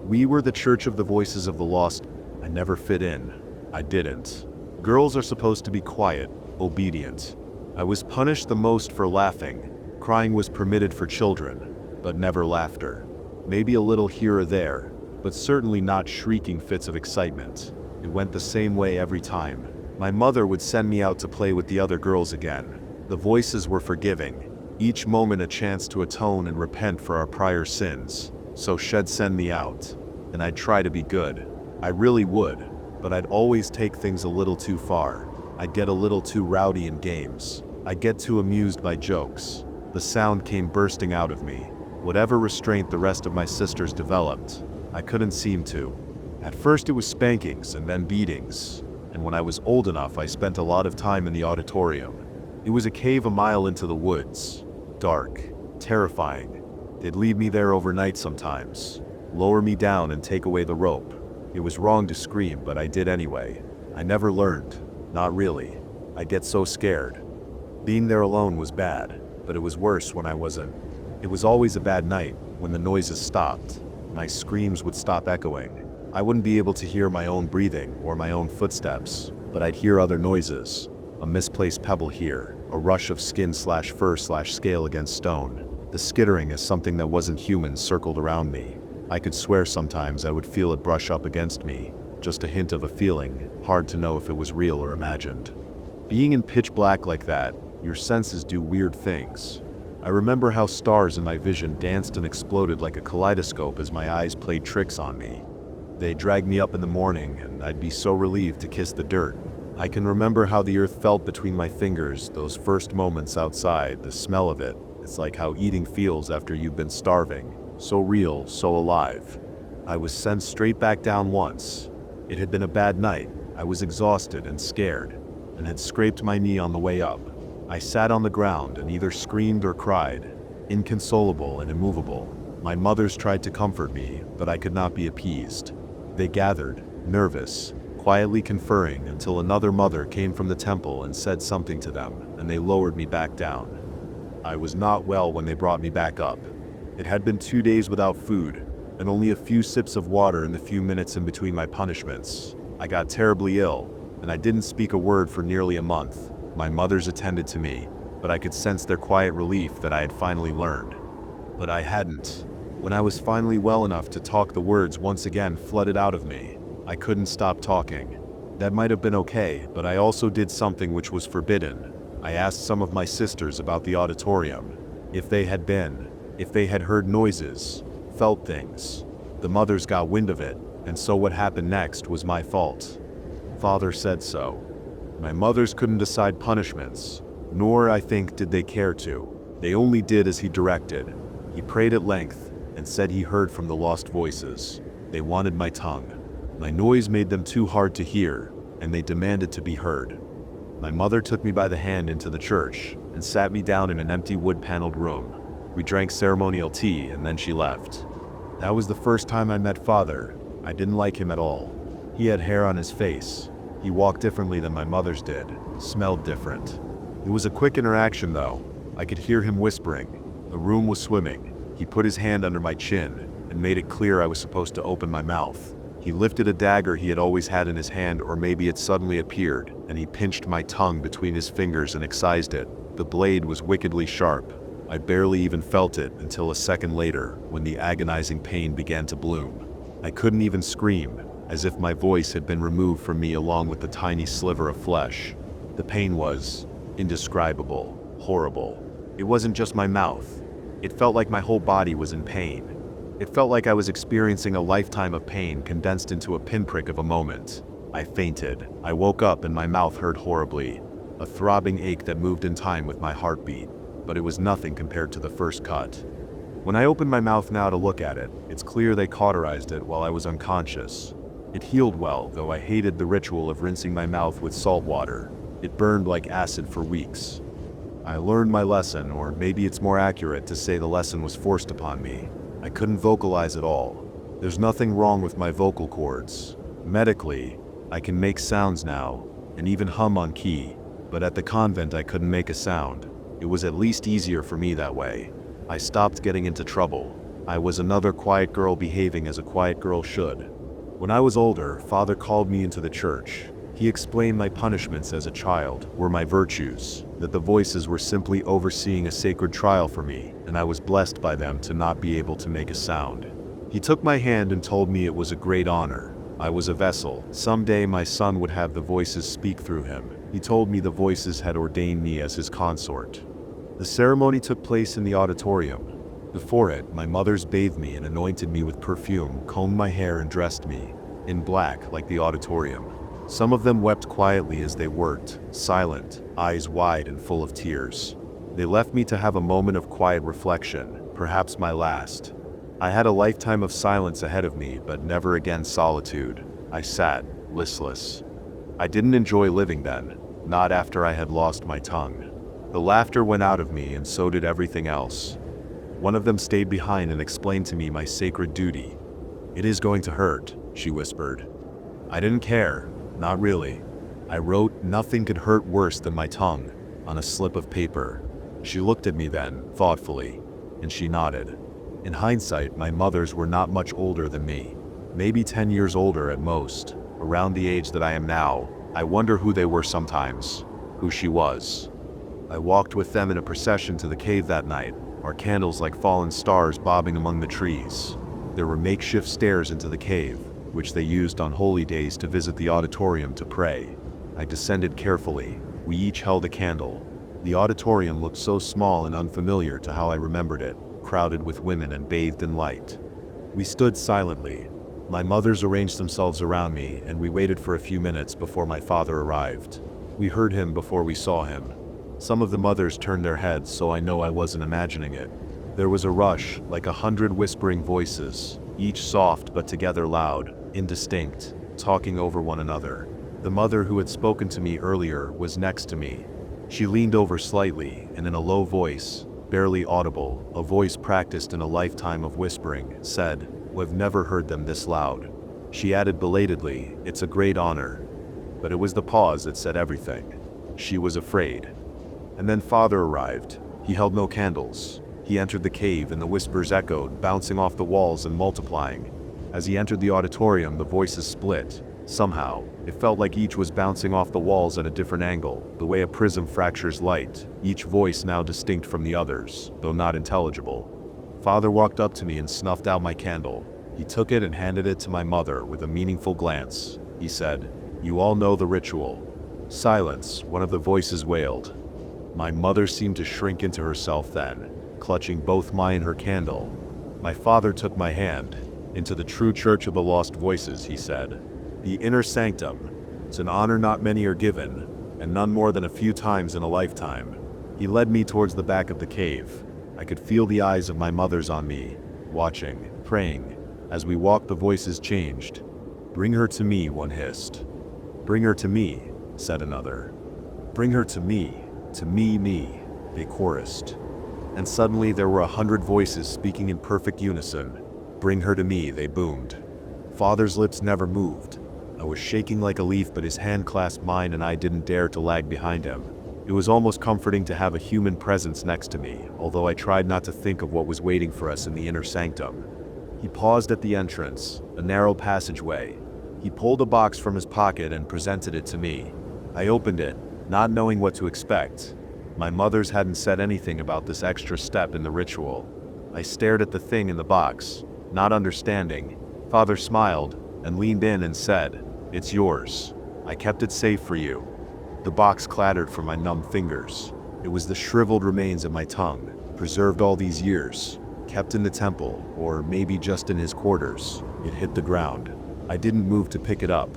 We were the Church of the Voices of the Lost. I never fit in. I didn't. Girls are supposed to be quiet, obedient. I was punished the most for laughing. Crying was permitted for children, but never laughter. Maybe a little here or there, but certainly not shrieking fits of excitement. It went the same way every time. My mother would send me out to play with the other girls again. The voices were forgiving, each moment a chance to atone and repent for our prior sins. So she'd send me out, and I'd try to be good. I really would, but I'd always take things a little too far. I'd get a little too rowdy in games. I'd get too amused by jokes. The sound came bursting out of me. Whatever restraint the rest of my sisters developed, I couldn't seem to. At first it was spankings and then beatings, and when I was old enough I spent a lot of time in the auditorium. It was a cave a mile into the woods. Dark, terrifying. They'd leave me there overnight sometimes, lower me down and take away the rope. It was wrong to scream, but I did anyway. I never learned. Not really. I'd get so scared. Being there alone was bad, but it was worse when I wasn't. It was always a bad night when the noises stopped. My screams would stop echoing. I wouldn't be able to hear my own breathing or my own footsteps, but I'd hear other noises. A misplaced pebble here, a rush of skin/fur/scale against stone. The skittering as something that wasn't human circled around me. I could swear sometimes I would feel it brush up against me, just a hint of a feeling, hard to know if it was real or imagined. Being in pitch black like that, your senses do weird things. I remember how stars in my vision danced and exploded like a kaleidoscope as my eyes played tricks on me. They dragged me up in the morning, and I'd be so relieved to kiss the dirt. I can remember how the earth felt between my fingers, those first moments outside, the smell of it. It's like how eating feels after you've been starving. So real, so alive. I was sent straight back down once. It had been a bad night. I was exhausted and scared, and had scraped my knee on the way up. I sat on the ground and either screamed or cried, inconsolable and immovable. My mothers tried to comfort me, but I could not be appeased. They gathered, nervous, quietly conferring until another mother came from the temple and said something to them, and they lowered me back down. I was not well when they brought me back up. It had been 2 days without food, and only a few sips of water in the few minutes in between my punishments. I got terribly ill, and I didn't speak a word for nearly a month. My mothers attended to me, but I could sense their quiet relief that I had finally learned. But I hadn't. When I was finally well enough to talk, the words once again flooded out of me. I couldn't stop talking. That might have been okay, but I also did something which was forbidden. I asked some of my sisters about the auditorium. If they had heard noises, felt things. The mothers got wind of it, and so what happened next was my fault. Father said so. My mothers couldn't decide punishments, nor, I think, did they care to. They only did as he directed. He prayed at length, and said he heard from the lost voices. They wanted my tongue. My noise made them too hard to hear, and they demanded to be heard. My mother took me by the hand into the church, and sat me down in an empty wood-paneled room. We drank ceremonial tea, and then she left. That was the first time I met Father. I didn't like him at all. He had hair on his face. He walked differently than my mother's did, smelled different. It was a quick interaction though. I could hear him whispering. The room was swimming. He put his hand under my chin and made it clear I was supposed to open my mouth. He lifted a dagger he had always had in his hand, or maybe it suddenly appeared, and he pinched my tongue between his fingers and excised it. The blade was wickedly sharp. I barely even felt it until a second later, when the agonizing pain began to bloom. I couldn't even scream, as if my voice had been removed from me along with the tiny sliver of flesh. The pain was indescribable, horrible. It wasn't just my mouth. It felt like my whole body was in pain. It felt like I was experiencing a lifetime of pain condensed into a pinprick of a moment. I fainted. I woke up and my mouth hurt horribly, a throbbing ache that moved in time with my heartbeat, but it was nothing compared to the first cut. When I opened my mouth now to look at it, it's clear they cauterized it while I was unconscious. It healed well, though I hated the ritual of rinsing my mouth with salt water. It burned like acid for weeks. I learned my lesson, or maybe it's more accurate to say the lesson was forced upon me. I couldn't vocalize at all. There's nothing wrong with my vocal cords. Medically, I can make sounds now, and even hum on key, but at the convent I couldn't make a sound. It was at least easier for me that way. I stopped getting into trouble. I was another quiet girl behaving as a quiet girl should. When I was older, Father called me into the church. He explained my punishments as a child were my virtues, that the voices were simply overseeing a sacred trial for me, and I was blessed by them to not be able to make a sound. He took my hand and told me it was a great honor. I was a vessel. Someday my son would have the voices speak through him. He told me the voices had ordained me as his consort. The ceremony took place in the auditorium. Before it, my mothers bathed me and anointed me with perfume, combed my hair and dressed me in black like the auditorium. Some of them wept quietly as they worked, silent, eyes wide and full of tears. They left me to have a moment of quiet reflection, perhaps my last. I had a lifetime of silence ahead of me, but never again solitude. I sat, listless. I didn't enjoy living then, not after I had lost my tongue. The laughter went out of me, and so did everything else. One of them stayed behind and explained to me my sacred duty. "It is going to hurt," she whispered. I didn't care. Not really. I wrote "nothing could hurt worse than my tongue" on a slip of paper. She looked at me then, thoughtfully, and she nodded. In hindsight, my mothers were not much older than me. Maybe 10 years older at most, around the age that I am now. I wonder who they were sometimes, who she was. I walked with them in a procession to the cave that night, our candles like fallen stars bobbing among the trees. There were makeshift stairs into the cave, which they used on holy days to visit the auditorium to pray. I descended carefully. We each held a candle. The auditorium looked so small and unfamiliar to how I remembered it, crowded with women and bathed in light. We stood silently. My mothers arranged themselves around me, and we waited for a few minutes before my father arrived. We heard him before we saw him. Some of the mothers turned their heads, so I know I wasn't imagining it. There was a rush, like 100 whispering voices, each soft but together loud, indistinct, talking over one another. The mother who had spoken to me earlier was next to me. She leaned over slightly, and in a low voice, barely audible, a voice practiced in a lifetime of whispering, said, "We've never heard them this loud." She added belatedly, "It's a great honor." But it was the pause that said everything. She was afraid. And then Father arrived. He held no candles. He entered the cave and the whispers echoed, bouncing off the walls and multiplying. As he entered the auditorium, the voices split. Somehow, it felt like each was bouncing off the walls at a different angle, the way a prism fractures light, each voice now distinct from the others, though not intelligible. Father walked up to me and snuffed out my candle. He took it and handed it to my mother with a meaningful glance. He said, "You all know the ritual." Silence, one of the voices wailed. My mother seemed to shrink into herself then, clutching both mine and her candle. My father took my hand. "Into the true church of the lost voices," he said. "The inner sanctum. It's an honor not many are given, and none more than a few times in a lifetime." He led me towards the back of the cave. I could feel the eyes of my mothers on me, watching, praying. As we walked, the voices changed. "Bring her to me," one hissed. "Bring her to me," said another. "Bring her to me, me," they chorused. And suddenly there were 100 voices speaking in perfect unison. "Bring her to me," they boomed. Father's lips never moved. A I was shaking like a leaf, but his hand clasped mine and I didn't dare to lag behind him. It was almost comforting to have a human presence next to me, although I tried not to think of what was waiting for us in the inner sanctum. He paused at the entrance, a narrow passageway. He pulled a box from his pocket and presented it to me. I opened it, not knowing what to expect. My mother's hadn't said anything about this extra step in the ritual. I stared at the thing in the box, not understanding. Father smiled and leaned in and said, "It's yours. I kept it safe for you." The box clattered from my numb fingers. It was the shriveled remains of my tongue, preserved all these years, kept in the temple, or maybe just in his quarters. It hit the ground. I didn't move to pick it up.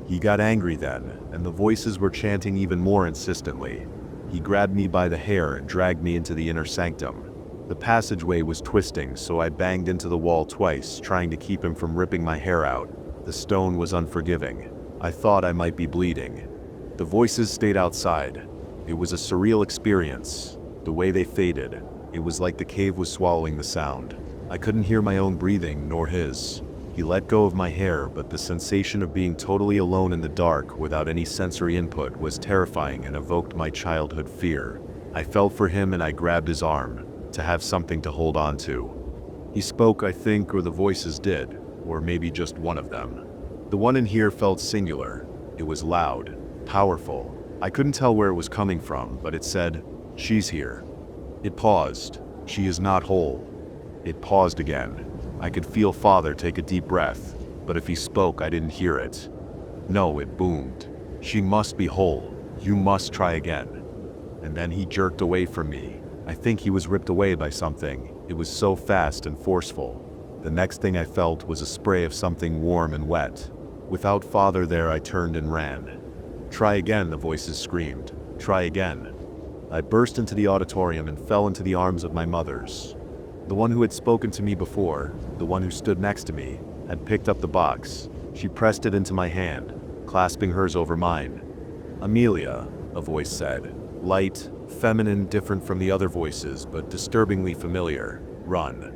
He got angry then, and the voices were chanting even more insistently. He grabbed me by the hair and dragged me into the inner sanctum. The passageway was twisting, so I banged into the wall twice, trying to keep him from ripping my hair out. The stone was unforgiving. I thought I might be bleeding. The voices stayed outside. It was a surreal experience. The way they faded, it was like the cave was swallowing the sound. I couldn't hear my own breathing, nor his. He let go of my hair, but the sensation of being totally alone in the dark without any sensory input was terrifying and evoked my childhood fear. I felt for him and I grabbed his arm, to have something to hold on to. He spoke, I think, or the voices did, or maybe just one of them. The one in here felt singular. It was loud, powerful. I couldn't tell where it was coming from, but it said, "She's here." It paused. "She is not whole." It paused again. I could feel Father take a deep breath, but if he spoke, I didn't hear it. No, it boomed. "She must be whole. You must try again." And then he jerked away from me. I think he was ripped away by something. It was so fast and forceful. The next thing I felt was a spray of something warm and wet. Without Father there, I turned and ran. "Try again," the voices screamed. "Try again." I burst into the auditorium and fell into the arms of my mothers. The one who had spoken to me before, the one who stood next to me, had picked up the box. She pressed it into my hand, clasping hers over mine. "Amelia," a voice said. Light, feminine, different from the other voices, but disturbingly familiar. "Run."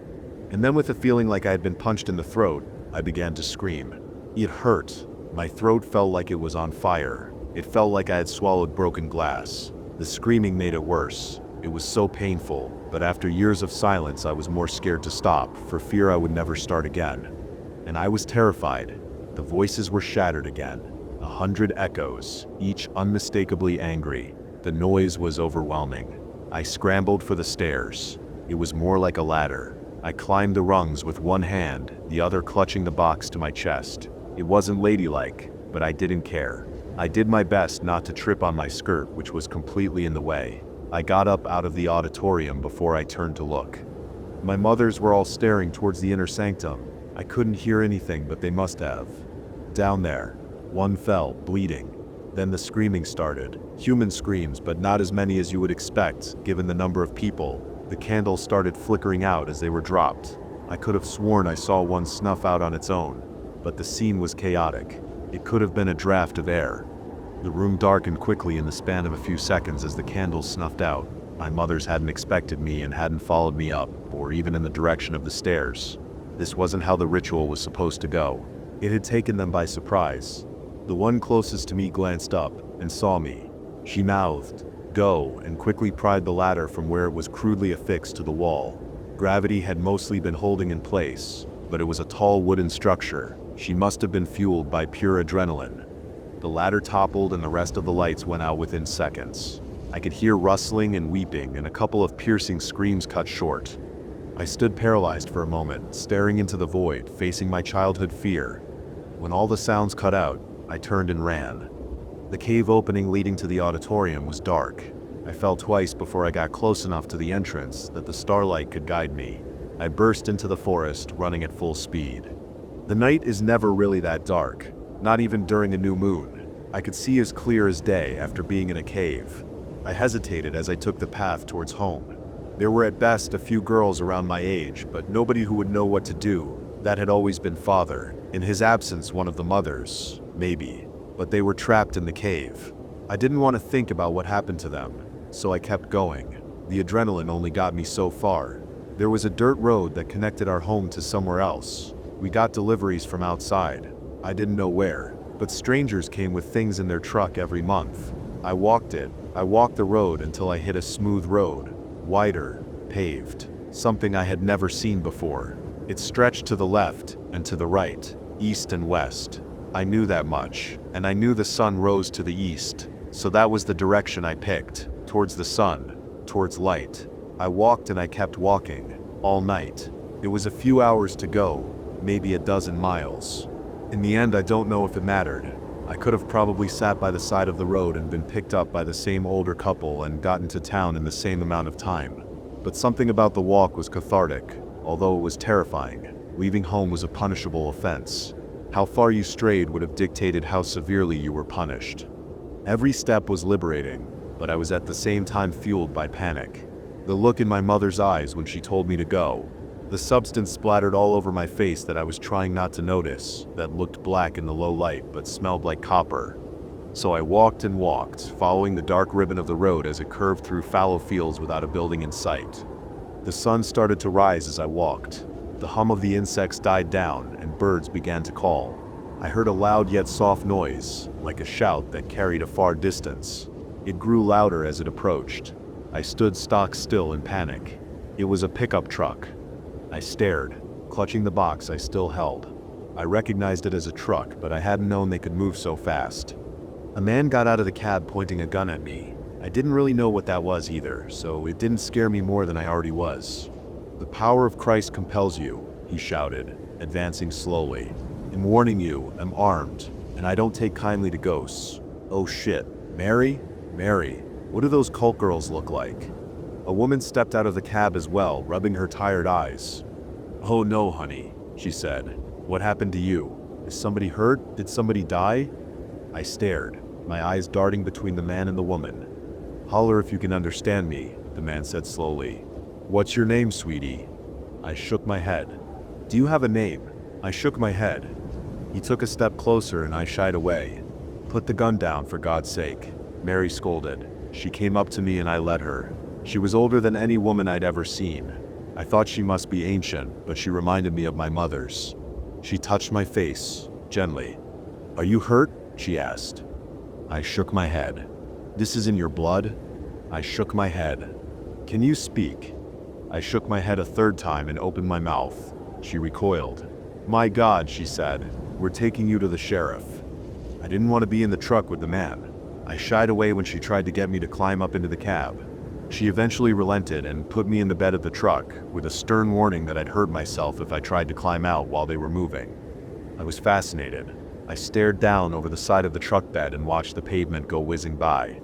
And then with a feeling like I had been punched in the throat, I began to scream. It hurt. My throat felt like it was on fire. It felt like I had swallowed broken glass. The screaming made it worse. It was so painful, but after years of silence I was more scared to stop, for fear I would never start again. And I was terrified. The voices were shattered again. 100 echoes, each unmistakably angry. The noise was overwhelming. I scrambled for the stairs. It was more like a ladder. I climbed the rungs with one hand, the other clutching the box to my chest. It wasn't ladylike, but I didn't care. I did my best not to trip on my skirt, which was completely in the way. I got up out of the auditorium before I turned to look. My mothers were all staring towards the inner sanctum. I couldn't hear anything, but they must have. Down there, one fell, bleeding. Then the screaming started. Human screams, but not as many as you would expect, given the number of people. The candles started flickering out as they were dropped. I could have sworn I saw one snuff out on its own, but the scene was chaotic. It could have been a draft of air. The room darkened quickly in the span of a few seconds as the candles snuffed out. My mothers hadn't expected me and hadn't followed me up, or even in the direction of the stairs. This wasn't how the ritual was supposed to go. It had taken them by surprise. The one closest to me glanced up and saw me. She mouthed, "Go," and quickly pried the ladder from where it was crudely affixed to the wall. Gravity had mostly been holding in place, but it was a tall wooden structure. She must have been fueled by pure adrenaline. The ladder toppled and the rest of the lights went out within seconds. I could hear rustling and weeping, and a couple of piercing screams cut short. I stood paralyzed for a moment, staring into the void, facing my childhood fear. When all the sounds cut out, I turned and ran. The cave opening leading to the auditorium was dark. I fell twice before I got close enough to the entrance that the starlight could guide me. I burst into the forest, running at full speed. The night is never really that dark, not even during a new moon. I could see as clear as day after being in a cave. I hesitated as I took the path towards home. There were at best a few girls around my age, but nobody who would know what to do. That had always been Father. In his absence, one of the mothers, maybe. But they were trapped in the cave. I didn't want to think about what happened to them, so I kept going. The adrenaline only got me so far. There was a dirt road that connected our home to somewhere else. We got deliveries from outside. I didn't know where. But strangers came with things in their truck every month. I walked it. I walked the road until I hit a smooth road, wider, paved, something I had never seen before. It stretched to the left and to the right, east and west. I knew that much, and I knew the sun rose to the east, so that was the direction I picked, towards the sun, towards light. I walked and I kept walking, all night. It was a few hours to go, maybe a dozen miles. In the end, I don't know if it mattered. I could have probably sat by the side of the road and been picked up by the same older couple and gotten to town in the same amount of time. But something about the walk was cathartic, although it was terrifying. Leaving home was a punishable offense. How far you strayed would have dictated how severely you were punished. Every step was liberating, but I was at the same time fueled by panic. The look in my mother's eyes when she told me to go, the substance splattered all over my face that I was trying not to notice, that looked black in the low light but smelled like copper. So I walked and walked, following the dark ribbon of the road as it curved through fallow fields without a building in sight. The sun started to rise as I walked. The hum of the insects died down and birds began to call. I heard a loud yet soft noise, like a shout that carried a far distance. It grew louder as it approached. I stood stock still in panic. It was a pickup truck. I stared, clutching the box I still held. I recognized it as a truck, but I hadn't known they could move so fast. A man got out of the cab pointing a gun at me. I didn't really know what that was either, so it didn't scare me more than I already was. "The power of Christ compels you," he shouted, advancing slowly. "I'm warning you, I'm armed, and I don't take kindly to ghosts." "Oh shit. Mary? Mary, what do those cult girls look like?" A woman stepped out of the cab as well, rubbing her tired eyes. "Oh no, honey," she said. "What happened to you? Is somebody hurt? Did somebody die?" I stared, my eyes darting between the man and the woman. "Holler if you can understand me," the man said slowly. "What's your name, sweetie?" I shook my head. "Do you have a name?" I shook my head. He took a step closer and I shied away. "Put the gun down, for God's sake," Mary scolded. She came up to me and I let her. She was older than any woman I'd ever seen. I thought she must be ancient, but she reminded me of my mother's. She touched my face, gently. "Are you hurt?" she asked. I shook my head. "This is in your blood?" I shook my head. "Can you speak?" I shook my head a third time and opened my mouth. She recoiled. "My God," she said, "we're taking you to the sheriff." I didn't want to be in the truck with the man. I shied away when she tried to get me to climb up into the cab. She eventually relented and put me in the bed of the truck, with a stern warning that I'd hurt myself if I tried to climb out while they were moving. I was fascinated. I stared down over the side of the truck bed and watched the pavement go whizzing by.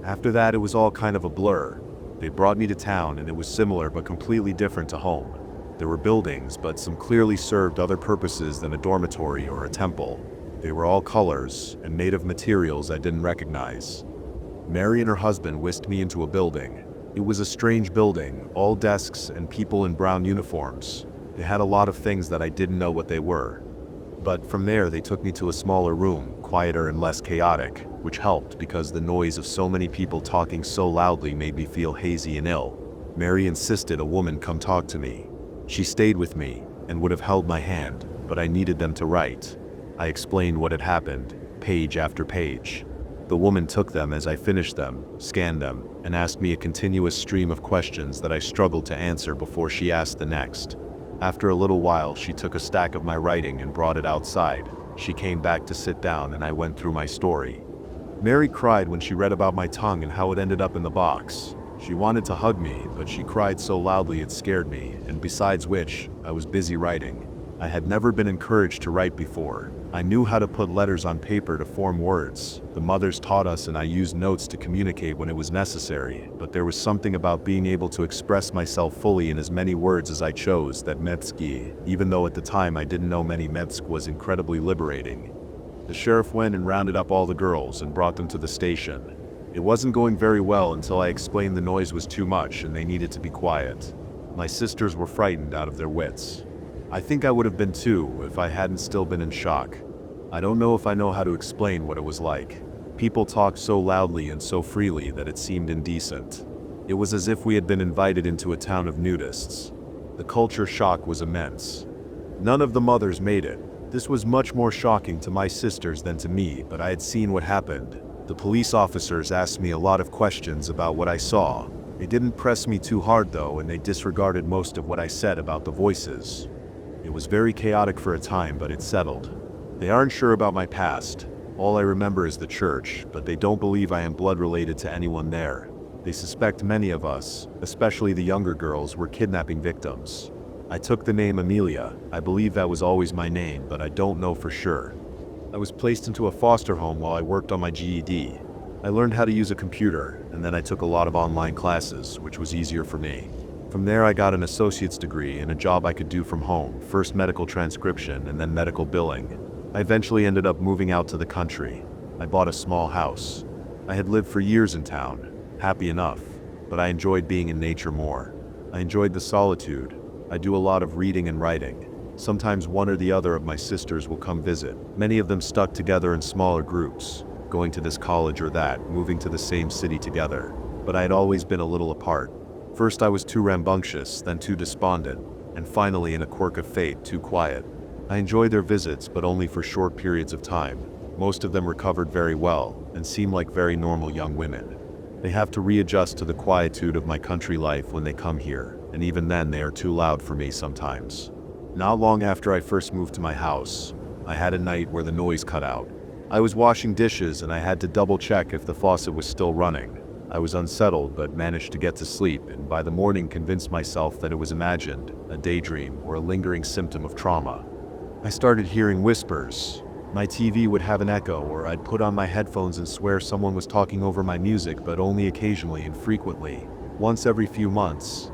After that, it was all kind of a blur. They brought me to town and it was similar but completely different to home. There were buildings, but some clearly served other purposes than a dormitory or a temple. They were all colors and made of materials I didn't recognize. Mary and her husband whisked me into a building. It was a strange building, all desks and people in brown uniforms. They had a lot of things that I didn't know what they were. But from there they took me to a smaller room, quieter and less chaotic, which helped because the noise of so many people talking so loudly made me feel hazy and ill. Mary insisted a woman come talk to me. She stayed with me and would have held my hand, but I needed them to write. I explained what had happened, page after page. The woman took them as I finished them, scanned them, and asked me a continuous stream of questions that I struggled to answer before she asked the next. After a little while, she took a stack of my writing and brought it outside. She came back to sit down and I went through my story. Mary cried when she read about my tongue and how it ended up in the box. She wanted to hug me, but she cried so loudly it scared me, and besides which, I was busy writing. I had never been encouraged to write before. I knew how to put letters on paper to form words. The mothers taught us and I used notes to communicate when it was necessary, but there was something about being able to express myself fully in as many words as I chose that Metski, even though at the time I didn't know many Metsk, was incredibly liberating. The sheriff went and rounded up all the girls and brought them to the station. It wasn't going very well until I explained the noise was too much and they needed to be quiet. My sisters were frightened out of their wits. I think I would have been too if I hadn't still been in shock. I don't know if I know how to explain what it was like. People talked so loudly and so freely that it seemed indecent. It was as if we had been invited into a town of nudists. The culture shock was immense. None of the mothers made it. This was much more shocking to my sisters than to me, but I had seen what happened. The police officers asked me a lot of questions about what I saw. They didn't press me too hard though, and they disregarded most of what I said about the voices. It was very chaotic for a time, but it settled. They aren't sure about my past. All I remember is the church, but they don't believe I am blood related to anyone there. They suspect many of us, especially the younger girls, were kidnapping victims. I took the name Amelia. I believe that was always my name, but I don't know for sure. I was placed into a foster home while I worked on my GED. I learned how to use a computer, and then I took a lot of online classes, which was easier for me. From there I got an associate's degree and a job I could do from home, first medical transcription and then medical billing. I eventually ended up moving out to the country. I bought a small house. I had lived for years in town, happy enough, but I enjoyed being in nature more. I enjoyed the solitude. I do a lot of reading and writing. Sometimes one or the other of my sisters will come visit. Many of them stuck together in smaller groups, going to this college or that, moving to the same city together. But I had always been a little apart. First I was too rambunctious, then too despondent, and finally in a quirk of fate, too quiet. I enjoyed their visits, but only for short periods of time. Most of them recovered very well, and seem like very normal young women. They have to readjust to the quietude of my country life when they come here, and even then they are too loud for me sometimes. Not long after I first moved to my house, I had a night where the noise cut out. I was washing dishes and I had to double check if the faucet was still running. I was unsettled but managed to get to sleep, and by the morning convinced myself that it was imagined, a daydream, or a lingering symptom of trauma. I started hearing whispers. My TV would have an echo, or I'd put on my headphones and swear someone was talking over my music, but only occasionally and frequently, once every few months.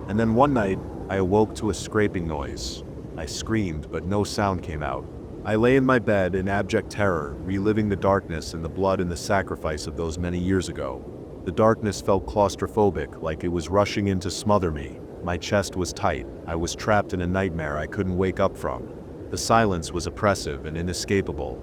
And then one night, I awoke to a scraping noise. I screamed, but no sound came out. I lay in my bed in abject terror, reliving the darkness and the blood and the sacrifice of those many years ago. The darkness felt claustrophobic, like it was rushing in to smother me. My chest was tight. I was trapped in a nightmare I couldn't wake up from. The silence was oppressive and inescapable.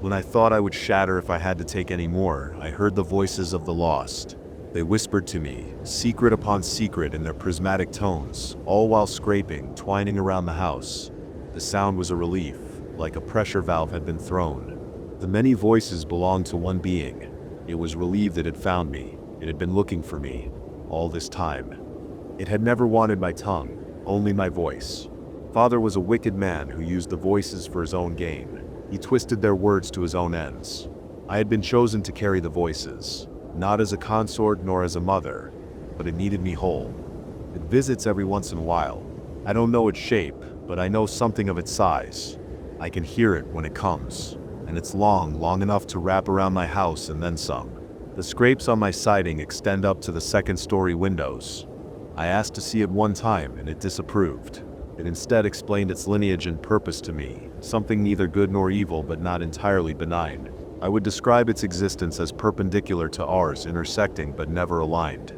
When I thought I would shatter if I had to take any more, I heard the voices of the lost. They whispered to me, secret upon secret in their prismatic tones, all while scraping, twining around the house. The sound was a relief, like a pressure valve had been thrown. The many voices belonged to one being. It was relieved that it found me. It had been looking for me, all this time. It had never wanted my tongue, only my voice. Father was a wicked man who used the voices for his own gain. He twisted their words to his own ends. I had been chosen to carry the voices, not as a consort nor as a mother, but it needed me whole. It visits every once in a while. I don't know its shape, but I know something of its size. I can hear it when it comes, and it's long enough to wrap around my house and then some. The scrapes on my siding extend up to the second-story windows. I asked to see it one time, and it disapproved. It instead explained its lineage and purpose to me, something neither good nor evil but not entirely benign. I would describe its existence as perpendicular to ours, intersecting but never aligned.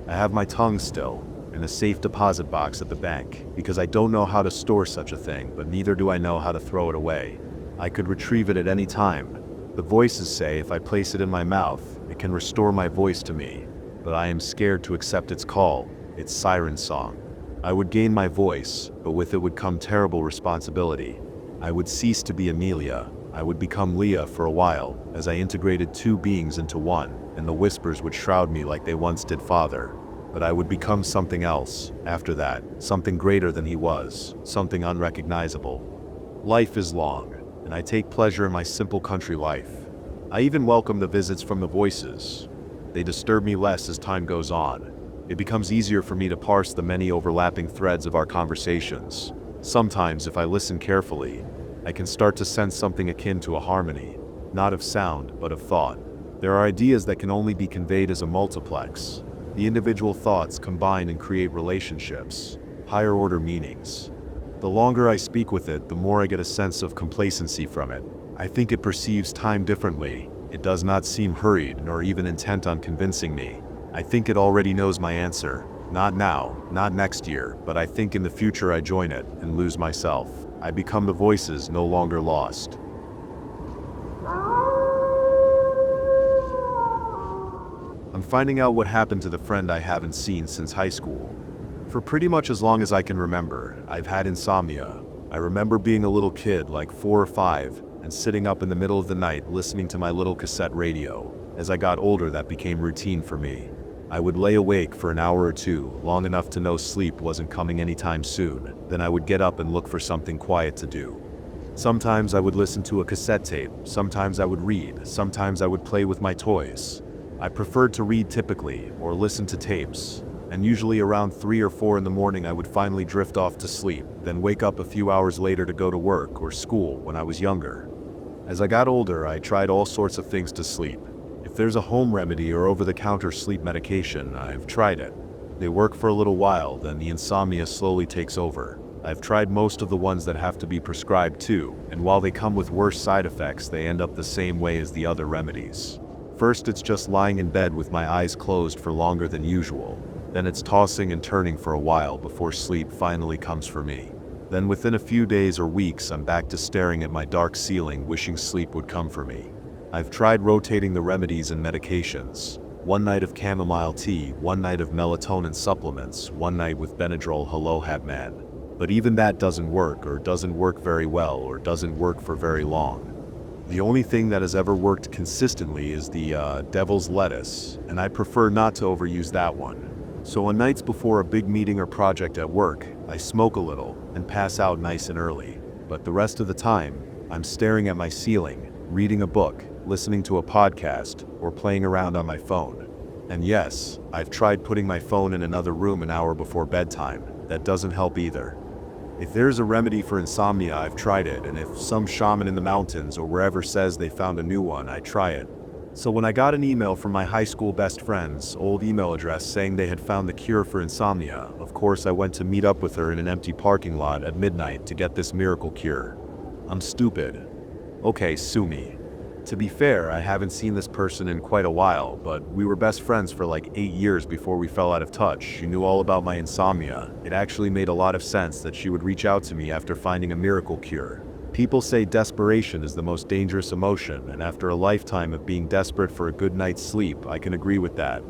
I have my tongue still, in a safe deposit box at the bank, because I don't know how to store such a thing, but neither do I know how to throw it away. I could retrieve it at any time. The voices say if I place it in my mouth, it can restore my voice to me, but I am scared to accept its call, its siren song. I would gain my voice, but with it would come terrible responsibility. I would cease to be Amelia. I would become Leah for a while, as I integrated two beings into one, and the whispers would shroud me like they once did Father. But I would become something else, after that, something greater than he was, something unrecognizable. Life is long, and I take pleasure in my simple country life. I even welcome the visits from the voices. They disturb me less as time goes on. It becomes easier for me to parse the many overlapping threads of our conversations. Sometimes, if I listen carefully, I can start to sense something akin to a harmony, not of sound, but of thought. There are ideas that can only be conveyed as a multiplex. The individual thoughts combine and create relationships, higher-order meanings. The longer I speak with it, the more I get a sense of complacency from it. I think it perceives time differently. It does not seem hurried, nor even intent on convincing me. I think it already knows my answer. Not now, not next year, but I think in the future I join it and lose myself. I become the voices no longer lost. I'm finding out what happened to the friend I haven't seen since high school. For pretty much as long as I can remember, I've had insomnia. I remember being a little kid, like 4 or 5, and sitting up in the middle of the night listening to my little cassette radio. As I got older, that became routine for me. I would lay awake for an hour or two, long enough to know sleep wasn't coming anytime soon. Then I would get up and look for something quiet to do. Sometimes I would listen to a cassette tape, sometimes I would read, sometimes I would play with my toys. I preferred to read typically, or listen to tapes. And usually around 3 or 4 in the morning I would finally drift off to sleep, then wake up a few hours later to go to work or school when I was younger. As I got older, I tried all sorts of things to sleep. If there's a home remedy or over-the-counter sleep medication, I've tried it. They work for a little while, then the insomnia slowly takes over. I've tried most of the ones that have to be prescribed too, and while they come with worse side effects, they end up the same way as the other remedies. First, it's just lying in bed with my eyes closed for longer than usual. Then it's tossing and turning for a while before sleep finally comes for me. Then within a few days or weeks, I'm back to staring at my dark ceiling, wishing sleep would come for me. I've tried rotating the remedies and medications. One night of chamomile tea, one night of melatonin supplements, one night with Benadryl Hello Man. But even that doesn't work, or doesn't work very well, or doesn't work for very long. The only thing that has ever worked consistently is the devil's lettuce, and I prefer not to overuse that one. So on nights before a big meeting or project at work, I smoke a little and pass out nice and early. But the rest of the time, I'm staring at my ceiling, reading a book, listening to a podcast, or playing around on my phone. And yes, I've tried putting my phone in another room an hour before bedtime. That doesn't help either. If there's a remedy for insomnia, I've tried it, and if some shaman in the mountains or wherever says they found a new one, I try it. So when I got an email from my high school best friend's old email address saying they had found the cure for insomnia, of course I went to meet up with her in an empty parking lot at midnight to get this miracle cure. I'm stupid. Okay, sue me. To be fair, I haven't seen this person in quite a while, but we were best friends for like 8 years before we fell out of touch. She knew all about my insomnia. It actually made a lot of sense that she would reach out to me after finding a miracle cure. People say desperation is the most dangerous emotion, and after a lifetime of being desperate for a good night's sleep, I can agree with that.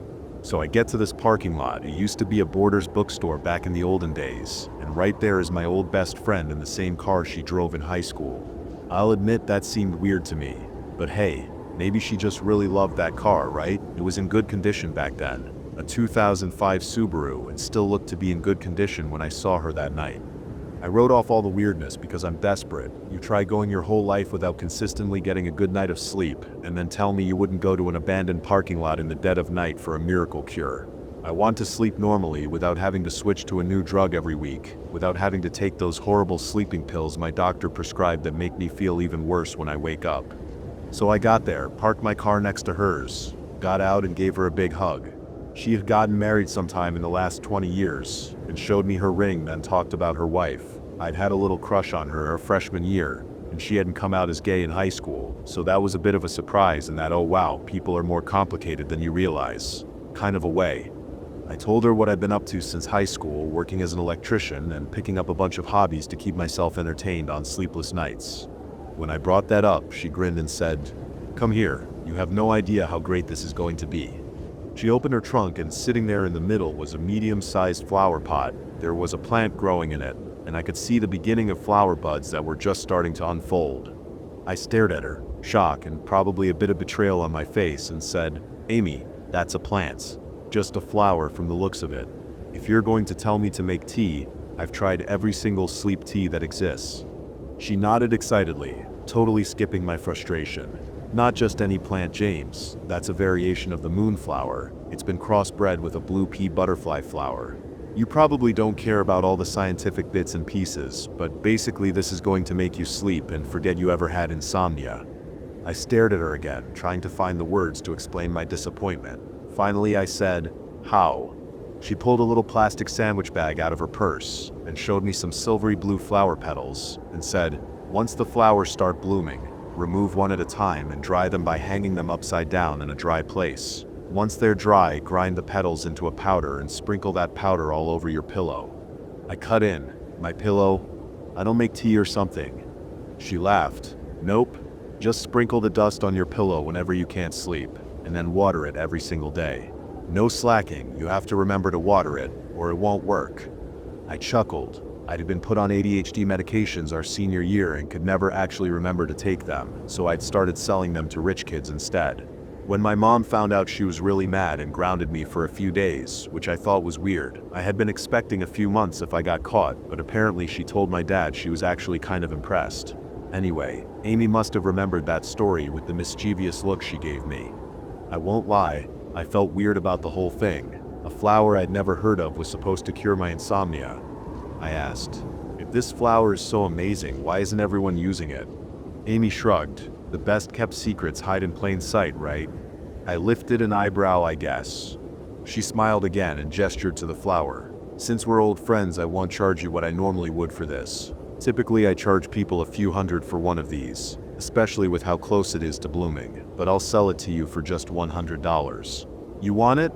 So I get to this parking lot. It used to be a Borders bookstore back in the olden days, and right there is my old best friend in the same car she drove in high school. I'll admit that seemed weird to me, but hey, maybe she just really loved that car, right? It was in good condition back then. A 2005 Subaru, and still looked to be in good condition when I saw her that night. I wrote off all the weirdness because I'm desperate. You try going your whole life without consistently getting a good night of sleep, and then tell me you wouldn't go to an abandoned parking lot in the dead of night for a miracle cure. I want to sleep normally without having to switch to a new drug every week, without having to take those horrible sleeping pills my doctor prescribed that make me feel even worse when I wake up. So I got there, parked my car next to hers, got out and gave her a big hug. She had gotten married sometime in the last 20 years, and showed me her ring, then talked about her wife. I'd had a little crush on her freshman year, and she hadn't come out as gay in high school, so that was a bit of a surprise in that, oh wow, people are more complicated than you realize, kind of a way. I told her what I'd been up to since high school, working as an electrician and picking up a bunch of hobbies to keep myself entertained on sleepless nights. When I brought that up, she grinned and said, "Come here, you have no idea how great this is going to be." She opened her trunk, and sitting there in the middle was a medium-sized flower pot. There was a plant growing in it, and I could see the beginning of flower buds that were just starting to unfold. I stared at her, shock and probably a bit of betrayal on my face, and said, "Amy, that's a plant. Just a flower from the looks of it. If you're going to tell me to make tea, I've tried every single sleep tea that exists." She nodded excitedly, totally skipping my frustration. "Not just any plant, James. That's a variation of the moonflower. It's been crossbred with a blue pea butterfly flower. You probably don't care about all the scientific bits and pieces, but basically this is going to make you sleep and forget you ever had insomnia." I stared at her again, trying to find the words to explain my disappointment. Finally I said, "How?" She pulled a little plastic sandwich bag out of her purse and showed me some silvery blue flower petals and said, "Once the flowers start blooming, remove one at a time and dry them by hanging them upside down in a dry place. Once they're dry, grind the petals into a powder and sprinkle that powder all over your pillow." I cut in, "My pillow? I don't make tea or something." She laughed. "Nope, just sprinkle the dust on your pillow whenever you can't sleep, and then water it every single day. No slacking, you have to remember to water it, or it won't work." I chuckled. I'd been put on ADHD medications our senior year and could never actually remember to take them, so I'd started selling them to rich kids instead. When my mom found out, she was really mad and grounded me for a few days, which I thought was weird. I had been expecting a few months if I got caught, but apparently she told my dad she was actually kind of impressed. Anyway, Amy must have remembered that story with the mischievous look she gave me. I won't lie, I felt weird about the whole thing. A flower I'd never heard of was supposed to cure my insomnia. I asked, "If this flower is so amazing, why isn't everyone using it?" Amy shrugged. "The best kept secrets hide in plain sight, right?" I lifted an eyebrow, I guess. She smiled again and gestured to the flower. "Since we're old friends, I won't charge you what I normally would for this. Typically I charge people a few hundred for one of these, especially with how close it is to blooming, but I'll sell it to you for just $100. You want it?"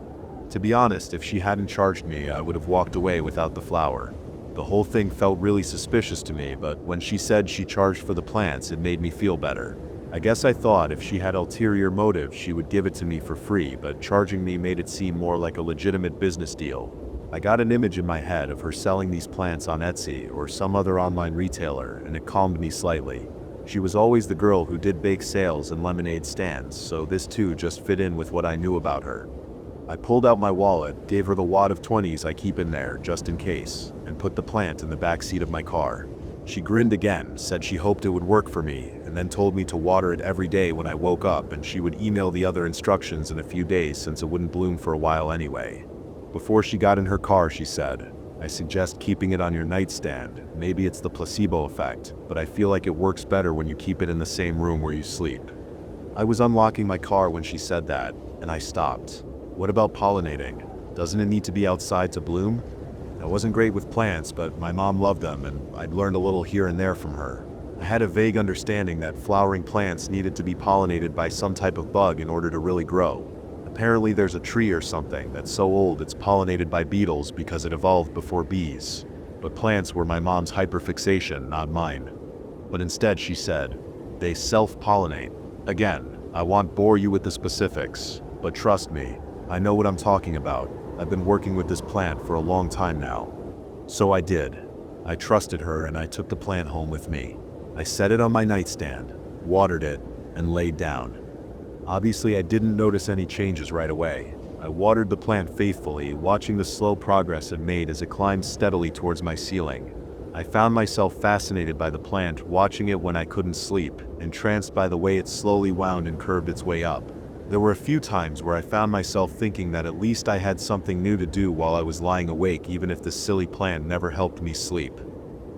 To be honest, if she hadn't charged me, I would have walked away without the flower. The whole thing felt really suspicious to me, but when she said she charged for the plants, it made me feel better. I guess I thought if she had ulterior motives, she would give it to me for free, but charging me made it seem more like a legitimate business deal. I got an image in my head of her selling these plants on Etsy or some other online retailer, and it calmed me slightly. She was always the girl who did bake sales and lemonade stands, so this too just fit in with what I knew about her. I pulled out my wallet, gave her the wad of 20s I keep in there, just in case, and put the plant in the back seat of my car. She grinned again, said she hoped it would work for me, and then told me to water it every day when I woke up, and she would email the other instructions in a few days since it wouldn't bloom for a while anyway. Before she got in her car, she said, "I suggest keeping it on your nightstand. Maybe it's the placebo effect, but I feel like it works better when you keep it in the same room where you sleep." I was unlocking my car when she said that, and I stopped. What about pollinating? Doesn't it need to be outside to bloom? I wasn't great with plants, but my mom loved them, and I'd learned a little here and there from her. I had a vague understanding that flowering plants needed to be pollinated by some type of bug in order to really grow. Apparently there's a tree or something that's so old it's pollinated by beetles because it evolved before bees. But plants were my mom's hyperfixation, not mine. But instead, she said, they self-pollinate. Again, I won't bore you with the specifics, but trust me, I know what I'm talking about. I've been working with this plant for a long time now. So I did. I trusted her and I took the plant home with me. I set it on my nightstand, watered it, and laid down. Obviously, I didn't notice any changes right away. I watered the plant faithfully, watching the slow progress it made as it climbed steadily towards my ceiling. I found myself fascinated by the plant, watching it when I couldn't sleep, entranced by the way it slowly wound and curved its way up. There were a few times where I found myself thinking that at least I had something new to do while I was lying awake, even if this silly plant never helped me sleep.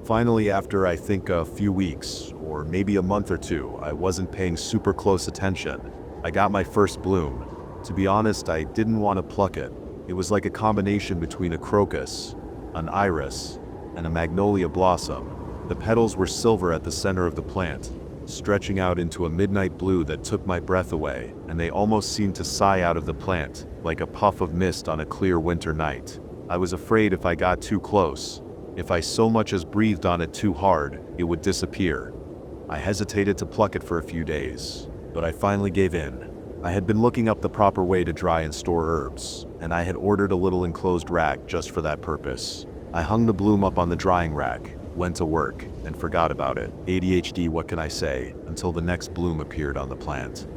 Finally, after I think a few weeks, or maybe a month or two, I wasn't paying super close attention. I got my first bloom. To be honest, I didn't want to pluck it. It was like a combination between a crocus, an iris, and a magnolia blossom. The petals were silver at the center of the plant, stretching out into a midnight blue that took my breath away, and they almost seemed to sigh out of the plant, like a puff of mist on a clear winter night. I was afraid if I got too close, if I so much as breathed on it too hard, it would disappear. I hesitated to pluck it for a few days, but I finally gave in. I had been looking up the proper way to dry and store herbs, and I had ordered a little enclosed rack just for that purpose. I hung the bloom up on the drying rack, went to work, and forgot about it. ADHD, what can I say, until the next bloom appeared on the plant.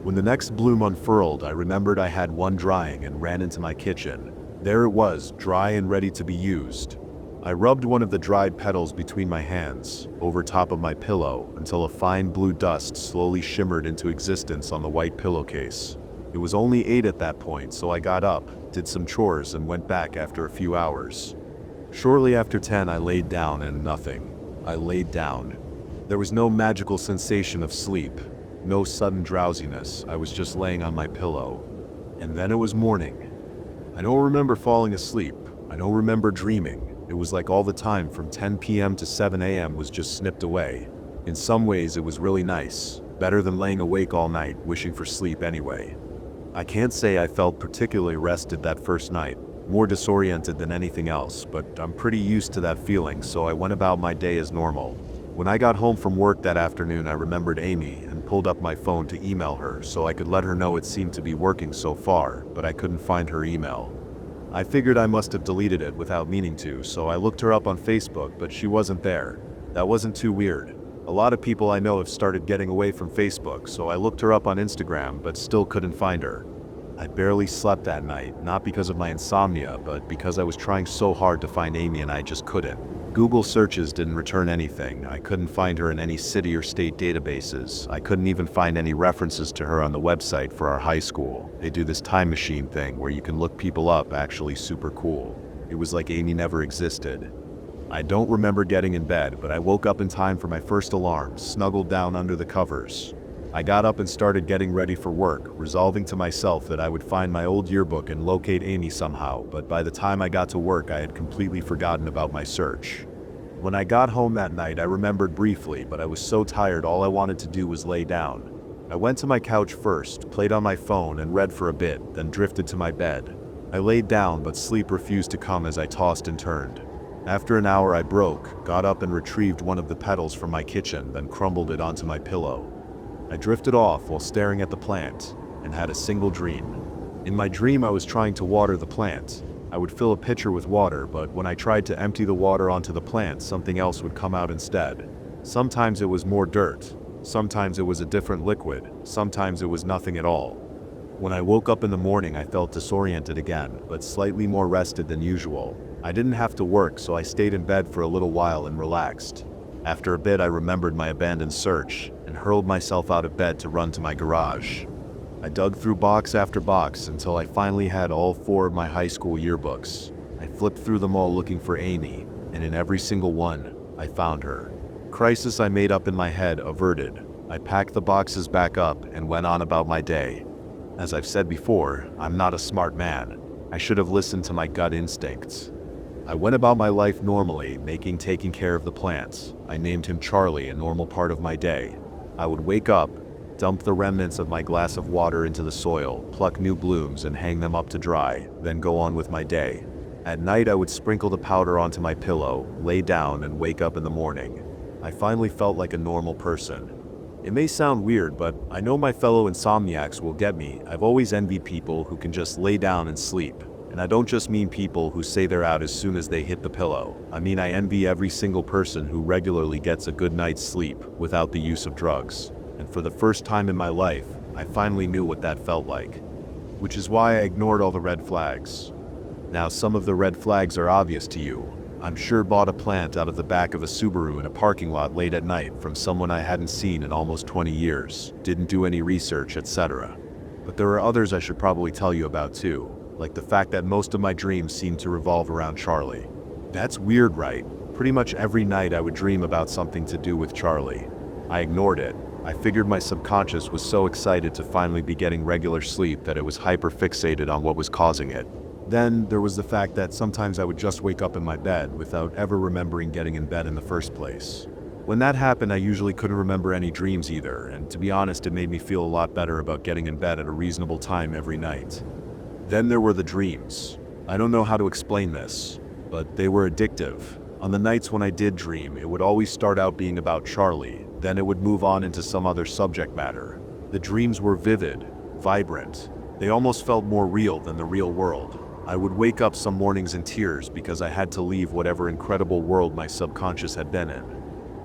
When the next bloom unfurled, I remembered I had one drying and ran into my kitchen. There it was, dry and ready to be used. I rubbed one of the dried petals between my hands, over top of my pillow, until a fine blue dust slowly shimmered into existence on the white pillowcase. It was only 8 at that point, so I got up, did some chores, and went back after a few hours. Shortly after 10, I laid down and nothing. I laid down. There was no magical sensation of sleep, no sudden drowsiness. I was just laying on my pillow. And then it was morning. I don't remember falling asleep. I don't remember dreaming. It was like all the time from 10 p.m. to 7 a.m. was just snipped away. In some ways, it was really nice, better than laying awake all night, wishing for sleep anyway. I can't say I felt particularly rested that first night, more disoriented than anything else, but I'm pretty used to that feeling, so I went about my day as normal. When I got home from work that afternoon, I remembered Amy and pulled up my phone to email her so I could let her know it seemed to be working so far, but I couldn't find her email. I figured I must have deleted it without meaning to, so I looked her up on Facebook, but she wasn't there. That wasn't too weird. A lot of people I know have started getting away from Facebook, so I looked her up on Instagram, but still couldn't find her. I barely slept that night, not because of my insomnia, but because I was trying so hard to find Amy and I just couldn't. Google searches didn't return anything. I couldn't find her in any city or state databases. I couldn't even find any references to her on the website for our high school. They do this time machine thing where you can look people up, actually super cool. It was like Amy never existed. I don't remember getting in bed, but I woke up in time for my first alarm, snuggled down under the covers. I got up and started getting ready for work, resolving to myself that I would find my old yearbook and locate Amy somehow, but by the time I got to work I had completely forgotten about my search. When I got home that night I remembered briefly, but I was so tired all I wanted to do was lay down. I went to my couch first, played on my phone and read for a bit, then drifted to my bed. I laid down, but sleep refused to come as I tossed and turned. After an hour I broke, got up and retrieved one of the petals from my kitchen, then crumbled it onto my pillow. I drifted off while staring at the plant, and had a single dream. In my dream I was trying to water the plant. I would fill a pitcher with water, but when I tried to empty the water onto the plant, something else would come out instead. Sometimes it was more dirt, sometimes it was a different liquid, sometimes it was nothing at all. When I woke up in the morning I felt disoriented again, but slightly more rested than usual. I didn't have to work, so I stayed in bed for a little while and relaxed. After a bit I remembered my abandoned search, and hurled myself out of bed to run to my garage. I dug through box after box until I finally had all 4 of my high school yearbooks. I flipped through them all looking for Amy, and in every single one, I found her. Crisis I made up in my head averted. I packed the boxes back up and went on about my day. As I've said before, I'm not a smart man. I should have listened to my gut instincts. I went about my life normally, taking care of the plants. I named him Charlie, a normal part of my day. I would wake up, dump the remnants of my glass of water into the soil, pluck new blooms and hang them up to dry, then go on with my day. At night I would sprinkle the powder onto my pillow, lay down and wake up in the morning. I finally felt like a normal person. It may sound weird, but I know my fellow insomniacs will get me. I've always envied people who can just lay down and sleep. And I don't just mean people who say they're out as soon as they hit the pillow. I mean I envy every single person who regularly gets a good night's sleep without the use of drugs. And for the first time in my life, I finally knew what that felt like. Which is why I ignored all the red flags. Now some of the red flags are obvious to you. I'm sure bought a plant out of the back of a Subaru in a parking lot late at night from someone I hadn't seen in almost 20 years, didn't do any research, etc. But there are others I should probably tell you about too. Like the fact that most of my dreams seem to revolve around Charlie. That's weird, right? Pretty much every night I would dream about something to do with Charlie. I ignored it. I figured my subconscious was so excited to finally be getting regular sleep that it was hyper-fixated on what was causing it. Then there was the fact that sometimes I would just wake up in my bed without ever remembering getting in bed in the first place. When that happened, I usually couldn't remember any dreams either, and to be honest, it made me feel a lot better about getting in bed at a reasonable time every night. Then there were the dreams. I don't know how to explain this, but they were addictive. On the nights when I did dream, it would always start out being about Charlie, then it would move on into some other subject matter. The dreams were vivid, vibrant. They almost felt more real than the real world. I would wake up some mornings in tears because I had to leave whatever incredible world my subconscious had been in.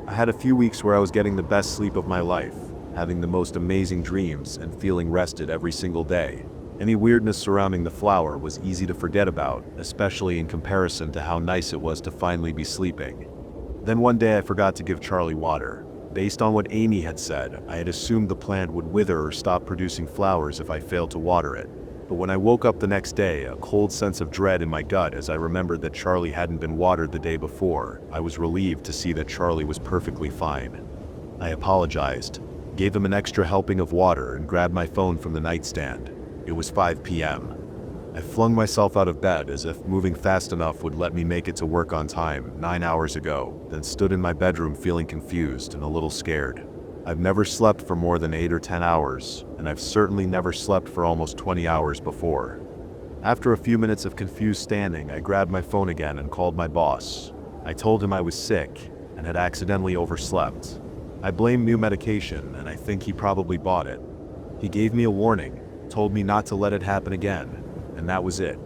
I had a few weeks where I was getting the best sleep of my life, having the most amazing dreams and feeling rested every single day. Any weirdness surrounding the flower was easy to forget about, especially in comparison to how nice it was to finally be sleeping. Then one day I forgot to give Charlie water. Based on what Amy had said, I had assumed the plant would wither or stop producing flowers if I failed to water it. But when I woke up the next day, a cold sense of dread in my gut as I remembered that Charlie hadn't been watered the day before, I was relieved to see that Charlie was perfectly fine. I apologized, gave him an extra helping of water, and grabbed my phone from the nightstand. It was 5 p.m. I flung myself out of bed as if moving fast enough would let me make it to work on time 9 hours ago, then stood in my bedroom feeling confused and a little scared. I've never slept for more than 8 or 10 hours, and I've certainly never slept for almost 20 hours before. After a few minutes of confused standing, I grabbed my phone again and called my boss. I told him I was sick and had accidentally overslept. I blamed new medication, and I think he probably bought it. He gave me a warning, told me not to let it happen again, and that was it.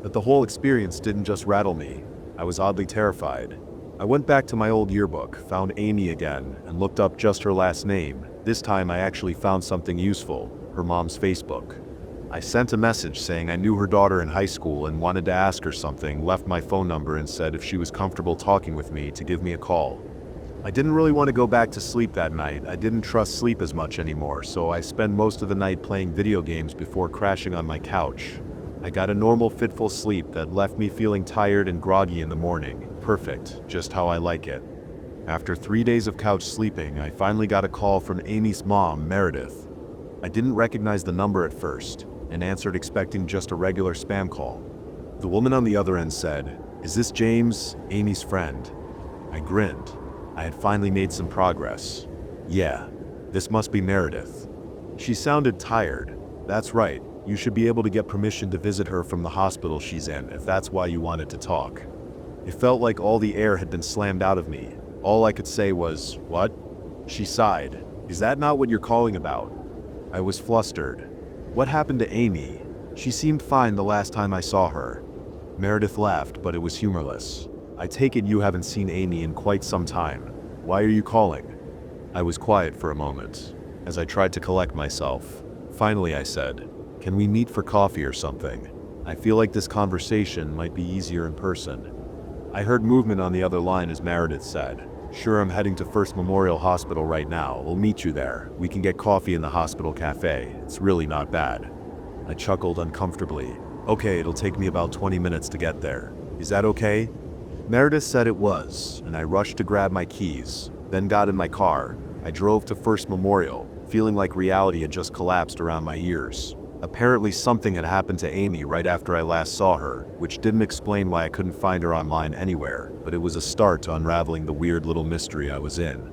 But the whole experience didn't just rattle me. I was oddly terrified. I went back to my old yearbook, found Amy again, and looked up just her last name. This time I actually found something useful, her mom's Facebook. I sent a message saying I knew her daughter in high school and wanted to ask her something, left my phone number and said if she was comfortable talking with me to give me a call. I didn't really want to go back to sleep that night. I didn't trust sleep as much anymore, so I spent most of the night playing video games before crashing on my couch. I got a normal fitful sleep that left me feeling tired and groggy in the morning. Perfect, just how I like it. After 3 days of couch sleeping, I finally got a call from Amy's mom, Meredith. I didn't recognize the number at first, and answered expecting just a regular spam call. The woman on the other end said, "Is this James, Amy's friend?" I grinned. I had finally made some progress. "Yeah, this must be Meredith." She sounded tired. "That's right, you should be able to get permission to visit her from the hospital she's in if that's why you wanted to talk." It felt like all the air had been slammed out of me. All I could say was, "What?" She sighed. "Is that not what you're calling about?" I was flustered. "What happened to Amy? She seemed fine the last time I saw her." Meredith laughed, but it was humorless. "I take it you haven't seen Amy in quite some time. Why are you calling?" I was quiet for a moment, as I tried to collect myself. Finally I said, "Can we meet for coffee or something? I feel like this conversation might be easier in person." I heard movement on the other line as Meredith said, "Sure, I'm heading to First Memorial Hospital right now. We'll meet you there. We can get coffee in the hospital cafe. It's really not bad." I chuckled uncomfortably. "Okay, it'll take me about 20 minutes to get there. Is that okay?" Meredith said it was, and I rushed to grab my keys, then got in my car. I drove to First Memorial, feeling like reality had just collapsed around my ears. Apparently something had happened to Amy right after I last saw her, which didn't explain why I couldn't find her online anywhere, but it was a start to unraveling the weird little mystery I was in.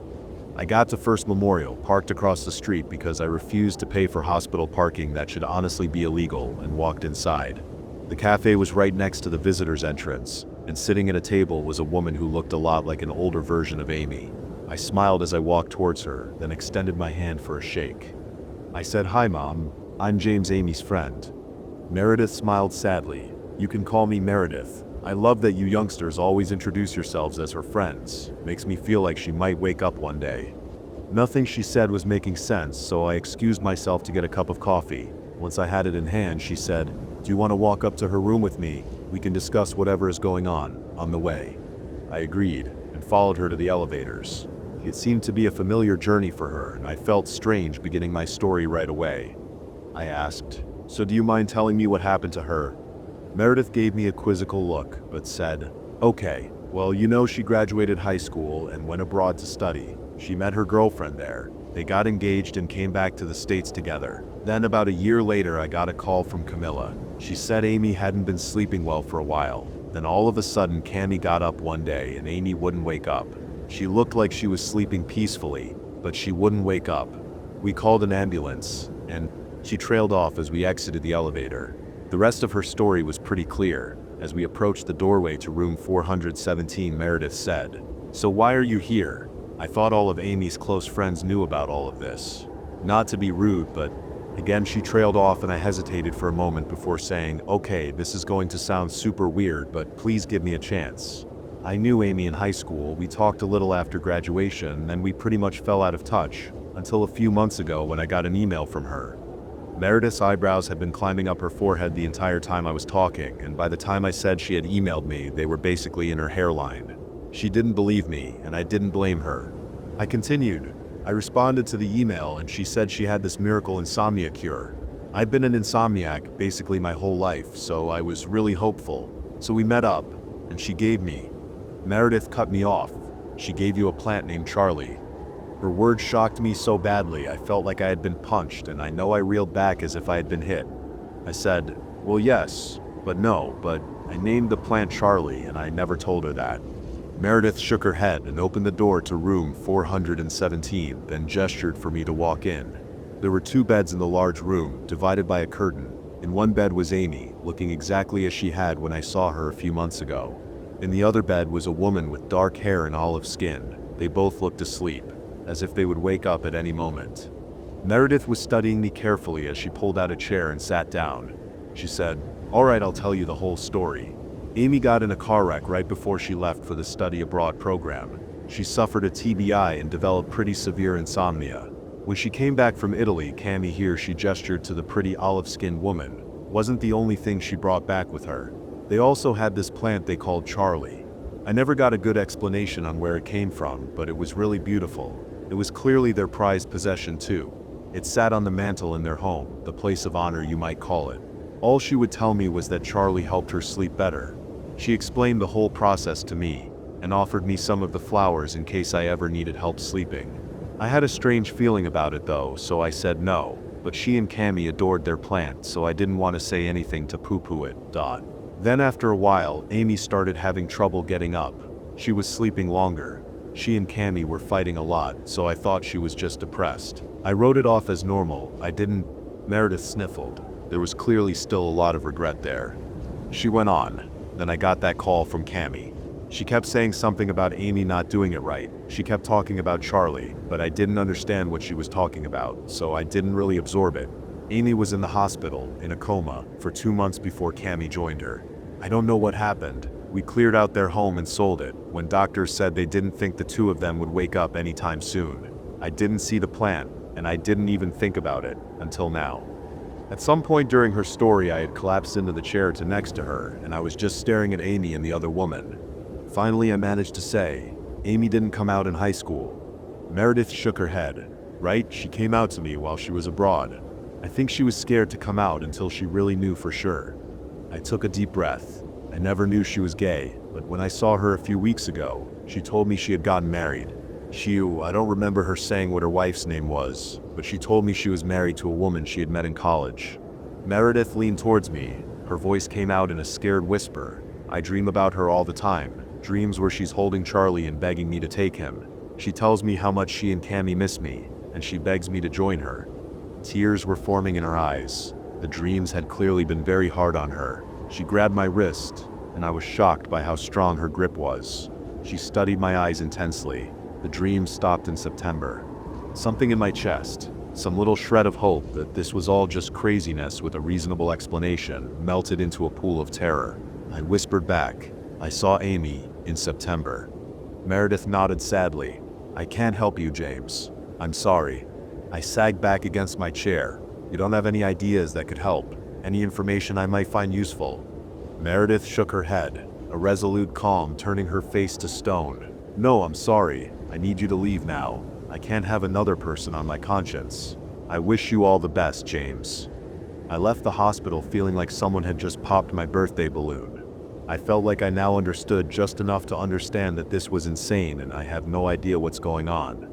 I got to First Memorial, parked across the street because I refused to pay for hospital parking that should honestly be illegal, and walked inside. The cafe was right next to the visitor's entrance, and sitting at a table was a woman who looked a lot like an older version of Amy. I smiled as I walked towards her, then extended my hand for a shake. I said, "Hi, Mom. I'm James, Amy's friend." Meredith smiled sadly. "You can call me Meredith. I love that you youngsters always introduce yourselves as her friends. Makes me feel like she might wake up one day." Nothing she said was making sense, so I excused myself to get a cup of coffee. Once I had it in hand, she said, "Do you want to walk up to her room with me? We can discuss whatever is going on the way." I agreed, and followed her to the elevators. It seemed to be a familiar journey for her, and I felt strange beginning my story right away. I asked, "So do you mind telling me what happened to her?" Meredith gave me a quizzical look, but said, "Okay, well, you know she graduated high school and went abroad to study. She met her girlfriend there. They got engaged and came back to the States together. Then about a year later, I got a call from Camilla. She said Amy hadn't been sleeping well for a while. Then all of a sudden, Cammy got up one day and Amy wouldn't wake up. She looked like she was sleeping peacefully, but she wouldn't wake up. We called an ambulance, and she trailed off as we exited the elevator." The rest of her story was pretty clear. As we approached the doorway to room 417, Meredith said, "So why are you here? I thought all of Amy's close friends knew about all of this. Not to be rude, but..." Again she trailed off and I hesitated for a moment before saying, "Okay, this is going to sound super weird, but please give me a chance. I knew Amy in high school. We talked a little after graduation, then we pretty much fell out of touch, until a few months ago when I got an email from her." Meredith's eyebrows had been climbing up her forehead the entire time I was talking, and by the time I said she had emailed me, they were basically in her hairline. She didn't believe me, and I didn't blame her. I continued. I responded to the email, and she said she had this miracle insomnia cure. I've been an insomniac basically my whole life, so I was really hopeful. So we met up, and she gave me... Meredith cut me off. "She gave you a plant named Charlie." Her words shocked me so badly I felt like I had been punched, and I know I reeled back as if I had been hit. I said, "Well, yes, but no, but I named the plant Charlie, and I never told her that." Meredith shook her head and opened the door to room 417, then gestured for me to walk in. There were 2 beds in the large room, divided by a curtain. In one bed was Amy, looking exactly as she had when I saw her a few months ago. In the other bed was a woman with dark hair and olive skin. They both looked asleep, as if they would wake up at any moment. Meredith was studying me carefully as she pulled out a chair and sat down. She said, "All right, I'll tell you the whole story. Amy got in a car wreck right before she left for the study abroad program. She suffered a TBI and developed pretty severe insomnia. When she came back from Italy, Cammy here," she gestured to the pretty olive-skinned woman, "wasn't the only thing she brought back with her. They also had this plant they called Charlie. I never got a good explanation on where it came from, but it was really beautiful. It was clearly their prized possession too. It sat on the mantle in their home, the place of honor you might call it. All she would tell me was that Charlie helped her sleep better. She explained the whole process to me, and offered me some of the flowers in case I ever needed help sleeping. I had a strange feeling about it though, so I said no, but she and Cammy adored their plant, so I didn't want to say anything to poo-poo it. Then after a while, Amy started having trouble getting up. She was sleeping longer. She and Cammy were fighting a lot, so I thought she was just depressed. I wrote it off as normal. I didn't. Meredith sniffled. There was clearly still a lot of regret there. She went on. Then I got that call from Cammy. She kept saying something about Amy not doing it right. She kept talking about Charlie, but I didn't understand what she was talking about, so I didn't really absorb it. Amy was in the hospital, in a coma, for 2 months before Cammy joined her. I don't know what happened. We cleared out their home and sold it, when doctors said they didn't think the two of them would wake up anytime soon. I didn't see the plant, and I didn't even think about it, until now. At some point during her story, I had collapsed into the chair next to her, and I was just staring at Amy and the other woman. Finally, I managed to say, "Amy didn't come out in high school." Meredith shook her head. "Right, she came out to me while she was abroad. I think she was scared to come out until she really knew for sure." I took a deep breath. I never knew she was gay, but when I saw her a few weeks ago, she told me she had gotten married. I don't remember her saying what her wife's name was, but she told me she was married to a woman she had met in college. Meredith leaned towards me. Her voice came out in a scared whisper. "I dream about her all the time. Dreams where she's holding Charlie and begging me to take him. She tells me how much she and Cammy miss me, and she begs me to join her." Tears were forming in her eyes. The dreams had clearly been very hard on her. She grabbed my wrist, and I was shocked by how strong her grip was. She studied my eyes intensely. The dream stopped in September. Something in my chest, some little shred of hope that this was all just craziness with a reasonable explanation, melted into a pool of terror. I whispered back, "I saw Amy in September." Meredith nodded sadly. "I can't help you, James. I'm sorry." I sagged back against my chair. "You don't have any ideas that could help? Any information I might find useful?" Meredith shook her head, a resolute calm turning her face to stone. "No, I'm sorry. I need you to leave now. I can't have another person on my conscience. I wish you all the best, James." I left the hospital feeling like someone had just popped my birthday balloon. I felt like I now understood just enough to understand that this was insane and I have no idea what's going on.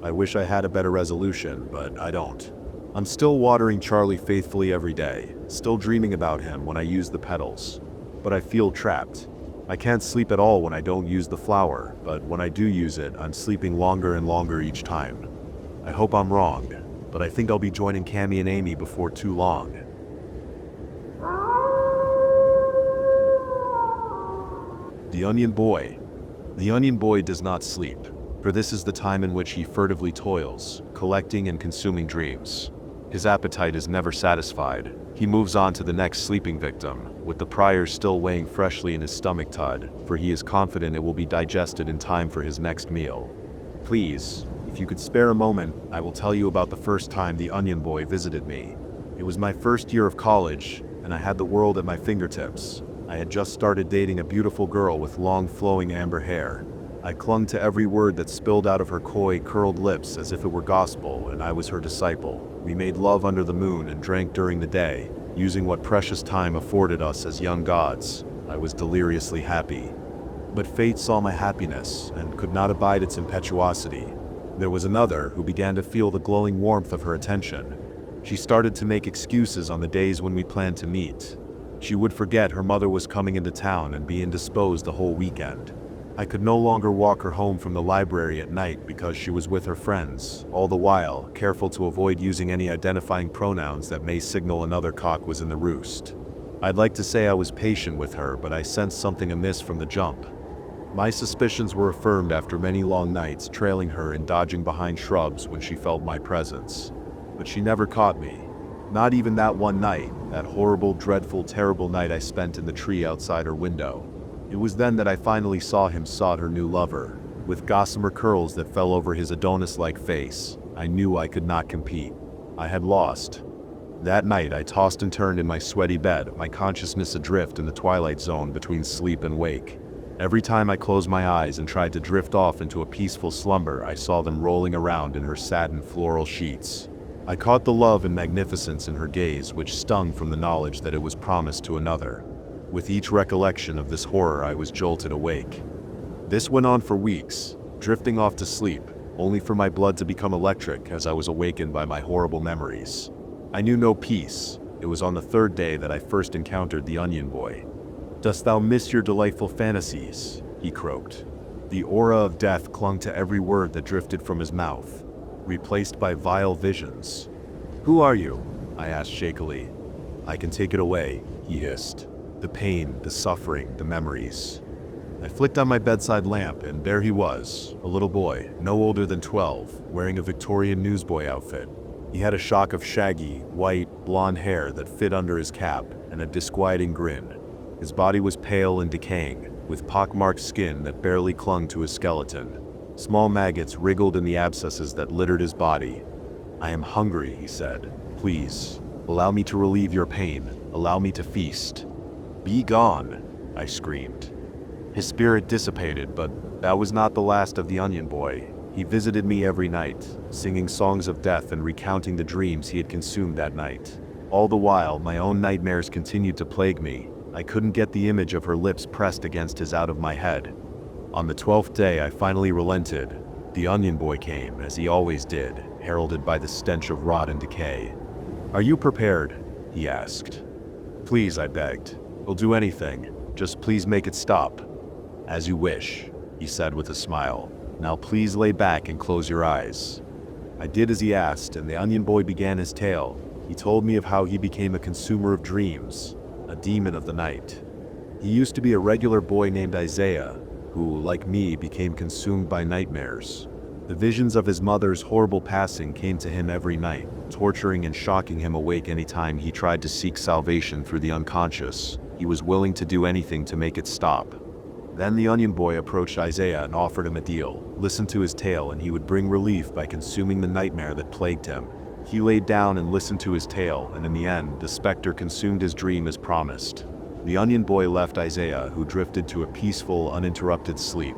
I wish I had a better resolution, but I don't. I'm still watering Charlie faithfully every day, still dreaming about him when I use the petals. But I feel trapped. I can't sleep at all when I don't use the flower, but when I do use it, I'm sleeping longer and longer each time. I hope I'm wrong, but I think I'll be joining Cammy and Amy before too long. The Onion Boy. The Onion Boy does not sleep, for this is the time in which he furtively toils, collecting and consuming dreams. His appetite is never satisfied. He moves on to the next sleeping victim, with the priors still weighing freshly in his stomach tud, for he is confident it will be digested in time for his next meal. Please, if you could spare a moment, I will tell you about the first time the Onion Boy visited me. It was my first year of college, and I had the world at my fingertips. I had just started dating a beautiful girl with long flowing amber hair. I clung to every word that spilled out of her coy, curled lips as if it were gospel and I was her disciple. We made love under the moon and drank during the day, using what precious time afforded us as young gods. I was deliriously happy. But fate saw my happiness and could not abide its impetuosity. There was another who began to feel the glowing warmth of her attention. She started to make excuses on the days when we planned to meet. She would forget her mother was coming into town and be indisposed the whole weekend. I could no longer walk her home from the library at night because she was with her friends, all the while careful to avoid using any identifying pronouns that may signal another cock was in the roost. I'd like to say I was patient with her, but I sensed something amiss from the jump. My suspicions were affirmed after many long nights trailing her and dodging behind shrubs when she felt my presence. But she never caught me. Not even that one night, that horrible, dreadful, terrible night I spent in the tree outside her window. It was then that I finally saw him sought her new lover. With gossamer curls that fell over his Adonis-like face, I knew I could not compete. I had lost. That night I tossed and turned in my sweaty bed, my consciousness adrift in the twilight zone between sleep and wake. Every time I closed my eyes and tried to drift off into a peaceful slumber, I saw them rolling around in her satin floral sheets. I caught the love and magnificence in her gaze, which stung from the knowledge that it was promised to another. With each recollection of this horror, I was jolted awake. This went on for weeks, drifting off to sleep, only for my blood to become electric as I was awakened by my horrible memories. I knew no peace. It was on the third day that I first encountered the Onion Boy. "Dost thou miss your delightful fantasies?" he croaked. The aura of death clung to every word that drifted from his mouth, replaced by vile visions. "Who are you?" I asked shakily. "I can take it away," he hissed. "The pain, the suffering, the memories." I flicked on my bedside lamp, and there he was, a little boy, no older than 12, wearing a Victorian newsboy outfit. He had a shock of shaggy, white, blonde hair that fit under his cap, and a disquieting grin. His body was pale and decaying, with pockmarked skin that barely clung to his skeleton. Small maggots wriggled in the abscesses that littered his body. "I am hungry," he said. "Please, allow me to relieve your pain. Allow me to feast." "Be gone," I screamed. His spirit dissipated, but that was not the last of the Onion Boy. He visited me every night, singing songs of death and recounting the dreams he had consumed that night. All the while, my own nightmares continued to plague me. I couldn't get the image of her lips pressed against his out of my head. On the 12th day, I finally relented. The Onion Boy came, as he always did, heralded by the stench of rot and decay. "Are you prepared?" he asked. "Please," I begged. "We'll do anything. Just please make it stop." "As you wish," he said with a smile. "Now please lay back and close your eyes." I did as he asked, and the Onion Boy began his tale. He told me of how he became a consumer of dreams, a demon of the night. He used to be a regular boy named Isaiah, who, like me, became consumed by nightmares. The visions of his mother's horrible passing came to him every night, torturing and shocking him awake any time he tried to seek salvation through the unconscious. He was willing to do anything to make it stop. Then the Onion Boy approached Isaiah and offered him a deal. Listen to his tale and he would bring relief by consuming the nightmare that plagued him. He laid down and listened to his tale, and in the end, the specter consumed his dream as promised. The Onion Boy left Isaiah, who drifted to a peaceful, uninterrupted sleep.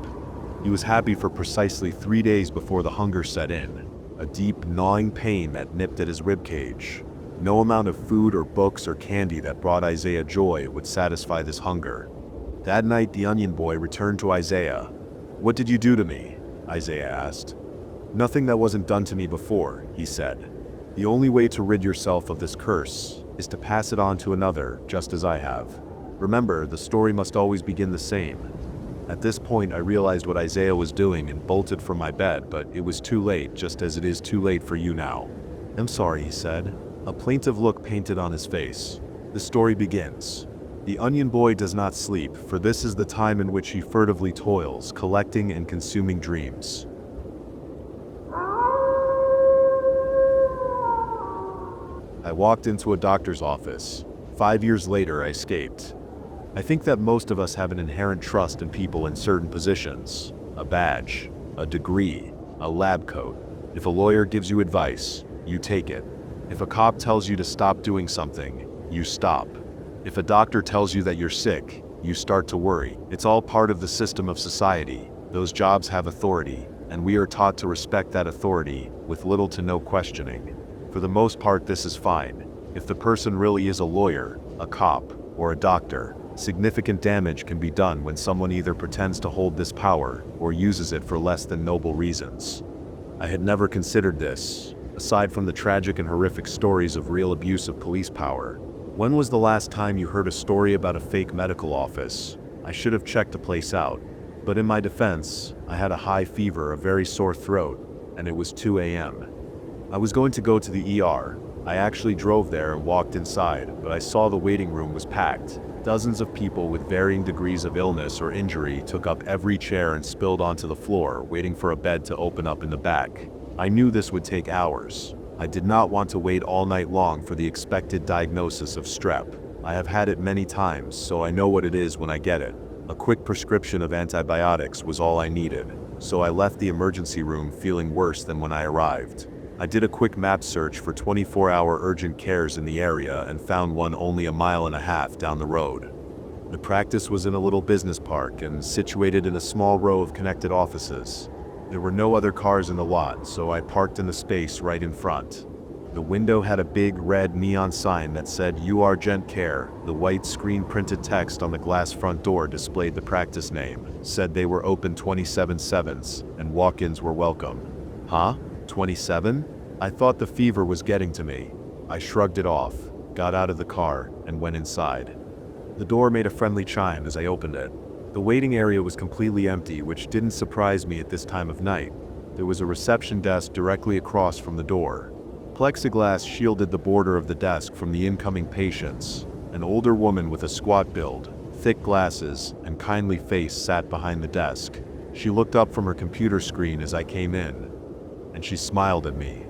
He was happy for precisely 3 days before the hunger set in, a deep, gnawing pain that nipped at his ribcage. No amount of food or books or candy that brought Isaiah joy would satisfy this hunger. That night, the Onion Boy returned to Isaiah. "What did you do to me?" Isaiah asked. "Nothing that wasn't done to me before," he said. "The only way to rid yourself of this curse is to pass it on to another, just as I have. Remember, the story must always begin the same." At this point, I realized what Isaiah was doing and bolted from my bed, but it was too late, just as it is too late for you now. "I'm sorry," he said. A plaintive look painted on his face. The story begins. The Onion Boy does not sleep, for this is the time in which he furtively toils, collecting and consuming dreams. I walked into a doctor's office. 5 years later, I escaped. I think that most of us have an inherent trust in people in certain positions. A badge, a degree, a lab coat. If a lawyer gives you advice, you take it. If a cop tells you to stop doing something, you stop. If a doctor tells you that you're sick, you start to worry. It's all part of the system of society. Those jobs have authority, and we are taught to respect that authority with little to no questioning. For the most part, this is fine. If the person really is a lawyer, a cop, or a doctor, significant damage can be done when someone either pretends to hold this power or uses it for less than noble reasons. I had never considered this, aside from the tragic and horrific stories of real abuse of police power. When was the last time you heard a story about a fake medical office? I should have checked the place out. But in my defense, I had a high fever, a very sore throat, and it was 2 a.m. I was going to go to the ER. I actually drove there and walked inside, but I saw the waiting room was packed. Dozens of people with varying degrees of illness or injury took up every chair and spilled onto the floor, waiting for a bed to open up in the back. I knew this would take hours. I did not want to wait all night long for the expected diagnosis of strep. I have had it many times, so I know what it is when I get it. A quick prescription of antibiotics was all I needed, so I left the emergency room feeling worse than when I arrived. I did a quick map search for 24-hour urgent cares in the area and found one only 1.5 miles down the road. The practice was in a little business park and situated in a small row of connected offices. There were no other cars in the lot, so I parked in the space right in front. The window had a big red neon sign that said Urgent Care. The white screen printed text on the glass front door displayed the practice name, said they were open 27/7s, and walk-ins were welcome. Huh? 27? I thought the fever was getting to me. I shrugged it off, got out of the car, and went inside. The door made a friendly chime as I opened it. The waiting area was completely empty, which didn't surprise me at this time of night. There was a reception desk directly across from the door. Plexiglass shielded the border of the desk from the incoming patients. An older woman with a squat build, thick glasses, and kindly face sat behind the desk. She looked up from her computer screen as I came in, and she smiled at me.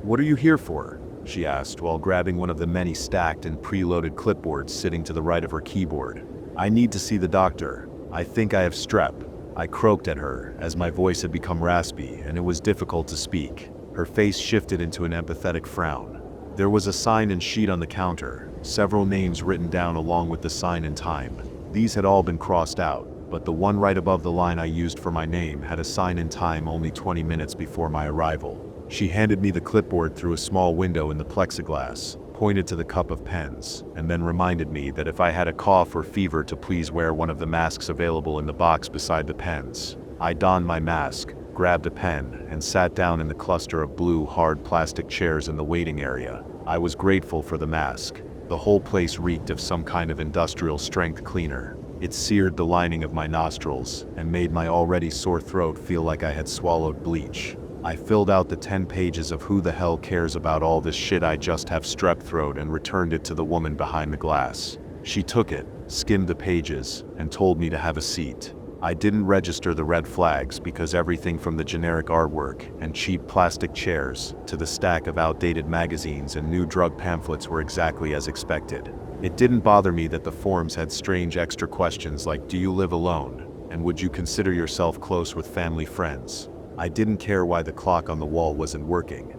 "What are you here for?" she asked while grabbing one of the many stacked and preloaded clipboards sitting to the right of her keyboard. "I need to see the doctor. I think I have strep." I croaked at her, as my voice had become raspy and it was difficult to speak. Her face shifted into an empathetic frown. There was a sign and sheet on the counter, several names written down along with the sign and time. These had all been crossed out, but the one right above the line I used for my name had a sign and time only 20 minutes before my arrival. She handed me the clipboard through a small window in the plexiglass, pointed to the cup of pens, and then reminded me that if I had a cough or fever to please wear one of the masks available in the box beside the pens. I donned my mask, grabbed a pen, and sat down in the cluster of blue, hard plastic chairs in the waiting area. I was grateful for the mask. The whole place reeked of some kind of industrial strength cleaner. It seared the lining of my nostrils and made my already sore throat feel like I had swallowed bleach. I filled out the 10 pages of who the hell cares about all this shit, I just have strep throat, and returned it to the woman behind the glass. She took it, skimmed the pages, and told me to have a seat. I didn't register the red flags because everything from the generic artwork and cheap plastic chairs to the stack of outdated magazines and new drug pamphlets were exactly as expected. It didn't bother me that the forms had strange extra questions like, "Do you live alone?" and "Would you consider yourself close with family friends?" I didn't care why the clock on the wall wasn't working.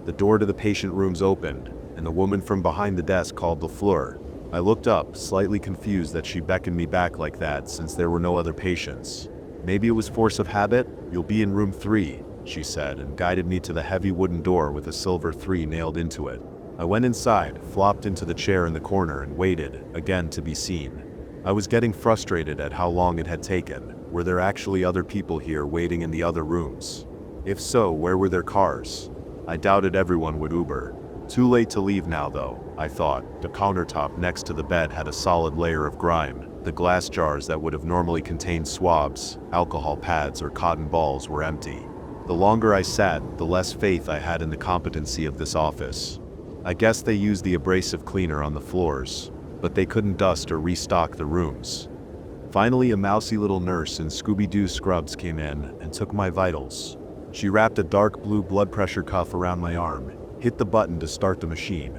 The door to the patient rooms opened, and the woman from behind the desk called Lafleur. I looked up, slightly confused that she beckoned me back like that since there were no other patients. Maybe it was force of habit? "You'll be in room 3, she said, and guided me to the heavy wooden door with a silver 3 nailed into it. I went inside, flopped into the chair in the corner, and waited, again to be seen. I was getting frustrated at how long it had taken. Were there actually other people here waiting in the other rooms? If so, where were their cars? I doubted everyone would Uber. Too late to leave now though, I thought. The countertop next to the bed had a solid layer of grime. The glass jars that would have normally contained swabs, alcohol pads, or cotton balls were empty. The longer I sat, the less faith I had in the competency of this office. I guess they used the abrasive cleaner on the floors, but they couldn't dust or restock the rooms. Finally, a mousy little nurse in Scooby-Doo scrubs came in and took my vitals. She wrapped a dark blue blood pressure cuff around my arm, hit the button to start the machine.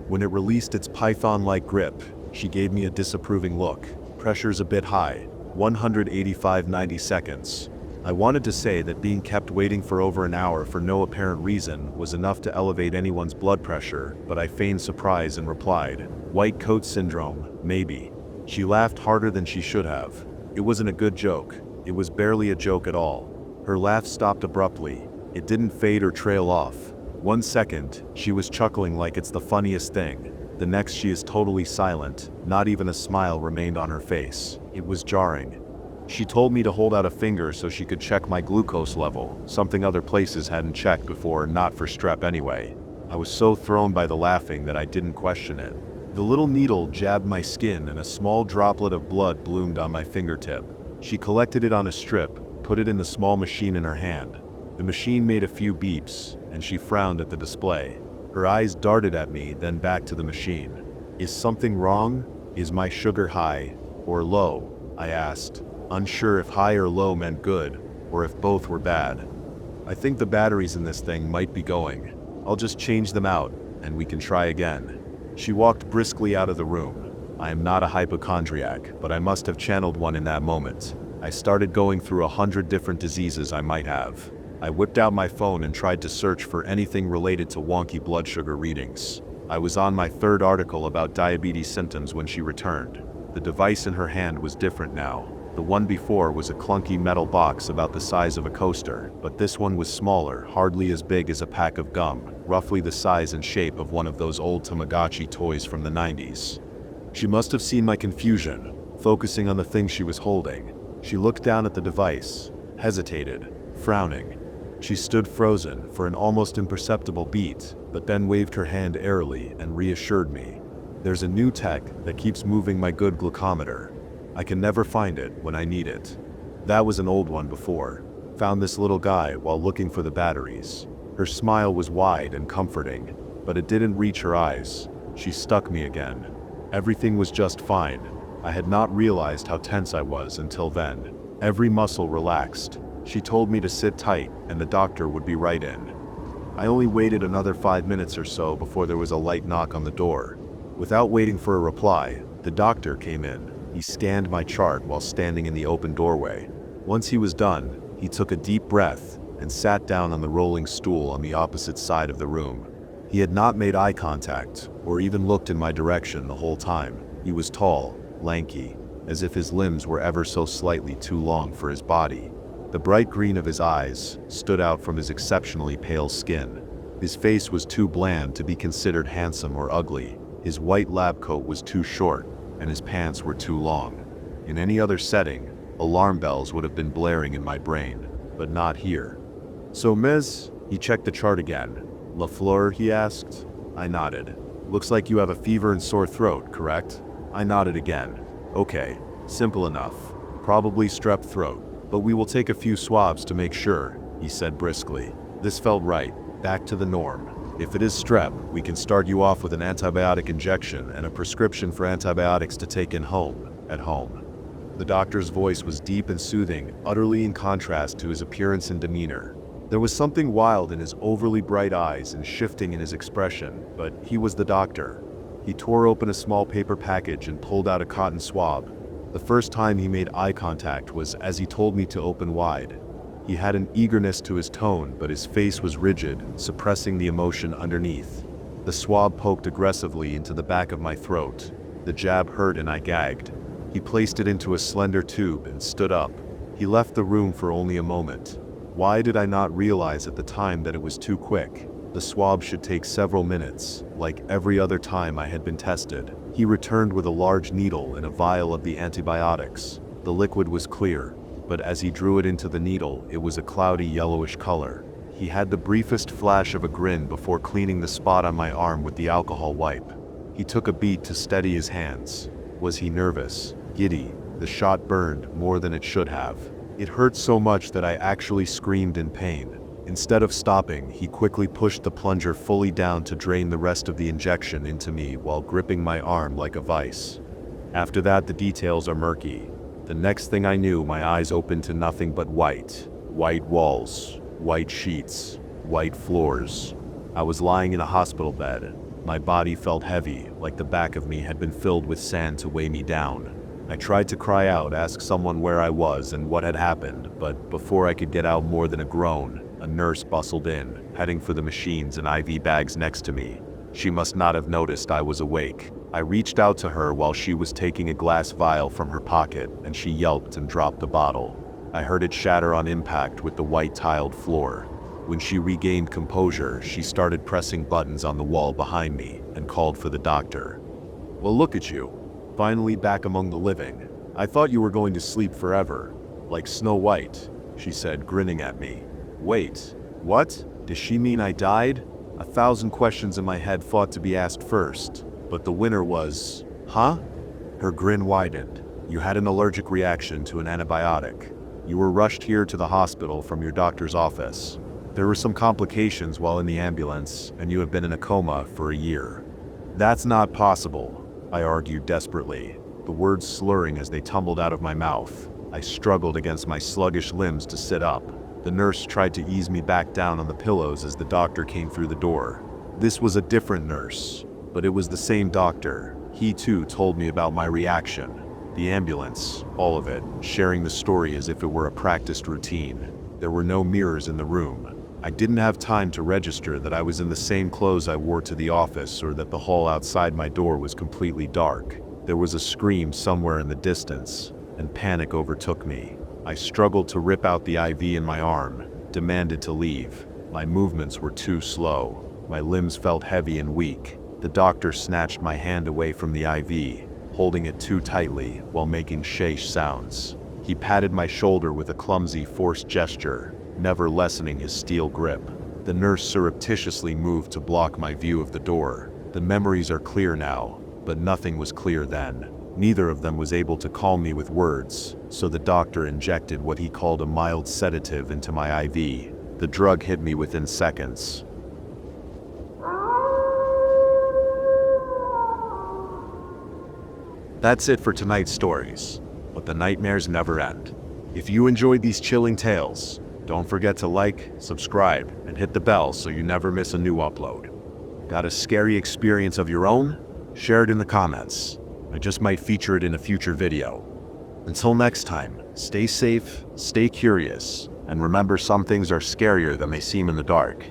When it released its python-like grip, she gave me a disapproving look. "Pressure's a bit high, 185/90 seconds. I wanted to say that being kept waiting for over an hour for no apparent reason was enough to elevate anyone's blood pressure, but I feigned surprise and replied, "White coat syndrome, maybe." She laughed harder than she should have. It wasn't a good joke. It was barely a joke at all. Her laugh stopped abruptly. It didn't fade or trail off. 1 second, she was chuckling like it's the funniest thing. The next, she is totally silent. Not even a smile remained on her face. It was jarring. She told me to hold out a finger so she could check my glucose level, something other places hadn't checked before, not for strep anyway. I was so thrown by the laughing that I didn't question it. The little needle jabbed my skin and a small droplet of blood bloomed on my fingertip. She collected it on a strip, put it in the small machine in her hand. The machine made a few beeps, and she frowned at the display. Her eyes darted at me, then back to the machine. "Is something wrong? Is my sugar high or low?" I asked, unsure if high or low meant good, or if both were bad. "I think the batteries in this thing might be going." I'll just change them out, and we can try again." She walked briskly out of the room. I am not a hypochondriac, but I must have channeled one in that moment. I started going through 100 different diseases I might have. I whipped out my phone and tried to search for anything related to wonky blood sugar readings. I was on my third article about diabetes symptoms when she returned. The device in her hand was different now. The one before was a clunky metal box about the size of a coaster, but this one was smaller, hardly as big as a pack of gum, roughly the size and shape of one of those old Tamagotchi toys from the 90s. She must have seen my confusion, focusing on the thing she was holding. She looked down at the device, hesitated, frowning. She stood frozen for an almost imperceptible beat, but then waved her hand airily and reassured me. "There's a new tech that keeps moving my good glucometer. I can never find it when I need it. That was an old one before. Found this little guy while looking for the batteries." Her smile was wide and comforting, but it didn't reach her eyes. She stuck me again. Everything was just fine. I had not realized how tense I was until then. Every muscle relaxed. She told me to sit tight and the doctor would be right in. I only waited another 5 minutes or so before there was a light knock on the door. Without waiting for a reply, the doctor came in. He scanned my chart while standing in the open doorway. Once he was done, he took a deep breath and sat down on the rolling stool on the opposite side of the room. He had not made eye contact or even looked in my direction the whole time. He was tall, lanky, as if his limbs were ever so slightly too long for his body. The bright green of his eyes stood out from his exceptionally pale skin. His face was too bland to be considered handsome or ugly. His white lab coat was too short, and his pants were too long. In any other setting, alarm bells would have been blaring in my brain, but not here. "So, Miss," he checked the chart again. "LaFleur," he asked. I nodded. "Looks like you have a fever and sore throat, correct?" I nodded again. "Okay, simple enough. Probably strep throat. But we will take a few swabs to make sure," he said briskly. This felt right, back to the norm. "If it is strep, we can start you off with an antibiotic injection and a prescription for antibiotics to take at home. The doctor's voice was deep and soothing, utterly in contrast to his appearance and demeanor. There was something wild in his overly bright eyes and shifting in his expression, but he was the doctor. He tore open a small paper package and pulled out a cotton swab. The first time he made eye contact was as he told me to open wide. He had an eagerness to his tone, but his face was rigid, suppressing the emotion underneath. The swab poked aggressively into the back of my throat. The jab hurt and I gagged. He placed it into a slender tube and stood up. He left the room for only a moment. Why did I not realize at the time that it was too quick? The swab should take several minutes, like every other time I had been tested. He returned with a large needle and a vial of the antibiotics. The liquid was clear, but as he drew it into the needle, it was a cloudy yellowish color. He had the briefest flash of a grin before cleaning the spot on my arm with the alcohol wipe. He took a beat to steady his hands. Was he nervous? Giddy? The shot burned more than it should have. It hurt so much that I actually screamed in pain. Instead of stopping, he quickly pushed the plunger fully down to drain the rest of the injection into me while gripping my arm like a vice. After that, the details are murky. The next thing I knew, my eyes opened to nothing but white. White walls, white sheets, white floors. I was lying in a hospital bed. My body felt heavy, like the back of me had been filled with sand to weigh me down. I tried to cry out, ask someone where I was and what had happened, but before I could get out more than a groan, a nurse bustled in, heading for the machines and IV bags next to me. She must not have noticed I was awake. I reached out to her while she was taking a glass vial from her pocket, and she yelped and dropped the bottle. I heard it shatter on impact with the white tiled floor. When she regained composure, she started pressing buttons on the wall behind me and called for the doctor. "Well, look at you. Finally back among the living. I thought you were going to sleep forever, like Snow White," she said, grinning at me. Wait, what? Does she mean I died? 1,000 questions in my head fought to be asked first, but the winner was, huh? Her grin widened. "You had an allergic reaction to an antibiotic. You were rushed here to the hospital from your doctor's office. There were some complications while in the ambulance, and you have been in a coma for a year." "That's not possible," I argued desperately, the words slurring as they tumbled out of my mouth. I struggled against my sluggish limbs to sit up. The nurse tried to ease me back down on the pillows as the doctor came through the door. This was a different nurse, but it was the same doctor. He too told me about my reaction. The ambulance, all of it, sharing the story as if it were a practiced routine. There were no mirrors in the room. I didn't have time to register that I was in the same clothes I wore to the office or that the hall outside my door was completely dark. There was a scream somewhere in the distance, and panic overtook me. I struggled to rip out the IV in my arm, demanded to leave. My movements were too slow. My limbs felt heavy and weak. The doctor snatched my hand away from the IV, holding it too tightly while making sheish sounds. He patted my shoulder with a clumsy, forced gesture, never lessening his steel grip. The nurse surreptitiously moved to block my view of the door. The memories are clear now, but nothing was clear then. Neither of them was able to calm me with words, so the doctor injected what he called a mild sedative into my IV. The drug hit me within seconds. That's it for tonight's stories, but the nightmares never end. If you enjoyed these chilling tales, don't forget to like, subscribe, and hit the bell so you never miss a new upload. Got a scary experience of your own? Share it in the comments. I just might feature it in a future video. Until next time, stay safe, stay curious, and remember some things are scarier than they seem in the dark.